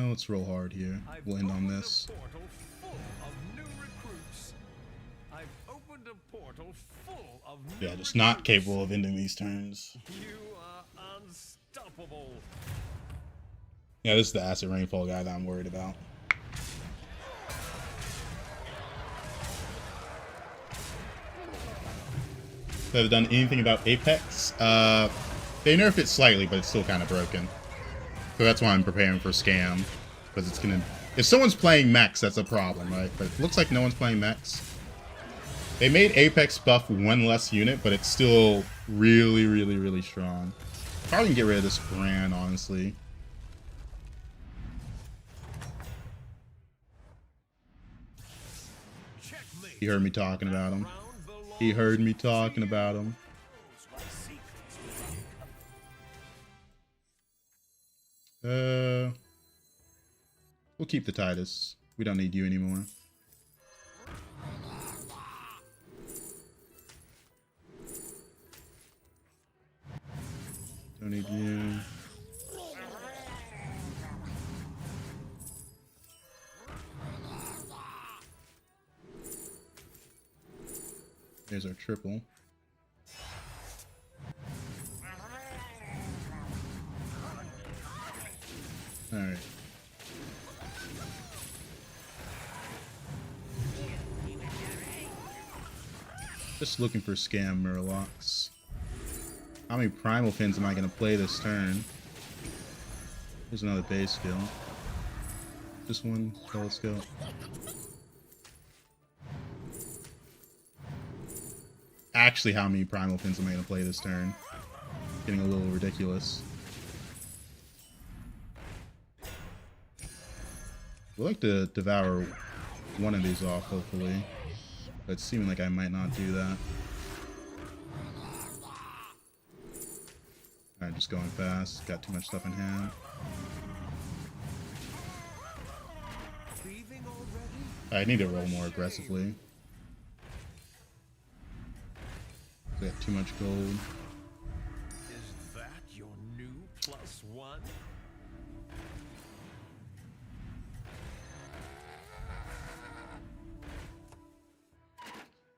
Let's roll hard here. We'll end on this. I've opened a portal full of new recruits. I've opened a portal full of new Yeah, just not recruits. capable of ending these turns. You are unstoppable. Yeah, this is the acid rainfall guy that I'm worried about. So have done anything about Apex? They nerfed it slightly, but it's still kind of broken. So that's why I'm preparing for scam. Because it's gonna... If someone's playing mechs, that's a problem, right? But it looks like no one's playing mechs. They made Apex buff one less unit, but it's still really, really, really strong. Probably can get rid of this brand, honestly. He heard me talking about him. He heard me talking about him. We'll keep the Titus. We don't need you anymore. Don't need you. There's our triple. Alright. Just looking for scam Murlocs. How many primal fins am I going to play this turn? There's another base skill. Just one telescope. Actually, how many primal fins am I going to play this turn? Getting a little ridiculous. I'd like to devour one of these off, hopefully. But it's seeming like I might not do that. Alright, just going fast. Got too much stuff in hand. I need to roll more aggressively. I got too much gold. Is that your new +1?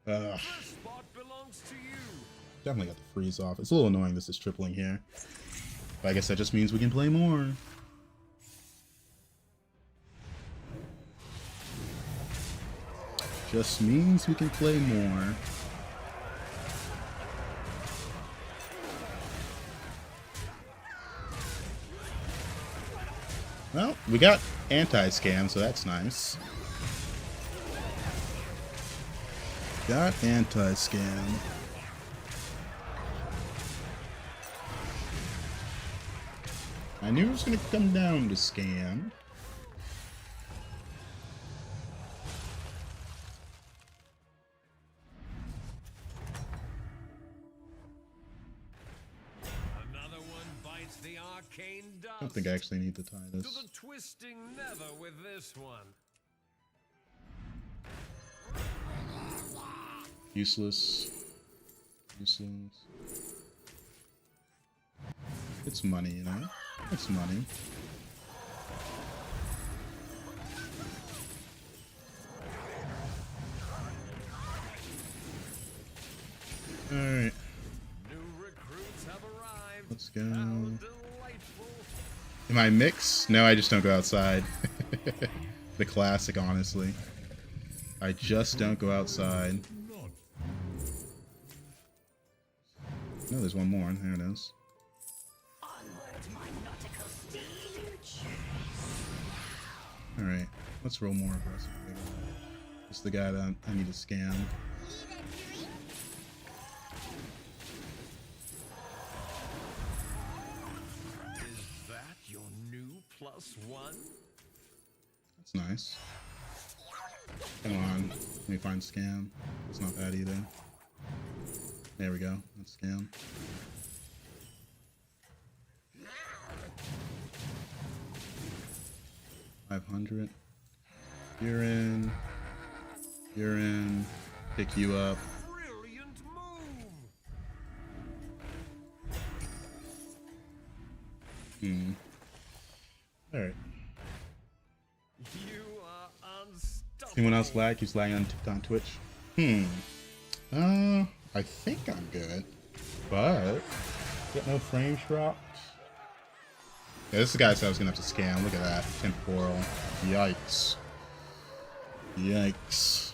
This spot belongs to you. Definitely got the freeze off. It's a little annoying this is tripling here. But I guess that just means we can play more. Just means we can play more. Well, we got anti-scam, so that's nice. Got anti-scam. I knew it was going to come down to scam. Another one bites the arcane dust. I don't think I actually need to tie this. To the twisting nether with this one. Useless. Useless. It's money, you know? It's money. Alright. New recruits have arrived. Let's go. How delightful. Am I mixed? No, I just don't go outside. The classic, honestly. I just don't go outside. No, there's one more. There it is. Alright, let's roll more aggressively. It's the guy that I need to scam. Is that your new +1? That's nice. Come on, let me find scam. It's not bad either. There we go. That's scam. $500. You're in. You're in. Pick you up. Brilliant move. Alright. You are unstoppable. Anyone else lag? He's lagging on Twitch. I think I'm good. But get no frames dropped. Yeah, this is the guy said I was gonna have to scam. Look at that. Temporal. Yikes. Yikes.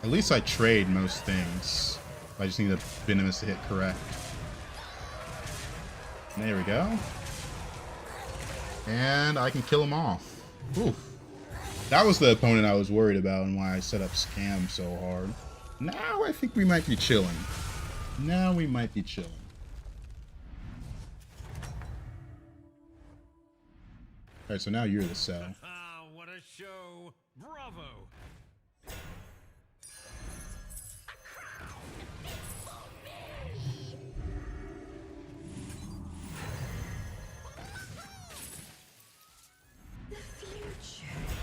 At least I trade most things. I just need the Venomous to hit correct. There we go. And I can kill him off. Oof. That was the opponent I was worried about and why I set up scam so hard. Now I think we might be chilling. Now we might be chilling. Alright, so now you're the cell. Ah, what a show! Bravo!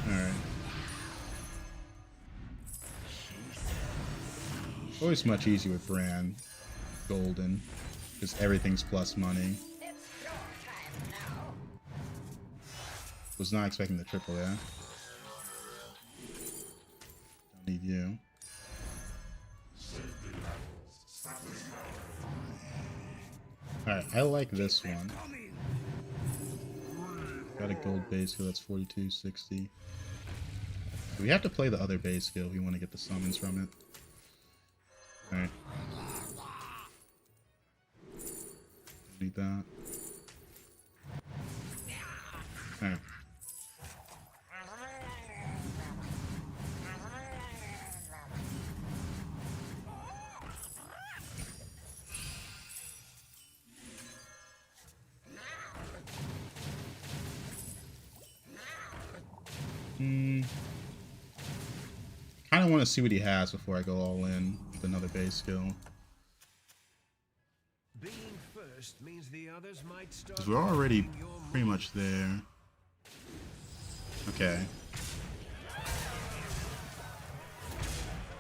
Alright. Always much easier with Bran Golden, because everything's plus money. Was not expecting the triple, yeah? Don't need you. Alright, I like this one. Got a gold base skill, that's 4260. We have to play the other base skill if we want to get the summons from it. Alright. Need that. Alright. Kind of want to see what he has before I go all in with another base skill. Being first means the others might start. Because we're already pretty much there. Okay.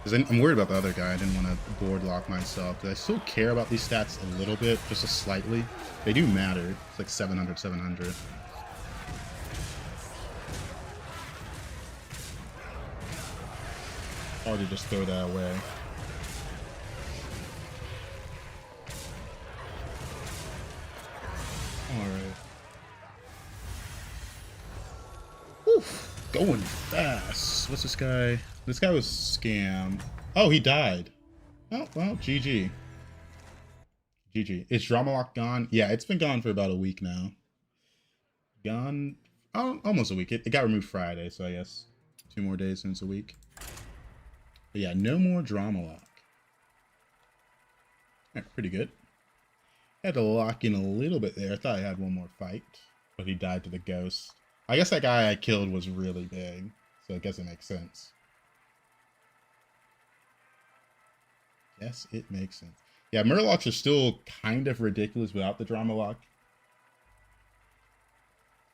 Because I'm worried about the other guy. I didn't want to board lock myself. But I still care about these stats a little bit, just a slightly. They do matter. It's like 700, 700. Hard to just throw that away. Alright. Oof, going fast. What's this guy? This guy was scammed. Oh, he died. Oh, well, GG. GG. Is Drama Lock gone? Yeah, it's been gone for about a week now. Gone? Oh, almost a week. It got removed Friday, so I guess 2 more days since a week. But yeah, no more Drama Lock. Alright, pretty good. Had to lock in a little bit there. I thought I had one more fight, but he died to the ghost. I guess that guy I killed was really big, so I guess it makes sense. Yes, it makes sense. Yeah, Murlocs are still kind of ridiculous without the Drama Lock.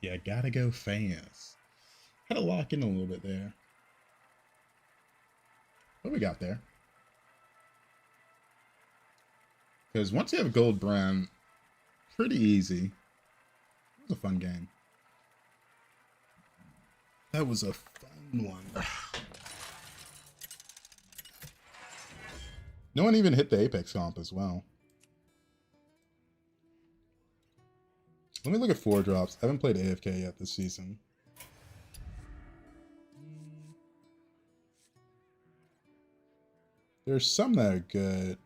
Yeah, gotta go fast. Had to lock in a little bit there. What do we got there? Because once you have Gold Bran, pretty easy. It was a fun game. That was a fun one. No one even hit the Apex comp as well. Let me look at 4 drops. I haven't played AFK yet this season. There's some that are good.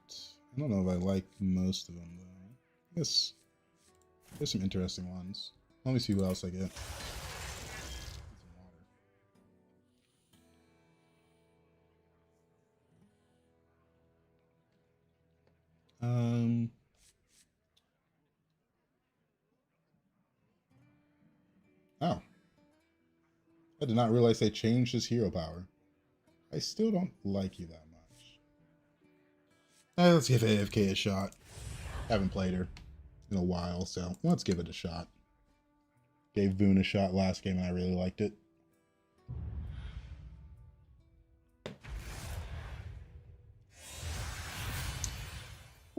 I don't know if I like most of them though. Yes, there's some interesting ones. Let me see what else I get. Oh. I did not realize they changed his hero power. I still don't like you that much. Let's give AFK a shot. Haven't played her in a while, so let's give it a shot. Gave Voon a shot last game and I really liked it.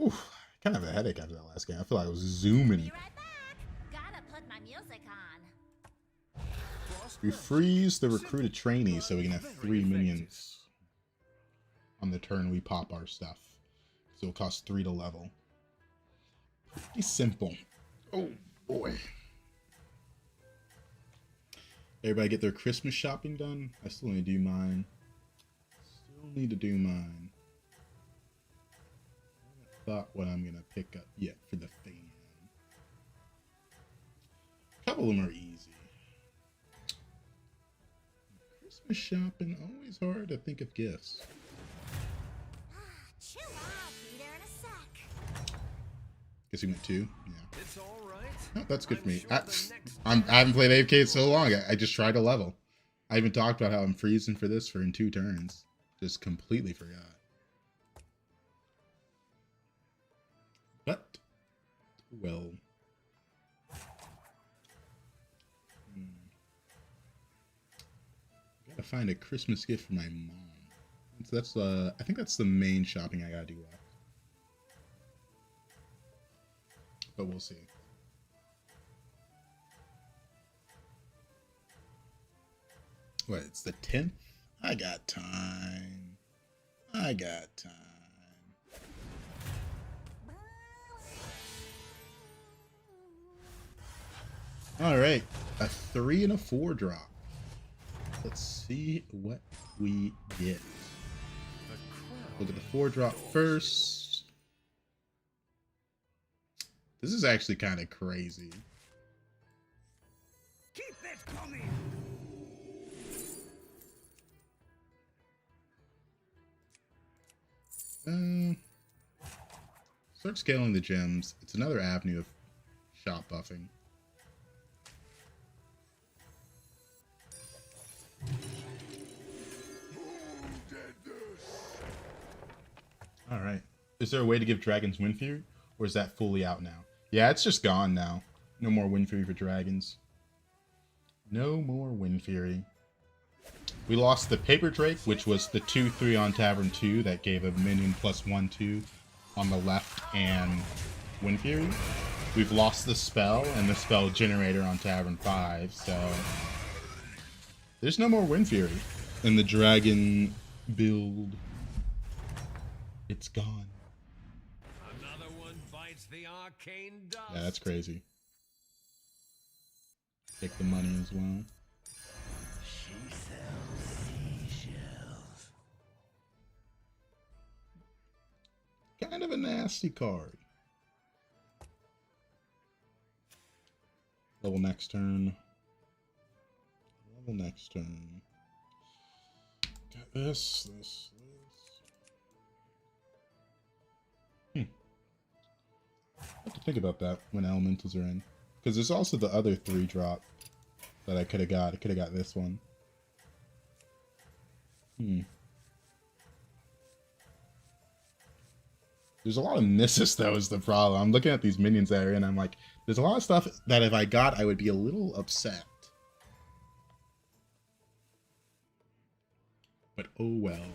Oof, kind of a headache after that last game. I feel like I was zooming. Be right back. Gotta put my music on. We freeze the recruited trainee so we can have 3 minions on the turn we pop our stuff. So it costs 3 to level. Pretty simple. Oh boy. Everybody get their Christmas shopping done? I still need to do mine. Still need to do mine. I haven't thought what I'm gonna pick up yet for the fan. A couple of them are easy. Christmas shopping, always hard to think of gifts. Chill out, Peter, in a sec. Guess you went 2? Yeah. It's all right. No, that's good for me. sure the next I haven't played AFK in so long. I just tried to level. I even talked about how I'm freezing for this in 2 turns. Just completely forgot. But, well. Gotta find a Christmas gift for my mom. So that's I think that's the main shopping I gotta do left. But we'll see. What, it's the 10th? I got time. I got time. Alright, a 3 and a 4 drop. Let's see what we get. Look at the 4 drop first. This is actually kind of crazy. Keep it coming. Start scaling the gems. It's another avenue of shop buffing. Alright. Is there a way to give dragons Wind Fury? Or is that fully out now? Yeah, it's just gone now. No more Wind Fury for dragons. No more Wind Fury. We lost the Paper Drake, which was the 2/3 on Tavern 2 that gave a minion plus 1/2 on the left and Wind Fury. We've lost the spell and the spell generator on Tavern 5, so there's no more Wind Fury in the dragon build. It's gone. Another one bites the arcane dust. Yeah, that's crazy. Take the money as well. She sells seashells. Kind of a nasty card. Level next turn. Level next turn. Got this. I have to think about that when elementals are in. Because there's also the other 3 drop that I could have got. I could have got this one. There's a lot of misses, though, is the problem. I'm looking at these minions that are in, I'm like, there's a lot of stuff that if I got, I would be a little upset. But oh well.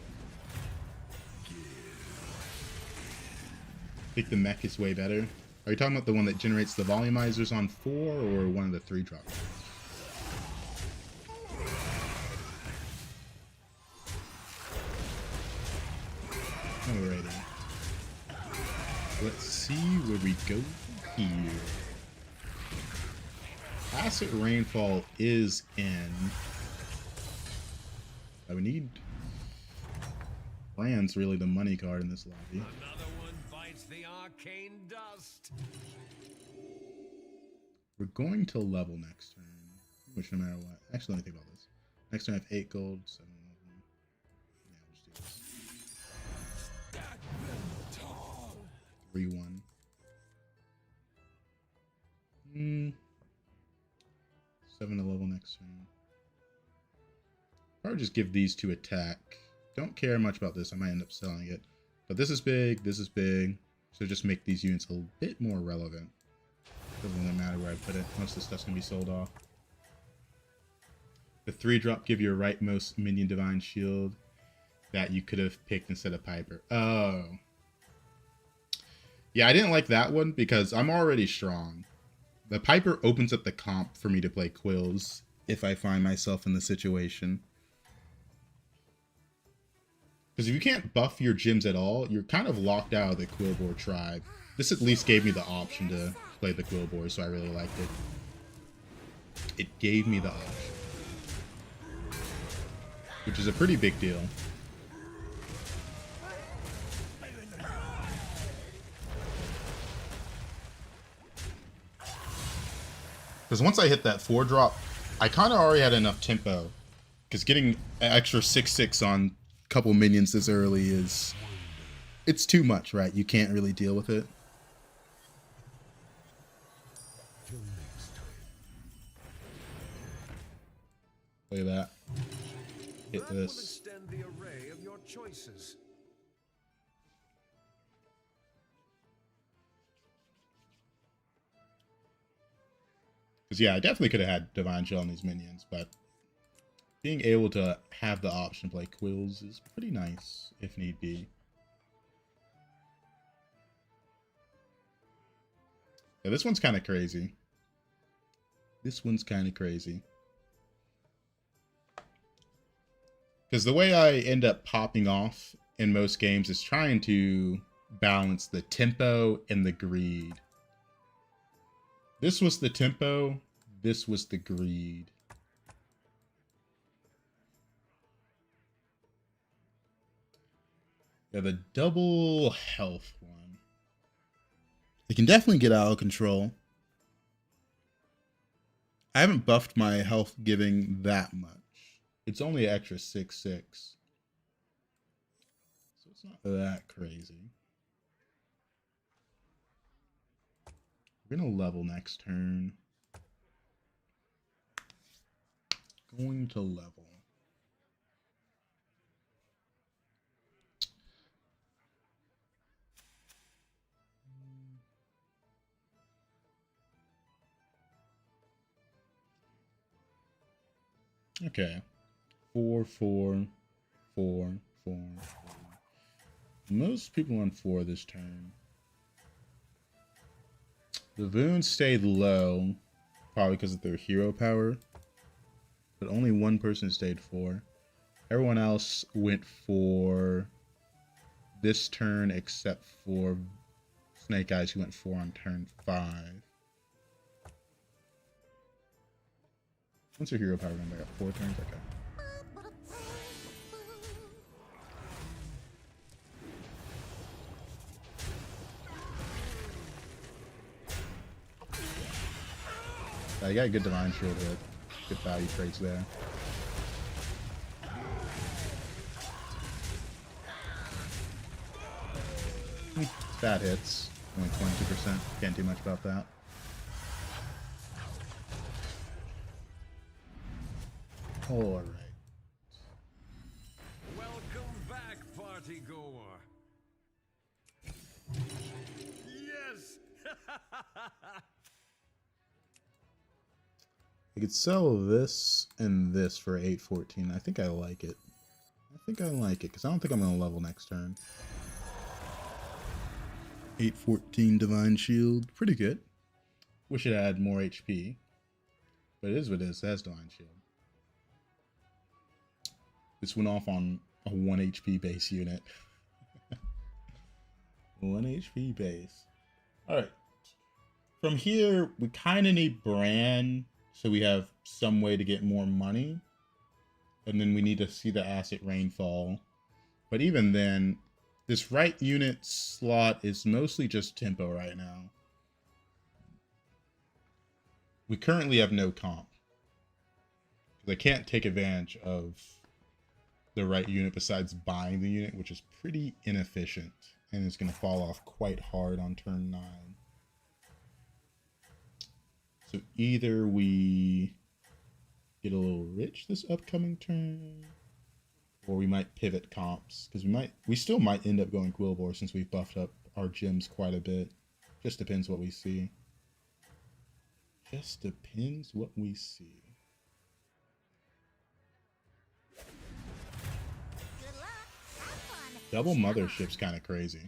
I think the mech is way better. Are you talking about the one that generates the volumizers on 4 or one of the 3 drops? Alrighty. Let's see where we go here. Acid Rainfall is in. I would need Brand's really the money card in this lobby. Another one bites the arcane dust. We're going to level next turn. Which no matter what. Actually, let me think about this. Next turn I have 8 gold, 7 11. Yeah, we'll just do this. 3-1. 7 to level next turn. Probably just give these 2 attack. Don't care much about this. I might end up selling it. But this is big. This is big. So just make these units a bit more relevant. Doesn't really matter where I put it. Most of the stuff's going to be sold off. The 3 drop give you a rightmost minion divine shield that you could have picked instead of Piper. Oh. Yeah, I didn't like that one because I'm already strong. The Piper opens up the comp for me to play Quills if I find myself in the situation. Because if you can't buff your gyms at all, you're kind of locked out of the Quillboar tribe. This at least gave me the option to play the Quillboar, so I really liked it. It gave me the option. Which is a pretty big deal. Because once I hit that 4 drop, I kind of already had enough tempo. Because getting an extra 6/6 on a couple minions this early is... It's too much, right? You can't really deal with it. Till next time. Play that. Hit That will this. extend the array of your choices. Because yeah, I definitely could have had Divine Shell on these minions, but being able to have the option to play Quills is pretty nice if need be. Yeah, this one's kind of crazy. This one's kind of crazy. Because the way I end up popping off in most games is trying to balance the tempo and the greed. This was the tempo. This was the greed. Yeah, the double health one. It can definitely get out of control. I haven't buffed my health giving that much. It's only an extra 6/6. So it's not that crazy. We're going to level next turn. Going to level. Okay. 4, 4, 4, 4, 4. Most people on 4 this turn. The Voons stayed low, probably because of their hero power. But only one person stayed 4. Everyone else went for this turn except for Snake Eyes, who went 4 on turn 5. What's your hero power number? I got 4 turns? Okay. I got a good Divine Shield hit. Good value trades there. Bad hits. Only 22%. Can't do much about that. Alright. Welcome back, party goer. Yes! I could sell this and this for 814. I think I like it. I think I like it because I don't think I'm going to level next turn. 814 Divine Shield. Pretty good. Wish it had more HP. But it is what it is. It has Divine Shield. This went off on a 1 HP base unit. 1 HP base. Alright. From here, we kind of need Bran, so we have some way to get more money. And then we need to see the Acid Rainfall. But even then, this right unit slot is mostly just tempo right now. We currently have no comp. They can't take advantage of the right unit besides buying the unit, which is pretty inefficient. And it's going to fall off quite hard on turn 9. So either we get a little rich this upcoming turn, or we might pivot comps, because we still might end up going Quilboar since we've buffed up our gems quite a bit. Just depends what we see. Just depends what we see. Good luck. Have fun. Double Mothership's kind of crazy.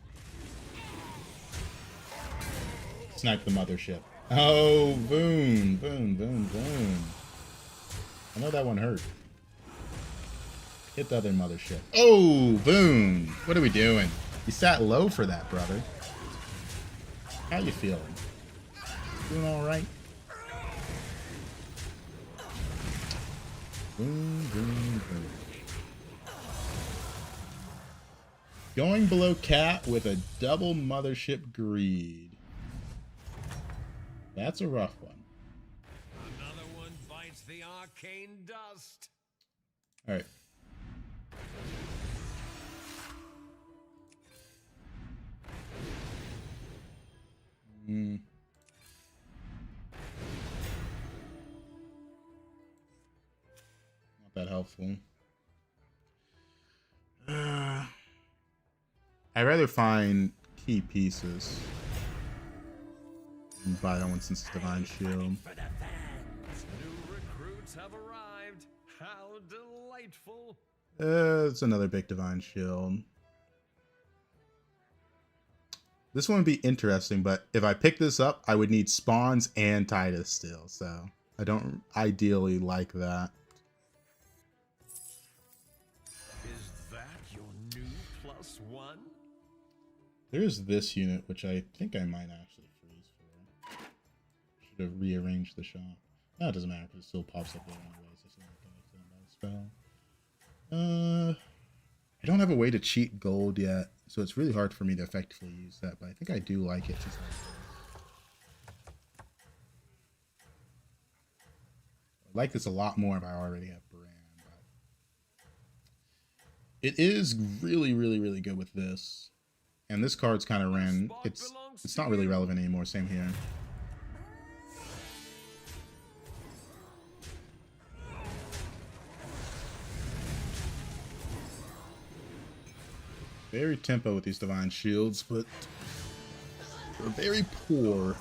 Snipe the Mothership. Oh, boom, boom, boom, boom. I know that one hurt. Hit the other Mothership. Oh, boom. What are we doing? You sat low for that, brother. How you feeling? Doing all right? Boom, boom, boom. Going below Cat with a double Mothership Greed. That's a rough one. Another one bites the arcane dust. All right. that helpful. I'd rather find key pieces and buy that one since it's Divine Shield. New recruits have arrived. How delightful. It's another big Divine Shield. This one would be interesting, but if I pick this up, I would need spawns and Titus still, so I don't ideally like that. Is that your new +1? There's this unit, which I think I might actually freeze for. Should have rearranged the shop. No, it doesn't matter because it still pops up there anyways. It's not gonna spell. I don't have a way to cheat gold yet, so it's really hard for me to effectively use that, but I think I do like it just like this. I like this a lot more if I already have Bran, but it is really, really, really good with this. And this card's kind of ran. It's not really relevant anymore. Same here. Very tempo with these Divine Shields, but they're very poor.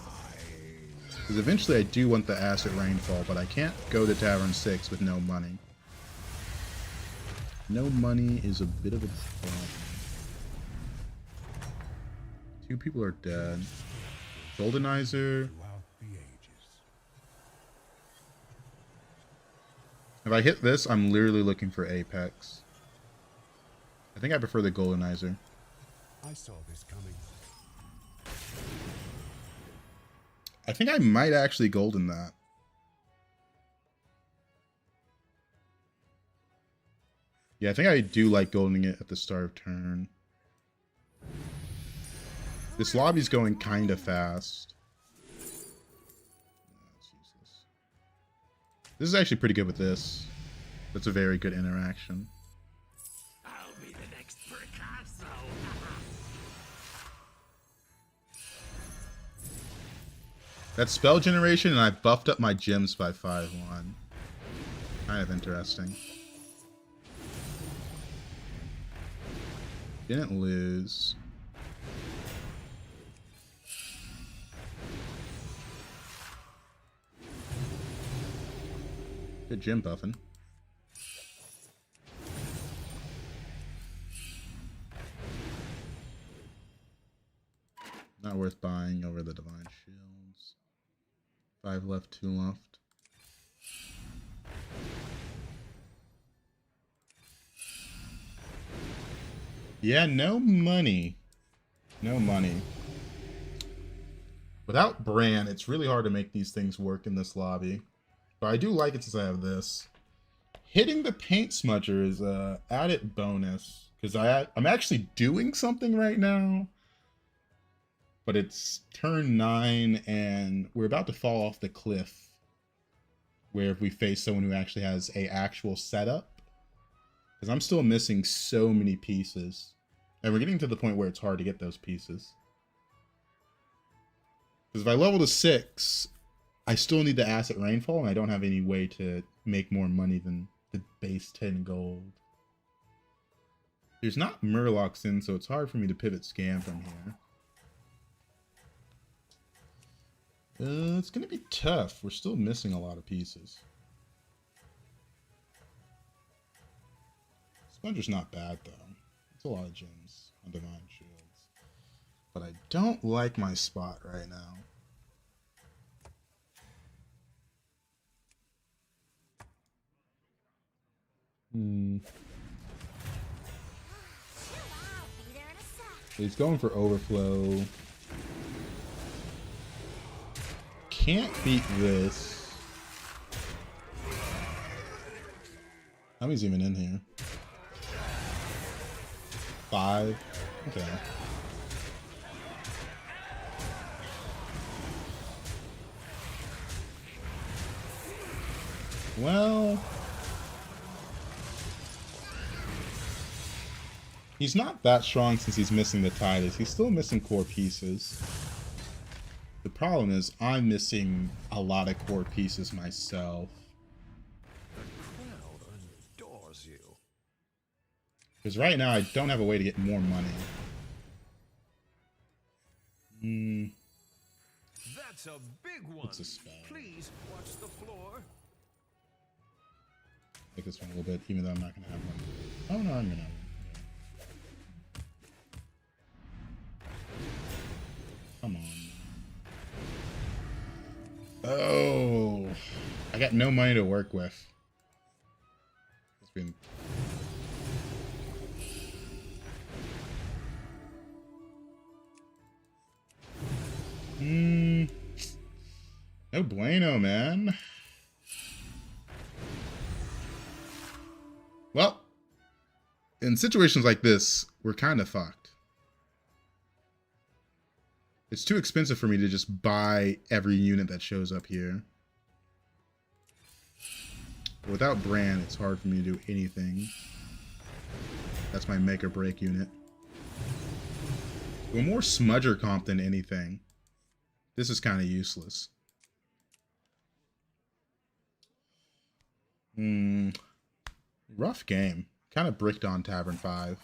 Because eventually I do want the Acid Rainfall, but I can't go to Tavern 6 with no money. No money is a bit of a problem. 2 people are dead. Goldenizer. If I hit this, I'm literally looking for Apex. I think I prefer the Goldenizer. I saw this coming. I think I might actually golden that. Yeah, I think I do like goldening it at the start of turn. This lobby's going kind of fast. That's useless. This is actually pretty good with this. That's a very good interaction. I'll be the next Picasso. That's spell generation, and I buffed up my gems by 5-1. Kind of interesting. Didn't lose. Good gem buffing. Not worth buying over the Divine Shields. 5 left, 2 left. Yeah, no money. No money. Without Bran, it's really hard to make these things work in this lobby. But I do like it since I have this. Hitting the paint smudger is a added bonus. Because I'm actually doing something right now. But it's turn 9 and we're about to fall off the cliff. Where if we face someone who actually has a actual setup. Because I'm still missing so many pieces. And we're getting to the point where it's hard to get those pieces. Because if I level to 6, I still need the Acid Rainfall, and I don't have any way to make more money than the base 10 gold. There's not Murlocs in, so it's hard for me to pivot scam from here. It's going to be tough. We're still missing a lot of pieces. Sponger's not bad, though. It's a lot of gems on Divine Shields. But I don't like my spot right now. He's going for overflow. Can't beat this. How many's even in here? 5. Okay. Well, he's not that strong since he's missing the Titus. He's still missing core pieces. The problem is I'm missing a lot of core pieces myself. The crowd Because right now I don't have a way to get more money. That's a big one. What's a spell? Please watch the floor. Take this one a little bit, even though I'm not going to have one. Oh no, I'm going to have one. Come on. Oh, I got no money to work with. It's been... No bueno, man. Well, in situations like this, we're kind of fucked. It's too expensive for me to just buy every unit that shows up here. Without Bran, it's hard for me to do anything. That's my make or break unit. We're more smudger comp than anything. This is kind of useless. Rough game. Kind of bricked on Tavern 5.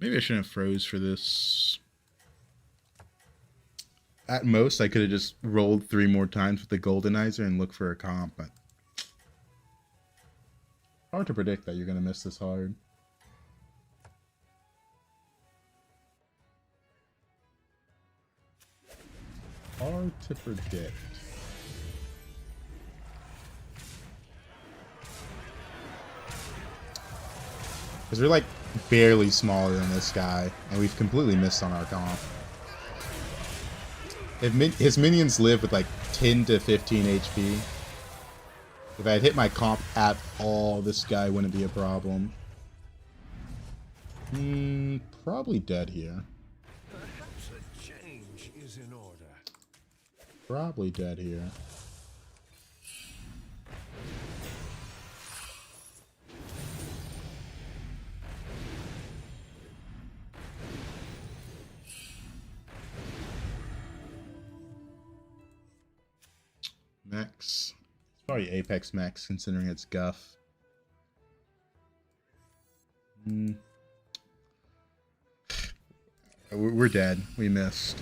Maybe I shouldn't have froze for this. At most, I could have just rolled 3 more times with the Goldenizer and looked for a comp, but... hard to predict that you're going to miss this hard. Hard to predict. Because we're like barely smaller than this guy, and we've completely missed on our comp. If his minions live with like 10 to 15 HP, if I had hit my comp at all, this guy wouldn't be a problem. Probably dead here. Perhaps a change is in order. Probably dead here. Max. It's probably Apex Max considering it's Guff. We're dead. We missed.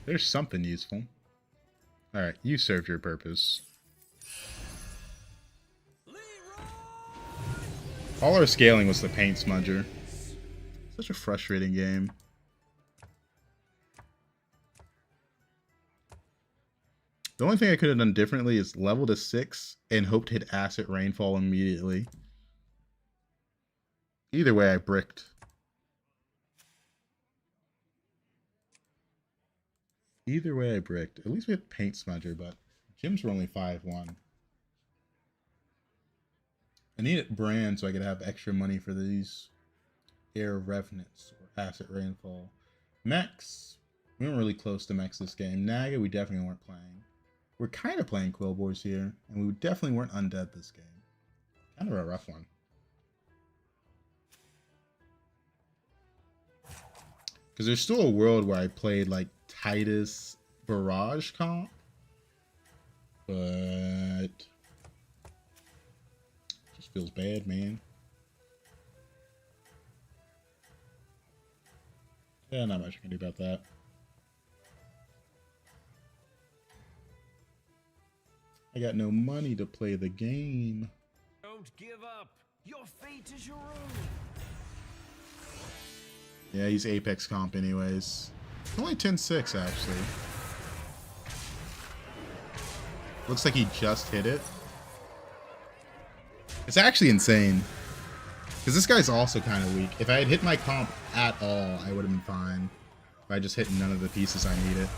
There's something useful. Alright, you served your purpose. All our scaling was the paint smudger. Such a frustrating game. The only thing I could have done differently is level to 6 and hope to hit Acid Rainfall immediately. Either way, I bricked. Either way, I bricked. At least we had Paint Smudger, but gyms were only 5-1. I needed Bran so I could have extra money for these Air Revenants or Acid Rainfall. Mechs, we weren't really close to Mechs this game. Naga, we definitely weren't playing. We're kind of playing Quillboars here, and we definitely weren't Undead this game. Kind of a rough one. Because there's still a world where I played like Titus Barrage comp, but just feels bad, man. Yeah, not much I can do about that. I got no money to play the game. Don't give up. Your fate is your own. Yeah, he's Apex comp anyways. Only 10-6 actually. Looks like he just hit it. It's actually insane. Because this guy's also kind of weak. If I had hit my comp at all, I would have been fine. If I just hit none of the pieces I needed.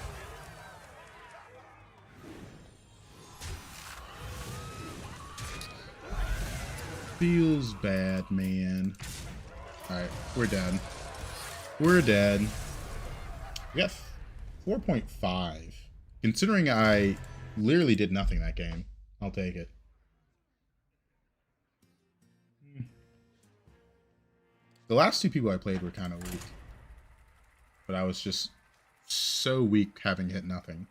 Feels bad, man. Alright, we're dead. We're dead. We got 4.5. Considering I literally did nothing that game. I'll take it. The last two people I played were kind of weak. But I was just so weak having hit nothing.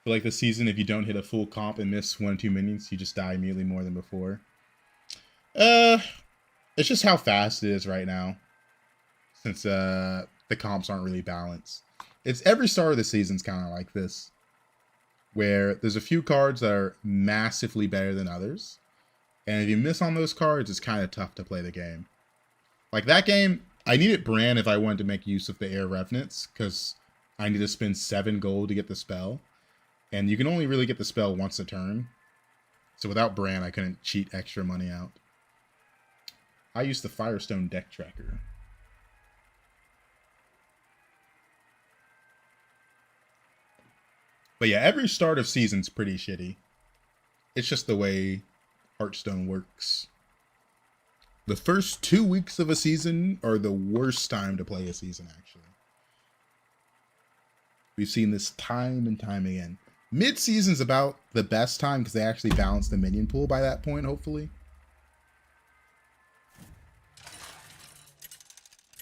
For like the season, if you don't hit a full comp and miss 1 or 2 minions, you just die immediately more than before. It's just how fast it is right now. Since the comps aren't really balanced. It's every start of the season's kind of like this. Where there's a few cards that are massively better than others. And if you miss on those cards, it's kind of tough to play the game. Like that game, I needed Bran if I wanted to make use of the Air Revenants, because I need to spend 7 gold to get the spell. And you can only really get the spell once a turn. So without Bran, I couldn't cheat extra money out. I used the Firestone deck tracker. But yeah, every start of season's pretty shitty. It's just the way Hearthstone works. The first 2 weeks of a season are the worst time to play a season, actually. We've seen this time and time again. Mid-season's about the best time because they actually balance the minion pool by that point, hopefully.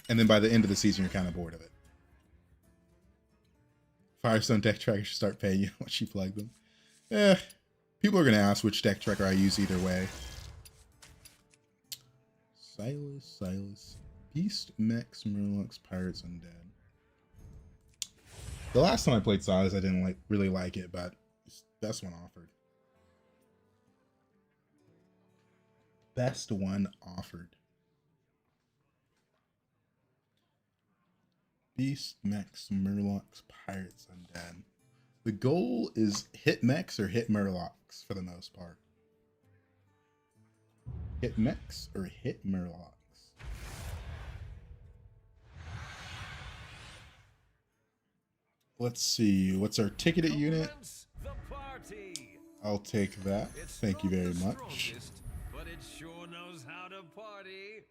And then by the end of the season, you're kind of bored of it. Firestone deck tracker should start paying you once you plug them. People are going to ask which deck tracker I use either way. Silas. Beast, Mechs, Murlocs, Pirates, Undead. The last time I played Savjz, I didn't really like it, but it's the best one offered. Best one offered. Beast, Mechs, Murlocs, Pirates, Undead. The goal is hit Mechs or hit Murlocs for the most part. Hit Mechs or hit Murlocs. Let's see, what's our ticketed unit? I'll take that. Thank you very much. But it sure knows how to party.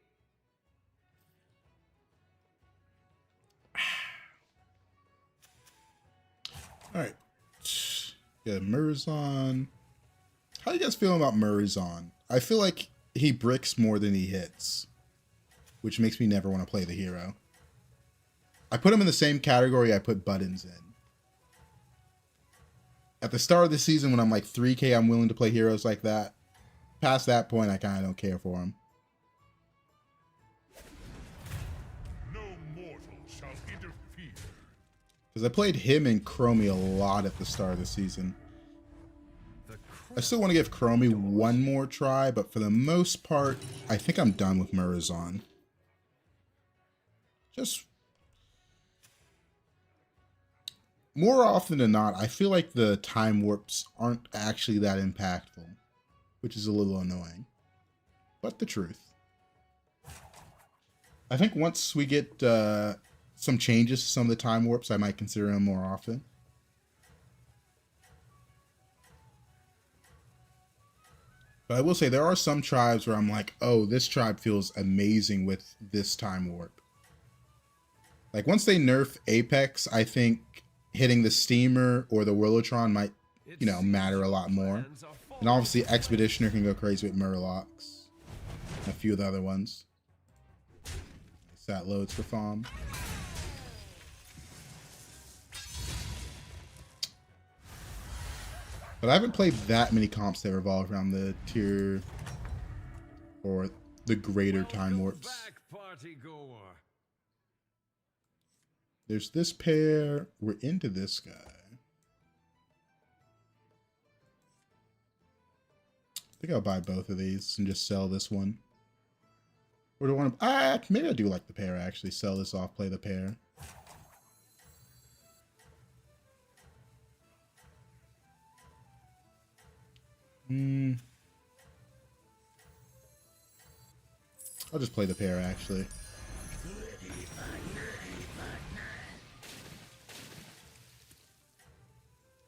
Alright. Yeah, Murzon. How do you guys feel about Murzon? I feel like he bricks more than he hits, which makes me never want to play the hero. I put him in the same category I put Buttons in. At the start of the season, when I'm like 3k, I'm willing to play heroes like that. Past that point, I kind of don't care for him. No mortal shall interfere. Because I played him and Chromie a lot at the start of the season. I still want to give Chromie one more try, but for the most part, I think I'm done with Murzon. Just more often than not, I feel like the time warps aren't actually that impactful, which is a little annoying, but the truth. I think once we get some changes to some of the time warps, I might consider them more often. But I will say there are some tribes where I'm like, oh, this tribe feels amazing with this time warp. Like once they nerf Apex, I think hitting the Steamer or the Willotron might, you know, matter a lot more. And obviously Expeditioner can go crazy with Murlocs. And a few of the other ones. Sat loads for farm. But I haven't played that many comps that revolve around the tier or the greater time warps. There's this pair. We're into this guy. I think I'll buy both of these and just sell this one. Or do I want to... maybe I do like the pair, actually. Sell this off, play the pair. I'll just play the pair, actually.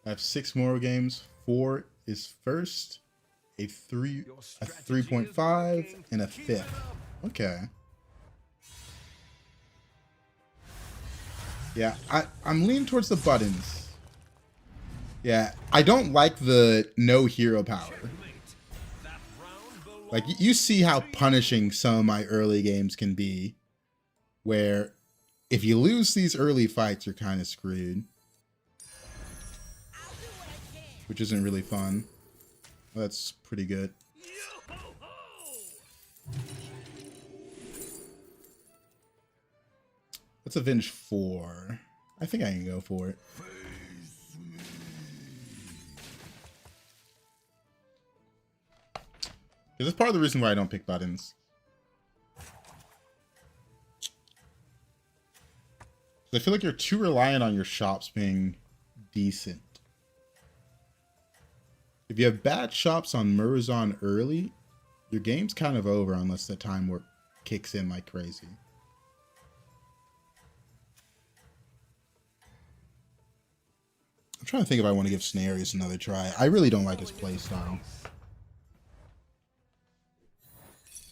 I have 6 more games. 4 is first, a 3.5, and a 5th. Okay. Yeah, I'm leaning towards the buttons. Yeah, I don't like the no hero power. Like, you see how punishing some of my early games can be, where if you lose these early fights, you're kind of screwed. Which isn't really fun. That's pretty good. Let's avenge 4. I think I can go for it. This is part of the reason why I don't pick buttons. I feel like you're too reliant on your shops being decent. If you have bad shops on Murozond early, your game's kind of over unless the time work kicks in like crazy. I'm trying to think if I want to give Snarius another try. I really don't like his playstyle.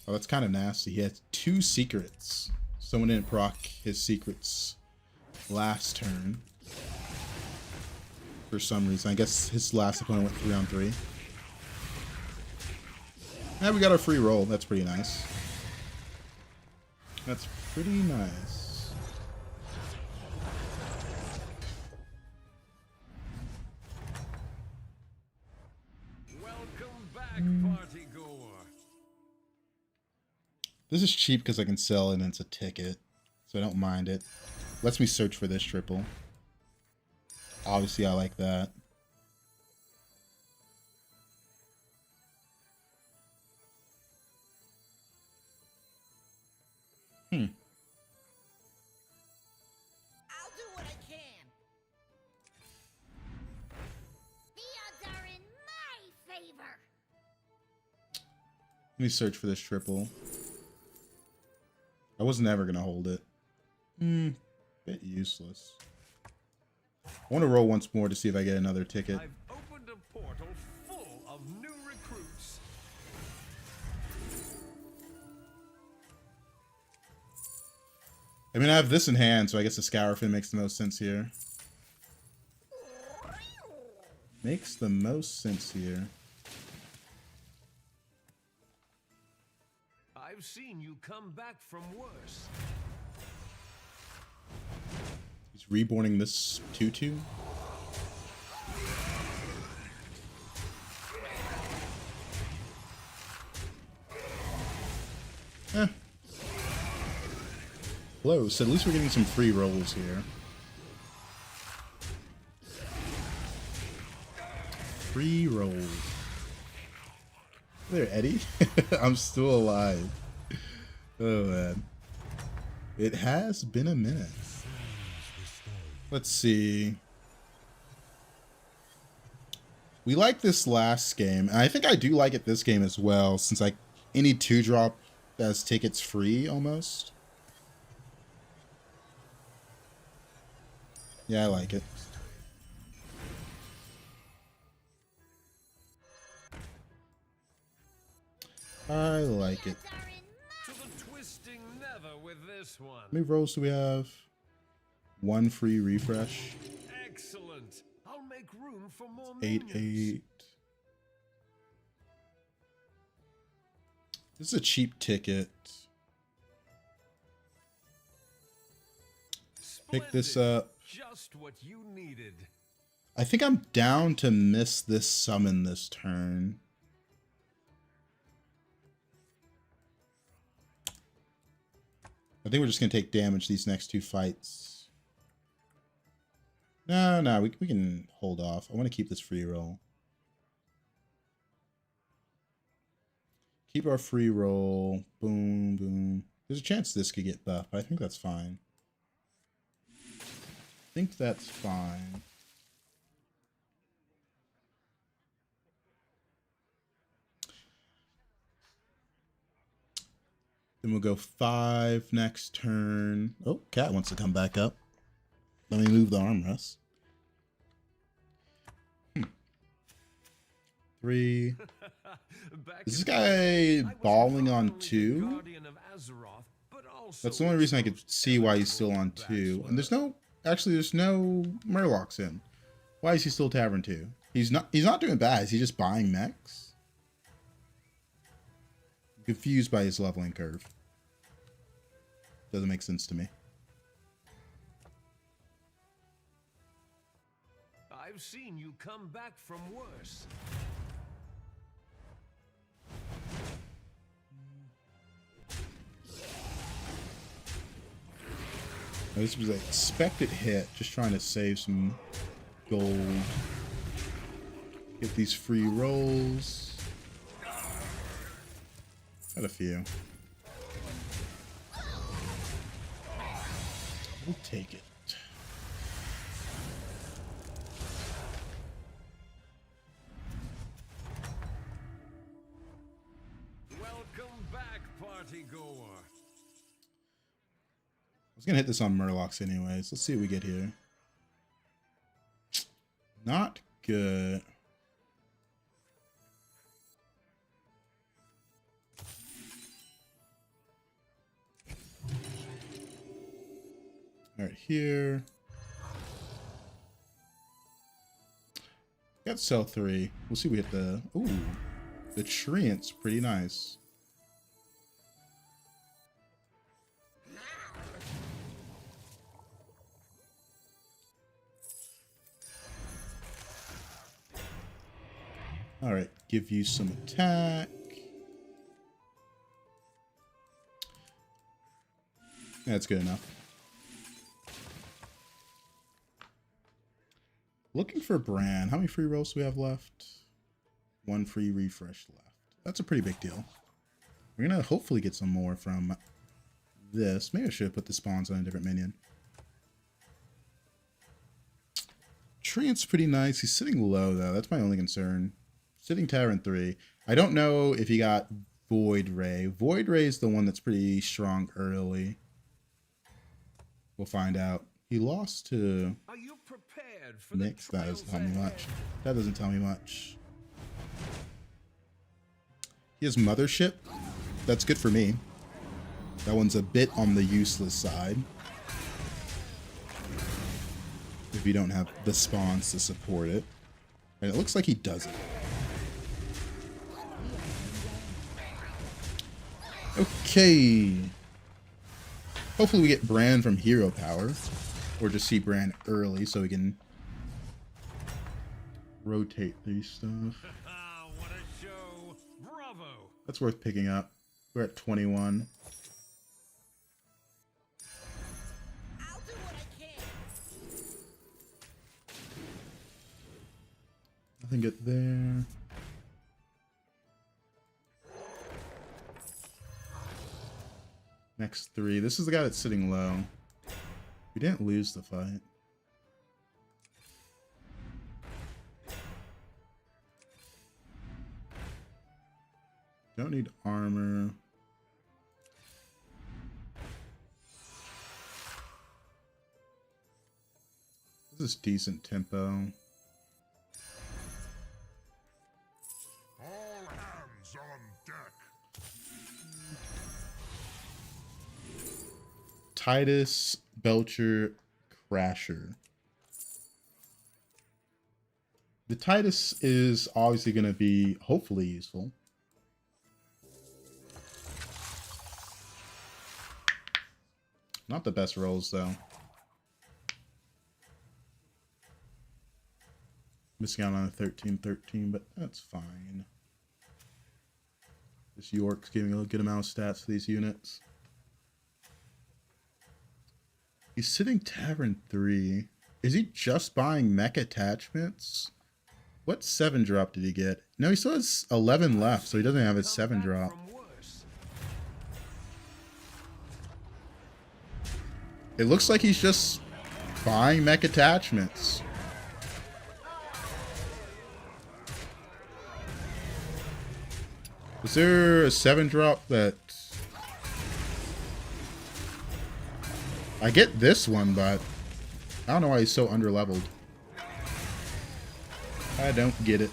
Oh, that's kind of nasty. He has 2 secrets. Someone didn't proc his secrets last turn. For some reason. I guess his last opponent went 3-on-3. Yeah, we got our free roll. That's pretty nice. That's pretty nice. Welcome back, partygoer. This is cheap because I can sell and it's a ticket. So I don't mind it. Lets me search for this triple. Obviously, I like that. I'll do what I can. The odds are in my favor. Let me search for this triple. I was never going to hold it. Bit useless. I want to roll once more to see if I get another ticket. I've opened a portal full of new recruits. I mean, I have this in hand, so I guess the Scourfin makes the most sense here. Makes the most sense here. I've seen you come back from worse. He's reborning this 2-2. Close. At least we're getting some free rolls here. Free rolls. There, Eddie. I'm still alive. Oh, man. It has been a minute. Let's see. We like this last game. And I think I do like it this game as well, since like any 2-drop has tickets free almost. Yeah, I like it. I like it. To the twisting nether with this one. How many rolls do we have? 1 free refresh. Excellent. I'll make room for more 8-8. minions. This is a cheap ticket. Pick this up. Just what you needed. I think I'm down to miss this summon this turn. I think we're just going to take damage these next 2 fights. No, we can hold off. I want to keep this free roll. Keep our free roll. Boom, boom. There's a chance this could get buffed, but I think that's fine. I think that's fine. Then we'll go 5 next turn. Oh, Cat wants to come back up. Let me move the armrest. 3. Is this guy balling on 2? That's the only reason I could see why he's still on 2. And there's no Actually, there's no Murlocs in. Why is he still Tavern 2? He's not doing bad. Is he just buying mechs? I'm confused by his leveling curve. Doesn't make sense to me. I've seen you come back from worse. This was an expected hit, just trying to save some gold. Get these free rolls. Got a few. We'll take it. Welcome back, party goer. I was gonna hit this on Murlocs anyways. Let's see what we get here. Not good. All right, here. Got cell 3. We'll see if we hit the... Ooh, the Treant's pretty nice. All right, give you some attack. That's good enough. Looking for Bran. How many free rolls do we have left? 1 free refresh left. That's a pretty big deal. We're gonna hopefully get some more from this. Maybe I should have put the spawns on a different minion. Treant's pretty nice. He's sitting low though. That's my only concern. Sitting Tavern 3. I don't know if he got Void Ray. Void Ray is the one that's pretty strong early. We'll find out. He lost to Are you prepared for Nyx. That doesn't tell me much. That doesn't tell me much. He has Mothership. That's good for me. That one's a bit on the useless side. If you don't have the spawns to support it. And it looks like he does it. Okay. Hopefully we get Bran from Hero Power. Or just see Bran early so we can rotate these stuff. What a show. Bravo. That's worth picking up. We're at 21. I'll do what I can. Nothing good there. Next 3. This is the guy that's sitting low. We didn't lose the fight. Don't need armor. This is decent tempo. All hands on deck. Titus, Belcher, Crasher. The Titus is obviously going to be hopefully useful. Not the best rolls though. Missing out on a 13-13, but that's fine. This York's giving a good amount of stats to these units. He's sitting Tavern 3. Is he just buying mech attachments? What 7-drop did he get? No, he still has 11 left, so he doesn't have his 7-drop. It looks like he's just buying mech attachments. Is there a 7-drop that... I get this one, but I don't know why he's so underleveled. I don't get it.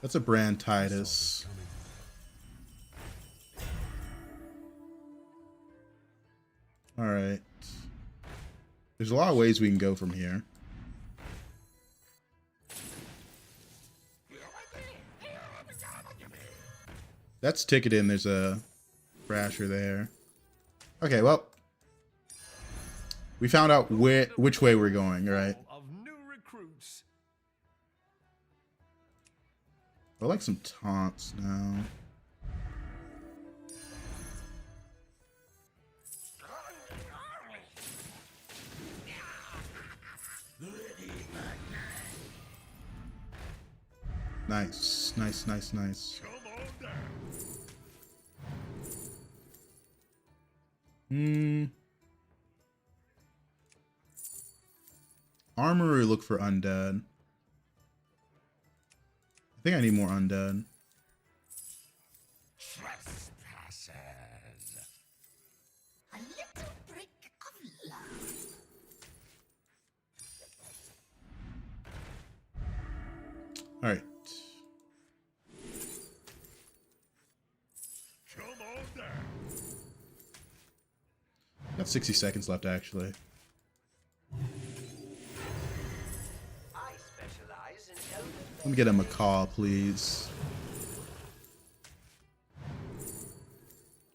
That's a brand Titus. Alright. There's a lot of ways we can go from here. That's ticketed. There's a Thrasher there. Okay, well. We found out which way we're going, right? Of new recruits. I like some taunts now. Nice, nice, nice, nice. Armor or look for undead? I think I need more undead. Trespassers. A little brick of love. All right. Come on down. Got 60 seconds left, actually. I specialize in elder. Let me get a macaw, please.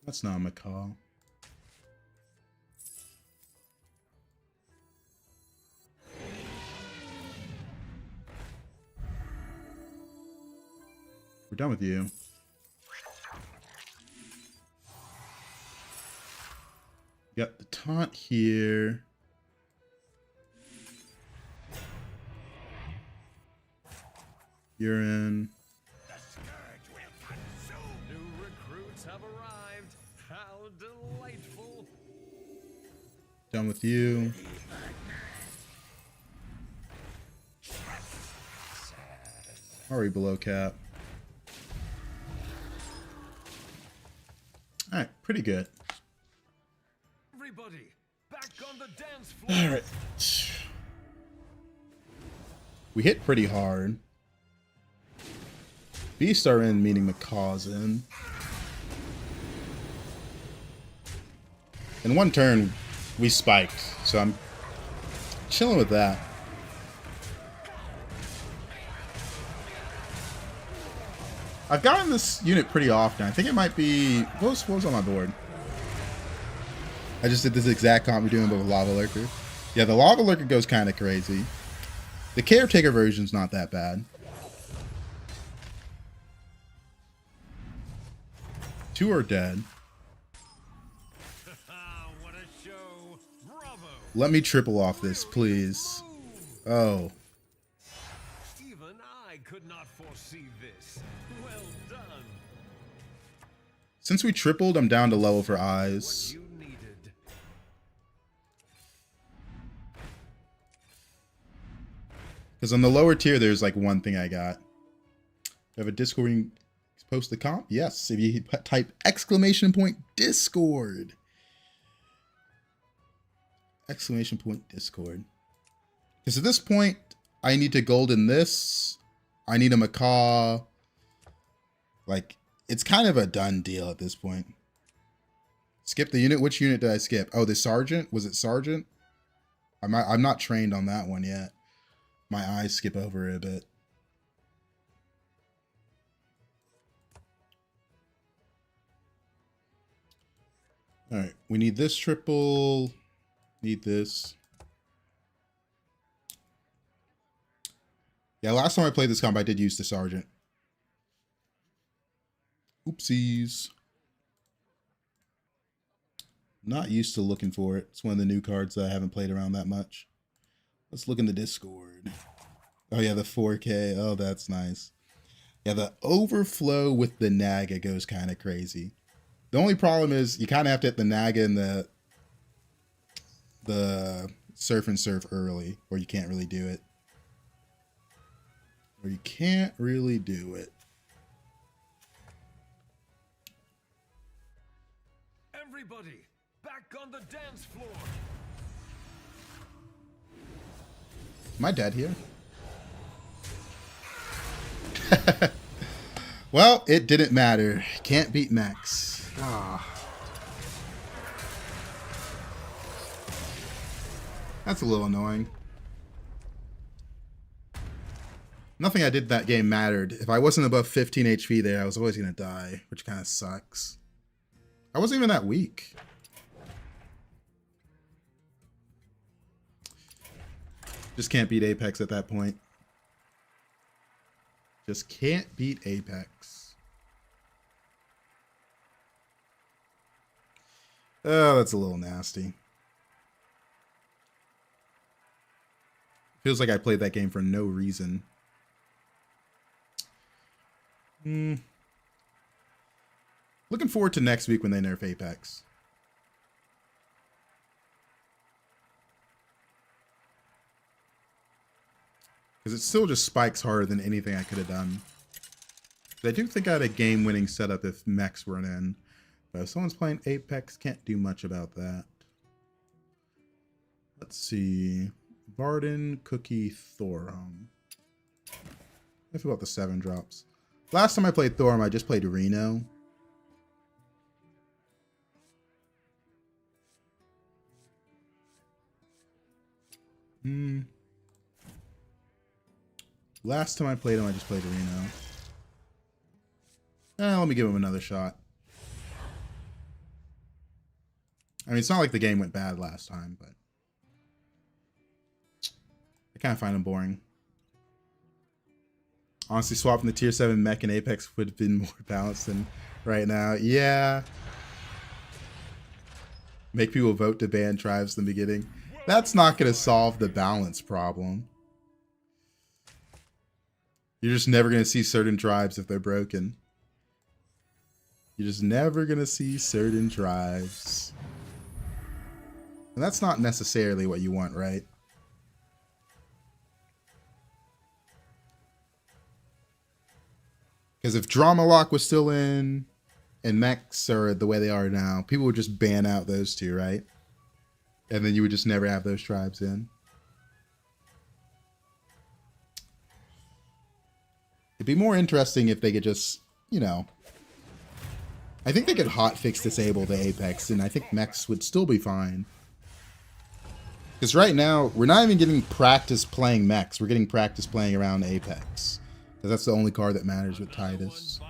That's not a macaw. We're done with you. Got the taunt here. You're in. The scourge will consume. New recruits have arrived. How delightful. Done with you. Already below cap. Alright, pretty good. Everybody, back on the dance floor. Alright. We hit pretty hard. Beasts are in, meaning Macaw's in. In one turn, we spiked, so I'm chilling with that. I've gotten this unit pretty often. I think it might be... What was on my board? I just did this exact comp we're doing with Lava Lurker. Yeah, the Lava Lurker goes kind of crazy. The Caretaker version's not that bad. 2 are dead. What a show. Bravo. Let me triple off this, please. Oh. Even I could not foresee this. Well done. Since we tripled, I'm down to level for eyes. You needed. Because on the lower tier, there's like one thing I got. Do I have a Discord where you can post the comp? Yes. If you type !Discord. !Discord. Because at this point, I need to golden this. I need a macaw. Like, it's kind of a done deal at this point. Skip the unit. Which unit did I skip? Oh, the sergeant? Was it sergeant? I'm not trained on that one yet. My eyes skip over it a bit. All right, we need this triple. Need this. Yeah, last time I played this comp, I did use the sergeant. Oopsies. Not used to looking for it. It's one of the new cards that I haven't played around that much. Let's look in the Discord. Oh yeah, the 4K. Oh, that's nice. Yeah, the overflow with the Naga goes kind of crazy. The only problem is you kind of have to hit the Naga and the surf and surf early, or you can't really do it. Or you can't really do it. Everybody, back on the dance floor. Am I dead here? Well, it didn't matter. Can't beat Max. Ah. That's a little annoying. Nothing I did that game mattered. If I wasn't above 15 HP there, I was always going to die, which kind of sucks. I wasn't even that weak. Just can't beat Apex at that point. Just can't beat Apex. Oh, that's a little nasty. Feels like I played that game for no reason. Looking forward to next week when they nerf Apex. Because it still just spikes harder than anything I could have done. I do think I had a game-winning setup if mechs weren't in. But if someone's playing Apex, can't do much about that. Let's see. Varden, Cookie, Thorum. I feel about the 7 drops. Last time I played Thorum, I just played Reno. Last time I played him, I just played Reno. Let me give him another shot. I mean, it's not like the game went bad last time, but I kind of find him boring. Honestly, swapping the tier 7 mech and Apex would have been more balanced than right now. Yeah. Make people vote to ban tribes in the beginning. That's not going to solve the balance problem. You're just never going to see certain tribes if they're broken. You're just never going to see certain tribes. And that's not necessarily what you want, right? Because if Drama Lock was still in and mechs are the way they are now, people would just ban out those two, right? And then you would just never have those tribes in. It'd be more interesting if they could just, you know... I think they could hotfix disable the Apex, and I think mechs would still be fine. Because right now, we're not even getting practice playing mechs. We're getting practice playing around Apex. Because that's the only card that matters with Titus.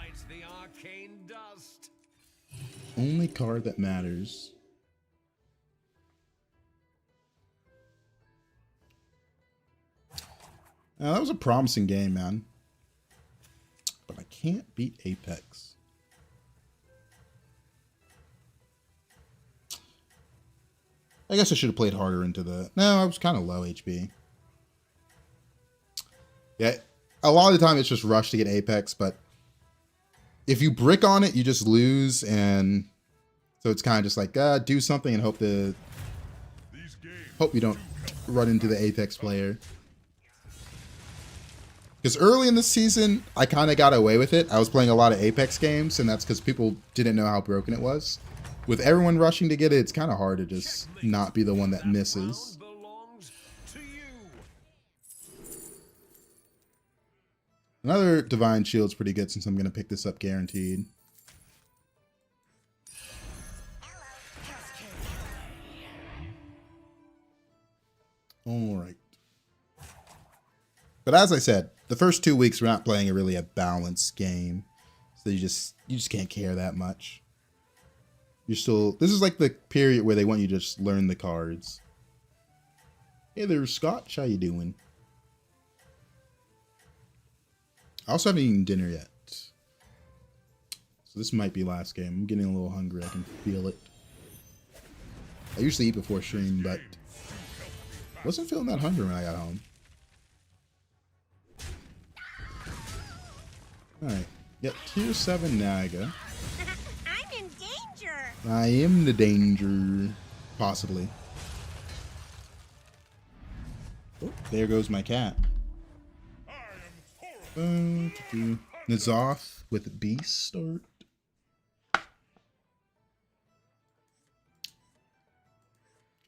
Only card that matters. Now, that was a promising game, man. But I can't beat Apex. I guess I should have played harder into the... No, I was kind of low HP. Yeah, a lot of the time it's just rush to get Apex, but if you brick on it, you just lose, and so it's kind of just like, do something and hope you don't run into the Apex player. Because early in the season, I kind of got away with it. I was playing a lot of Apex games, and that's because people didn't know how broken it was. With everyone rushing to get it, it's kind of hard to just not be the one that misses. Another Divine Shield's pretty good since I'm going to pick this up guaranteed. Alright. But as I said, the first 2 weeks we're not playing really a balanced game. So you just can't care that much. You're still... This is like the period where they want you to just learn the cards. Hey there, Scotch. How you doing? I also haven't eaten dinner yet. So this might be last game. I'm getting a little hungry. I can feel it. I usually eat before stream, but wasn't feeling that hungry when I got home. Alright. Yep, tier 7 Naga. I'm in danger. I am the danger. Possibly. Oh, there goes my cat. Nazoth with Beast start. Kind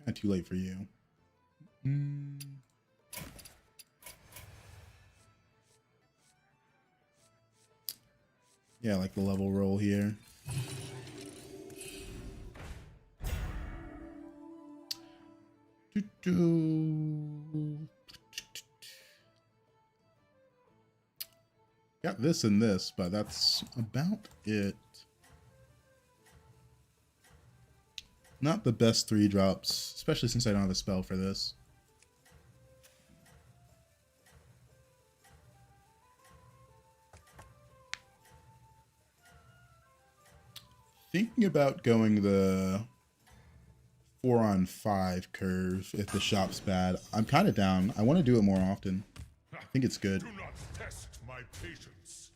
of too late for you. Yeah, like the level roll here. Got this and this, but that's about it. Not the best 3-drops, especially since I don't have a spell for this. Thinking about going the 4-on-5 curve if the shop's bad. I'm kind of down. I want to do it more often. I think it's good. Do not test my patience.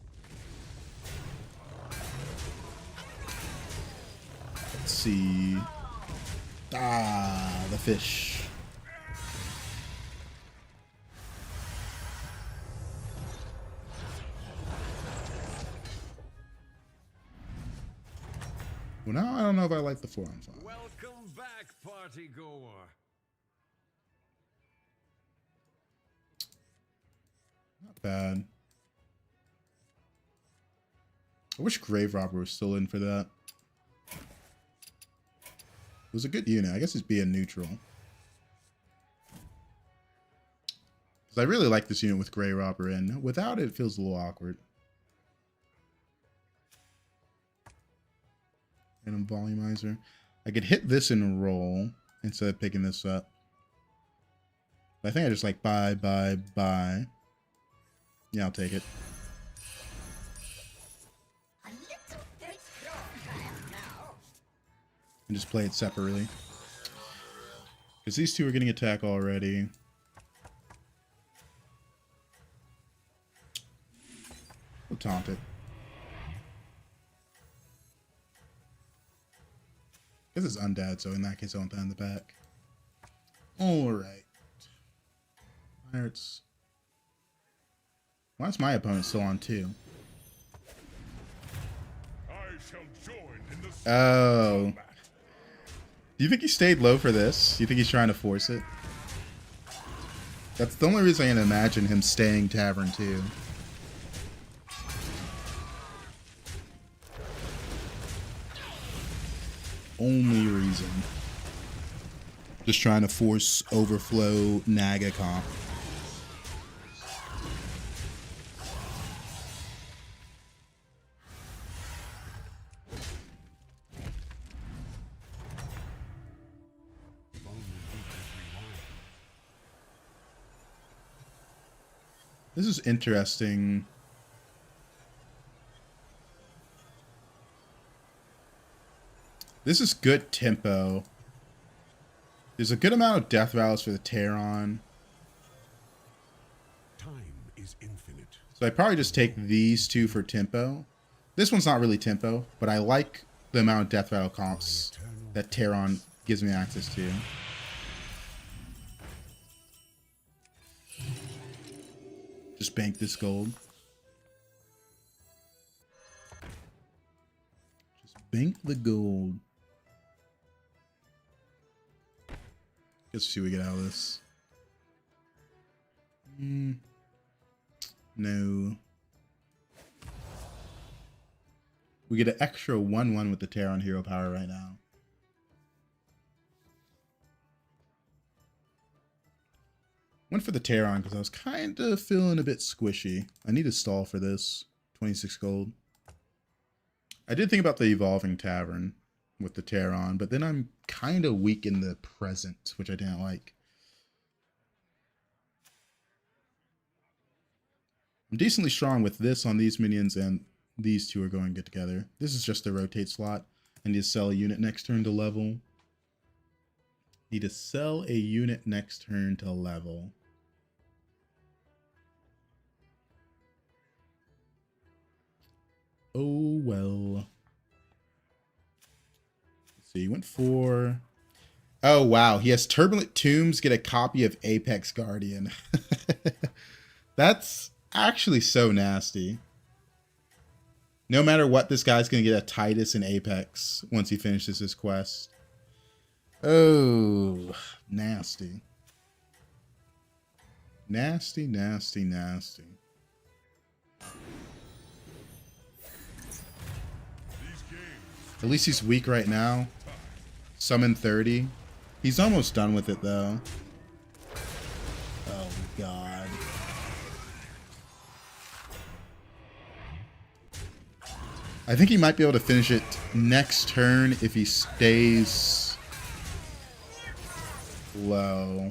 Let's see. Ah, the fish. Well, now I don't know if I like the 4-on-5. Welcome back, party goer. Not bad. I wish Grave Robber was still in for that. It was a good unit. I guess it's being neutral. Because I really like this unit with Grave Robber in. Without it, it feels a little awkward. Random volumizer. I could hit this and roll instead of picking this up. But I think I just like buy. Yeah, I'll take it. And just play it separately. Because these two are getting attack already. We'll taunt it. This is undead, so in that case I want that in the back. Alright. Pirates. Why is my opponent still on 2? I shall join in the Oh. combat. Do you think he stayed low for this? Do you think he's trying to force it? That's the only reason I can imagine him staying Tavern 2. Only reason. Just trying to force overflow Naga comp. This is interesting. This is good tempo. There's a good amount of death rattles for the Terran. Time is infinite. So I probably just take these two for tempo. This one's not really tempo, but I like the amount of death rattle comps that Terran gives me access to. Just bank this gold. Just bank the gold. Let's see what we get out of this. No. We get an extra 1/1 with the Terran hero power right now. Went for the Terran because I was kind of feeling a bit squishy. I need a stall for this. 26 gold. I did think about the Evolving Tavern with the Terran, but then I'm kind of weak in the present, which I didn't like. I'm decently strong with this on these minions, and these two are going good together. This is just a rotate slot. I need to sell a unit next turn to level. Need to sell a unit next turn to level. Oh well. Let's see, he went for... Oh wow, he has Turbulent Tombs, get a copy of Apex Guardian. That's actually so nasty. No matter what, this guy's gonna get a Titus in Apex once he finishes his quest. Oh, nasty. Nasty, nasty, nasty. At least he's weak right now. Summon 30. He's almost done with it though. Oh god. I think he might be able to finish it next turn if he stays low.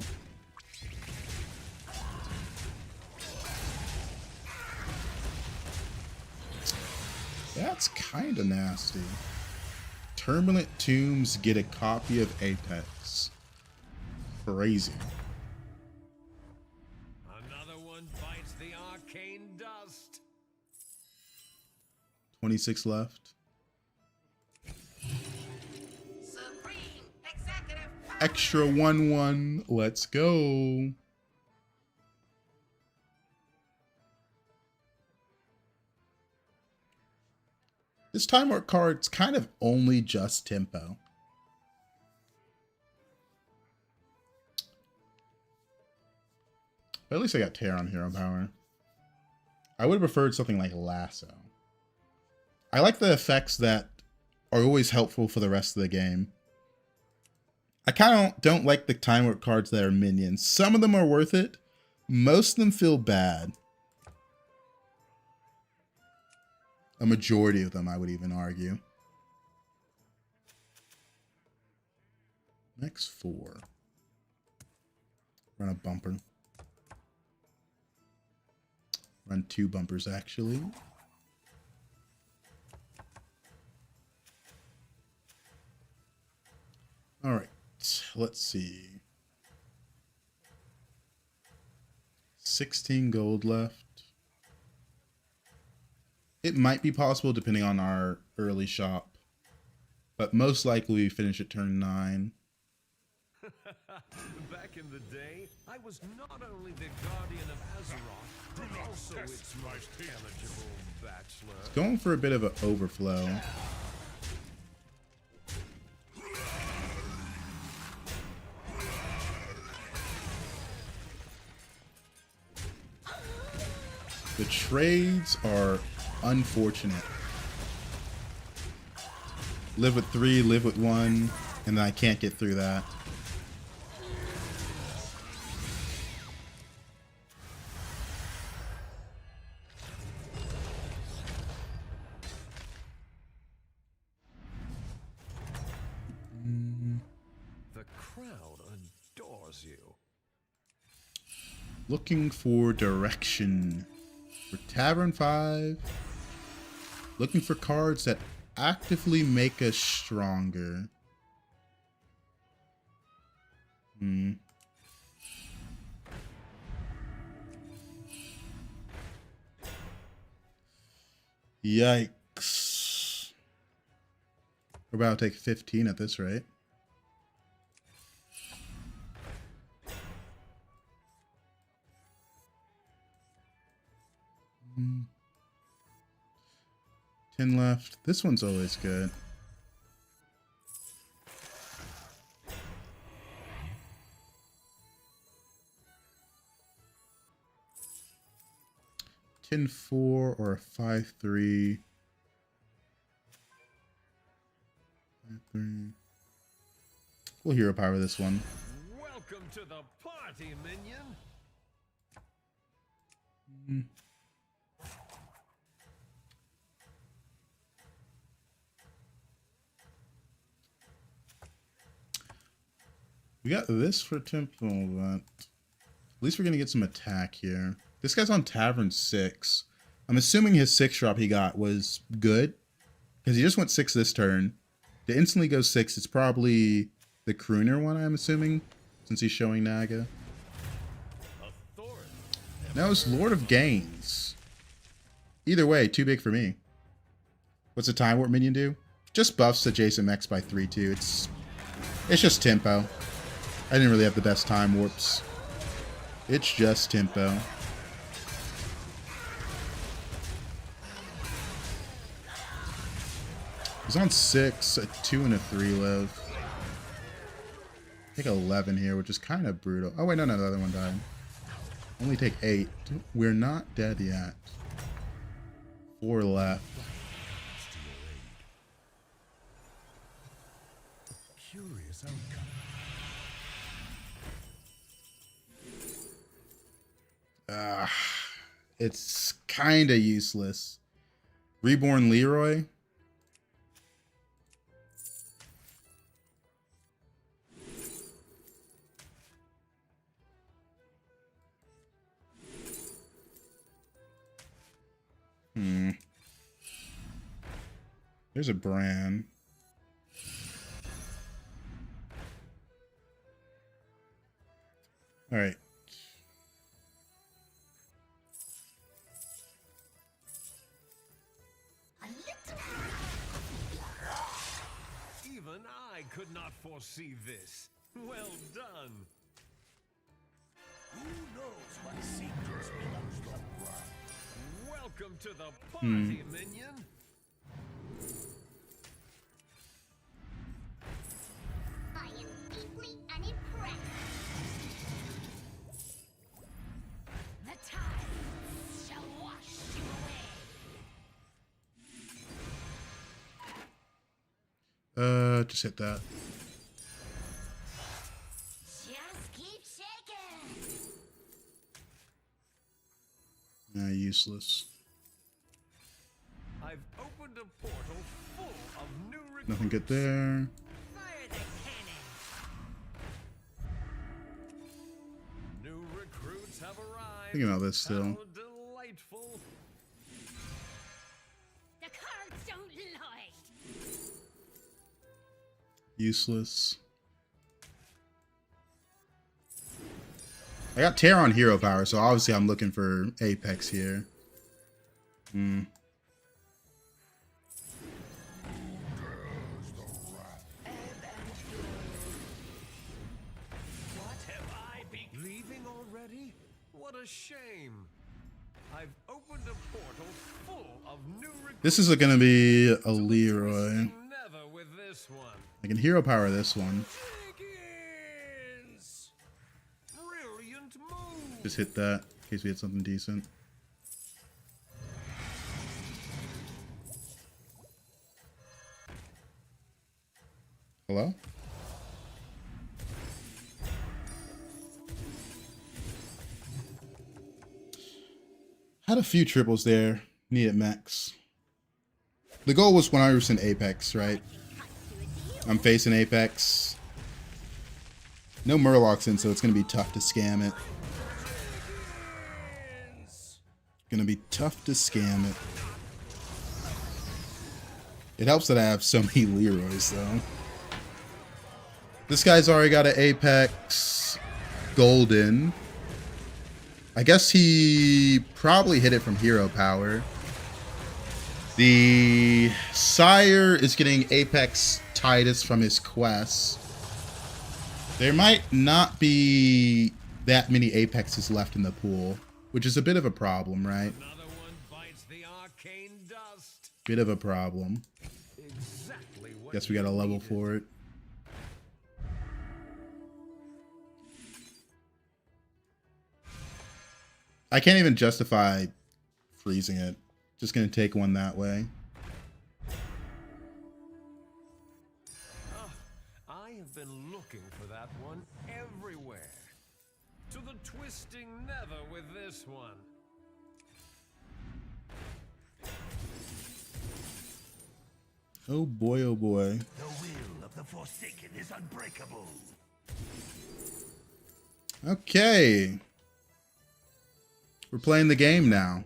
That's kind of nasty. Turbulent Tombs get a copy of Apex. Crazy. Another one bites the arcane dust. 26 left. Supreme Executive Power. Extra 1/1. Let's go. This time warp card's kind of only just tempo. But at least I got Tear on hero power. I would have preferred something like Lasso. I like the effects that are always helpful for the rest of the game. I kind of don't like the time warp cards that are minions. Some of them are worth it. Most of them feel bad. A majority of them, I would even argue. Next 4. Run a bumper. Run 2 bumpers, actually. All right, let's see. 16 gold left. It might be possible depending on our early shop, but most likely we finish at turn 9. Back in the day, I was not only the guardian of Azeroth, but also its most eligible bachelor. Going for a bit of an overflow. The trades are unfortunate. Live with 3, live with 1, and then I can't get through that. The crowd adores you. Looking for direction. For Tavern 5. Looking for cards that actively make us stronger. Yikes. We're about to take 15 at this rate. Mm. 10 left. This one's always good. $10-4 or a 5-3. 5-3. We'll hero power this one. Welcome to the party, minion. We got this for Temple, but at least we're going to get some attack here. This guy's on Tavern 6. I'm assuming his 6 drop he got was good, because he just went 6 this turn. To instantly go 6, it's probably the Crooner one, I'm assuming, since he's showing Naga. Now it's Lord of Gains. Either way, too big for me. What's the Time Warp minion do? Just buffs adjacent mechs by 3-2. It's just tempo. I didn't really have the best time warps. It's just tempo. He's on 6, a 2 and a 3 live. Take 11 here, which is kind of brutal. Oh wait, no, the other one died. Only take 8. We're not dead yet. 4 left. curious outcome. It's kind of useless. Reborn Leroy. There's a brand. All right. Even I could not foresee this. Well done. Who knows what secrets belongs to the bride? Welcome to the party, minion. I am deeply unimpressed. The tide shall wash you away. Just hit that. Just keep shaking. Useless. I've opened a portal full of new recruits. Nothing good there. Fire the cannon. New recruits have arrived. Thinking about this still. How delightful. The cards don't lie. Useless. I got Terror on hero power, so obviously I'm looking for Apex here. What have I been leaving already? What a shame. I've opened a portal full of new recruits. This is going to be a Leroy. Never with this one. I can hero power this one. Chickens! Brilliant move. Just hit that in case we hit something decent. Hello? Had a few triples there. Needed max. The goal was 100% Apex, right? I'm facing Apex. No Murlocs in, so it's going to be tough to scam it. Going to be tough to scam it. It helps that I have so many Leroys, though. This guy's already got an Apex Golden. I guess he probably hit it from hero power. The Sire is getting Apex Titus from his quest. There might not be that many Apexes left in the pool, which is a bit of a problem, right? Another one bites the arcane dust. Bit of a problem. Exactly what Guess we got a you level needed. for it. I can't even justify freezing it. Just gonna take one that way. I have been looking for that one everywhere. To the twisting nether with this one. Oh boy, oh boy. The will of the Forsaken is unbreakable. Okay. We're playing the game now.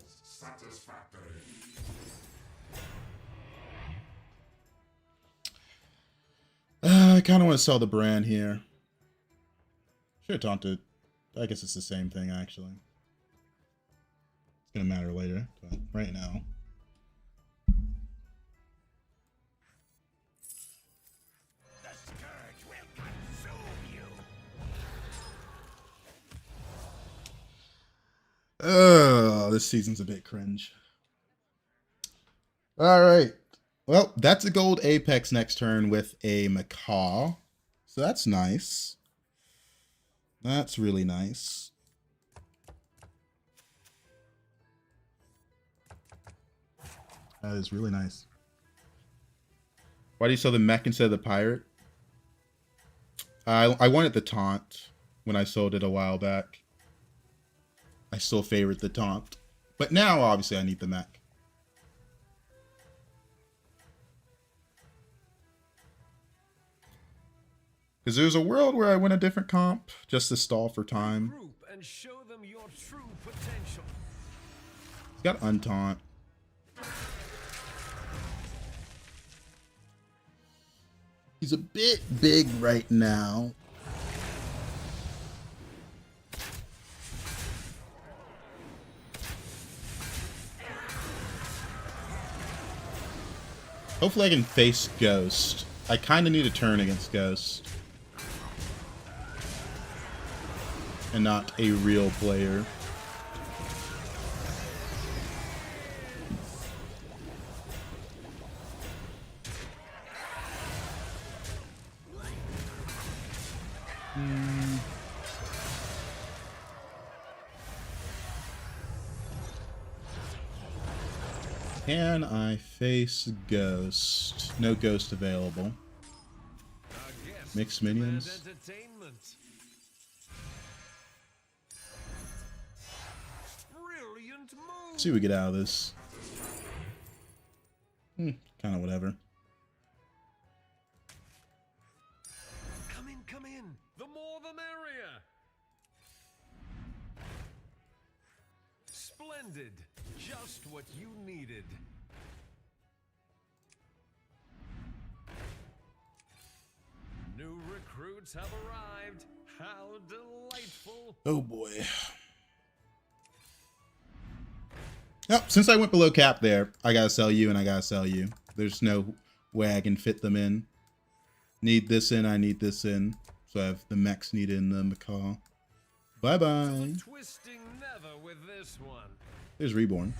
I kind of want to sell the brand here. Should have taunted. I guess it's the same thing, actually. It's going to matter later, but right now. The scourge will consume you. Oh, this season's a bit cringe. All right. Well, that's a gold Apex next turn with a Macaw. So that's nice. That's really nice. That is really nice. Why do you sell the mech instead of the pirate? I wanted the taunt when I sold it a while back. I still favorite the taunt. But now, obviously, I need the mech. Because there's a world where I win a different comp just to stall for time. Group and show them your true potential. He's got untaunt. He's a bit big right now. Hopefully I can face Ghost. I kind of need a turn against Ghost. And not a real player. Can I face Ghost? No Ghost available. Mixed minions. Let's see what we get out of this. Kind of whatever. Come in. The more the merrier. Splendid. Just what you needed. New recruits have arrived. How delightful. Oh boy. Oh, since I went below cap there, I gotta sell you and I gotta sell you. There's no way I can fit them in. Need this in, I need this in. So I have the mechs needed in the macaw. Bye-bye. Twisting never with this one. There's Reborn.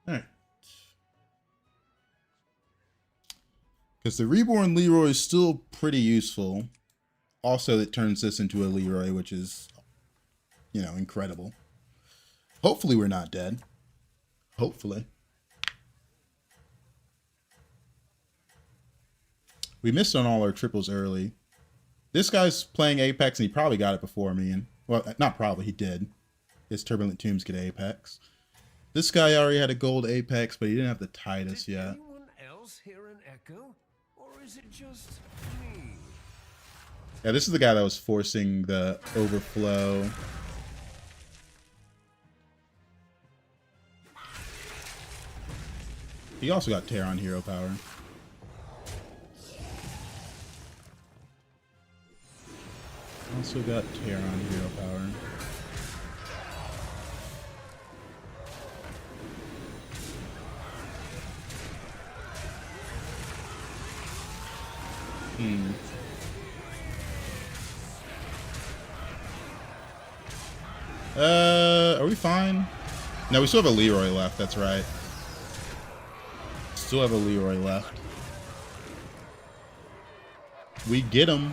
Alright. Because the Reborn Leroy is still pretty useful. Also, it turns this into a Leroy, which is, you know, incredible. Hopefully we're not dead. Hopefully. We missed on all our triples early. This guy's playing Apex, and he probably got it before me. And well, not probably, he did. His Turbulent Tombs get Apex. This guy already had a gold Apex, but he didn't have the Titus yet. Did anyone else hear an echo? Or is it just me? Yeah, this is the guy that was forcing the overflow. He also got Tear on hero power. Also got Tear on hero power. Are we fine? No, we still have a Leroy left, that's right. Still have a Leroy left. We get him.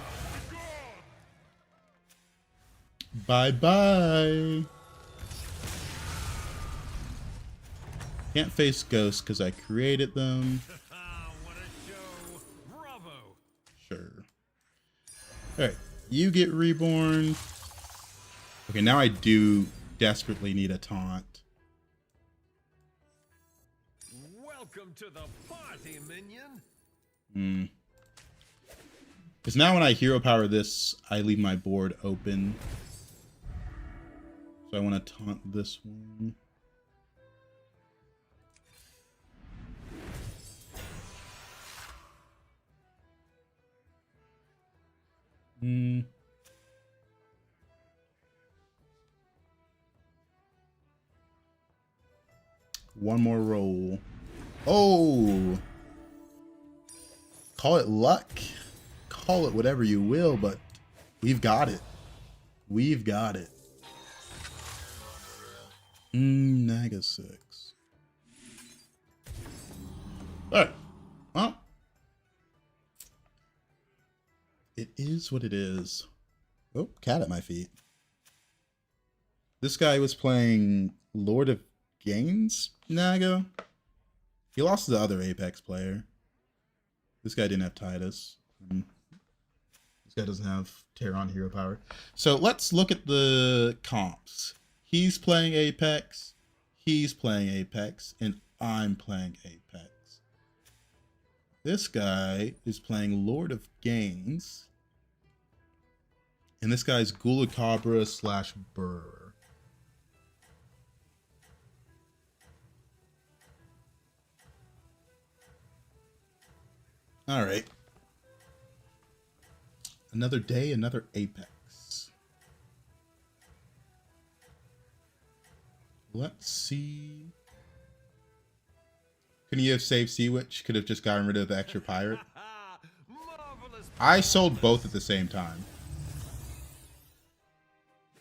Bye-bye. Can't face ghosts because I created them. What a show. Bravo. Sure. Alright, you get reborn. Okay, now I do desperately need a taunt. Welcome to the party, minion. Because now when I hero power this, I leave my board open. So I want to taunt this one. One more roll. Oh! Call it luck. Call it whatever you will, but we've got it. We've got it. Naga 6. Alright. Well. It is what it is. Oh, cat at my feet. This guy was playing Lord of Gains Naga. He lost to the other Apex player. This guy didn't have Titus. This guy doesn't have Terran hero power. So let's look at the comps. He's playing Apex. He's playing Apex. And I'm playing Apex. This guy is playing Lord of Gains. And this guy's Gulacabra / Burr. All right. Another day, another Apex. Let's see. Couldn't you have saved Sea-Witch? Could have just gotten rid of the extra pirate. Marvelous. I sold both at the same time.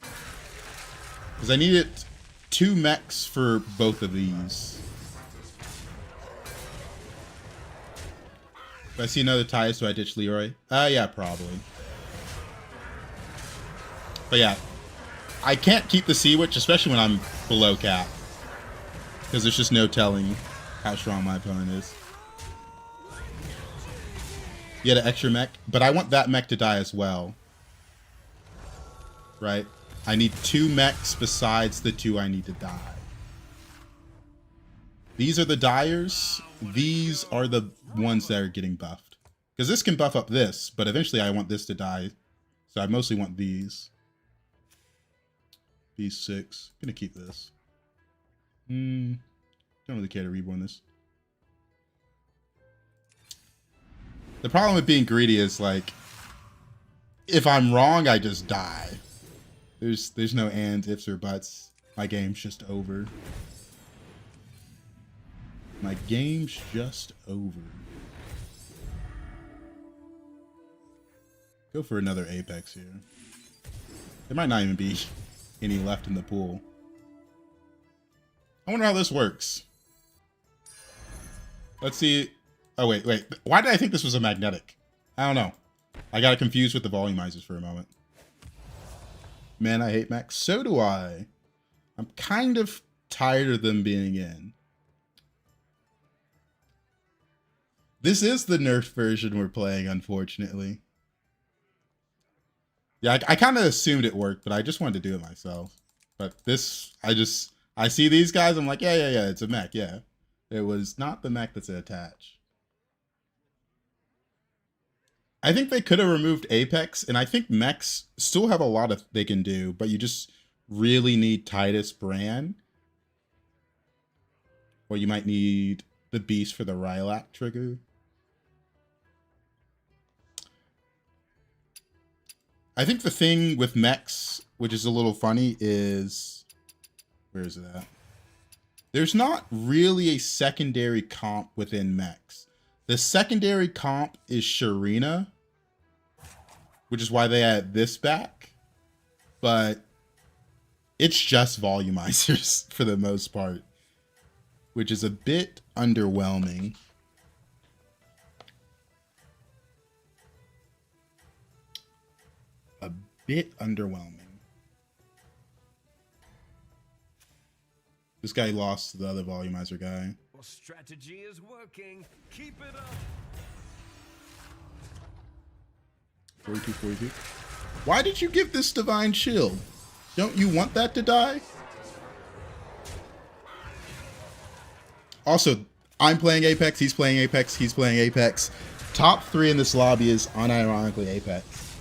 Because I needed 2 mechs for both of these. If I see another Titus, do I ditch Leroy? Yeah, probably. But yeah, I can't keep the Sea-Witch, especially when I'm below cap. Because there's just no telling how strong my opponent is. You had an extra mech, but I want that mech to die as well. Right? I need 2 mechs besides the 2 I need to die. These are the diers. These are the ones that are getting buffed. Because this can buff up this, but eventually I want this to die. So I mostly want these. These 6. I'm gonna keep this. Don't really care to reborn this. The problem with being greedy is like, if I'm wrong, I just die. There's no ands, ifs, or buts. My game's just over. My game's just over. Go for another Apex here. There might not even be any left in the pool. I wonder how this works. Let's see. Oh, wait. Why did I think this was a magnetic? I don't know. I got confused with the volumizers for a moment. Man, I hate mechs. So do I. I'm kind of tired of them being in. This is the nerf version we're playing, unfortunately. Yeah, I kind of assumed it worked, but I just wanted to do it myself. But this, I see these guys, I'm like, yeah, it's a mech, yeah. It was not the mech that's attached. I think they could have removed Apex, and I think mechs still have a lot of they can do, but you just really need Titus Bran. Or you might need the Beast for the Rylak trigger. I think the thing with mechs, which is a little funny, is... Where is it at? There's not really a secondary comp within mechs. The secondary comp is Sharina, which is why they add this back. But it's just volumizers for the most part, which is a bit underwhelming. A bit underwhelming. This guy lost to the other volumizer guy. Well, strategy is working. Keep it up. 42. Why did you give this divine shield? Don't you want that to die? Also, I'm playing Apex, he's playing Apex, he's playing Apex. Top 3 in this lobby is unironically Apex.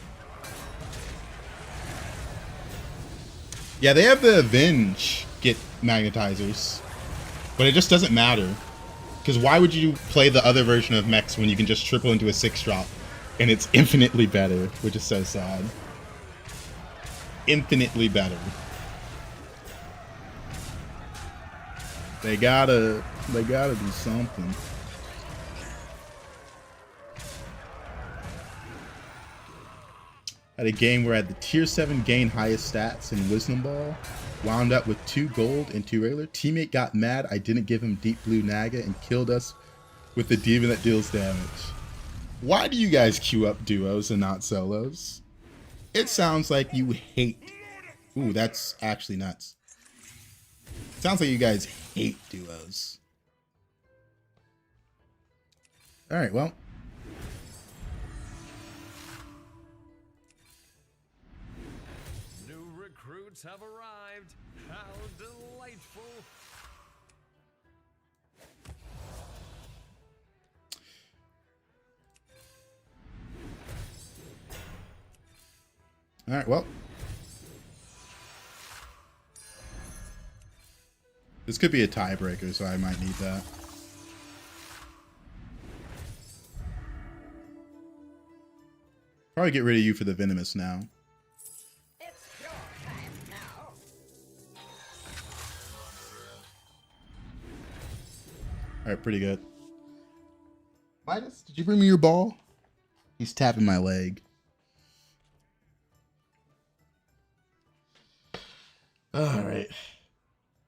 Yeah, they have the Avenge get magnetizers, but it just doesn't matter. Because why would you play the other version of mechs when you can just triple into a 6-drop and it's infinitely better, which is so sad. Infinitely better. They gotta do something. Had a game where I had the tier 7 gain highest stats in Wisdom Ball. Wound up with 2 gold and 2 regular. Teammate got mad I didn't give him Deep Blue Naga and killed us with the demon that deals damage. Why do you guys queue up duos and not solos? It sounds like you hate... Ooh, that's actually nuts. Sounds like you guys hate duos. All right, well. New recruits have arrived. How delightful. All right, well. This could be a tiebreaker, so I might need that. Probably get rid of you for the Venomous now. It's your time now. Alright, pretty good. Midas, did you bring me your ball? He's tapping my leg. Alright.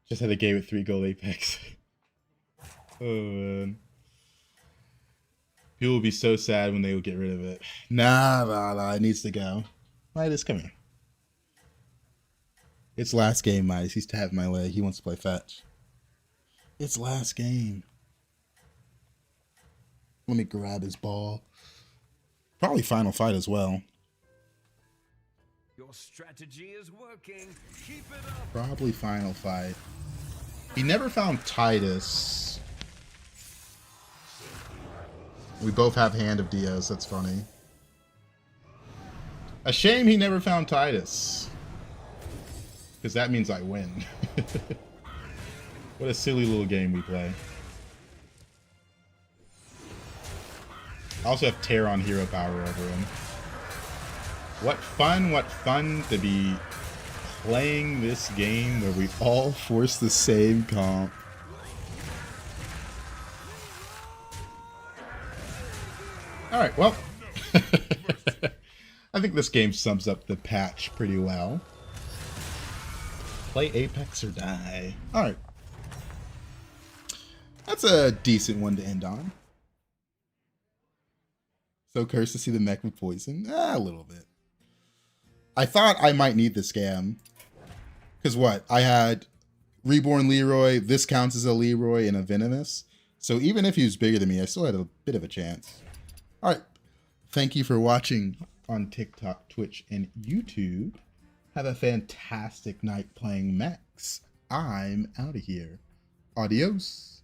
Just had a game with 3 gold Apex. Oh man. People will be so sad when they will get rid of it. Nah, it needs to go. Midas, come here. It's last game, Midas. He's tapping my leg. He wants to play fetch. It's last game. Let me grab his ball. Probably final fight as well. Your strategy is working. Keep it up. Probably final fight. He never found Titus. We both have Hand of Dios. That's funny. A shame he never found Titus. Because that means I win. What a silly little game we play. I also have Terron hero power over him. What fun to be playing this game where we all force the same comp. Alright, well. I think this game sums up the patch pretty well. Play Apex or die. Alright. That's a decent one to end on. So cursed to see the mech with poison? A little bit. I thought I might need the scam. Because what? I had Reborn Leroy, this counts as a Leroy, and a Venomous. So even if he was bigger than me, I still had a bit of a chance. Alright. Thank you for watching on TikTok, Twitch, and YouTube. Have a fantastic night playing mechs. I'm out of here. Adios.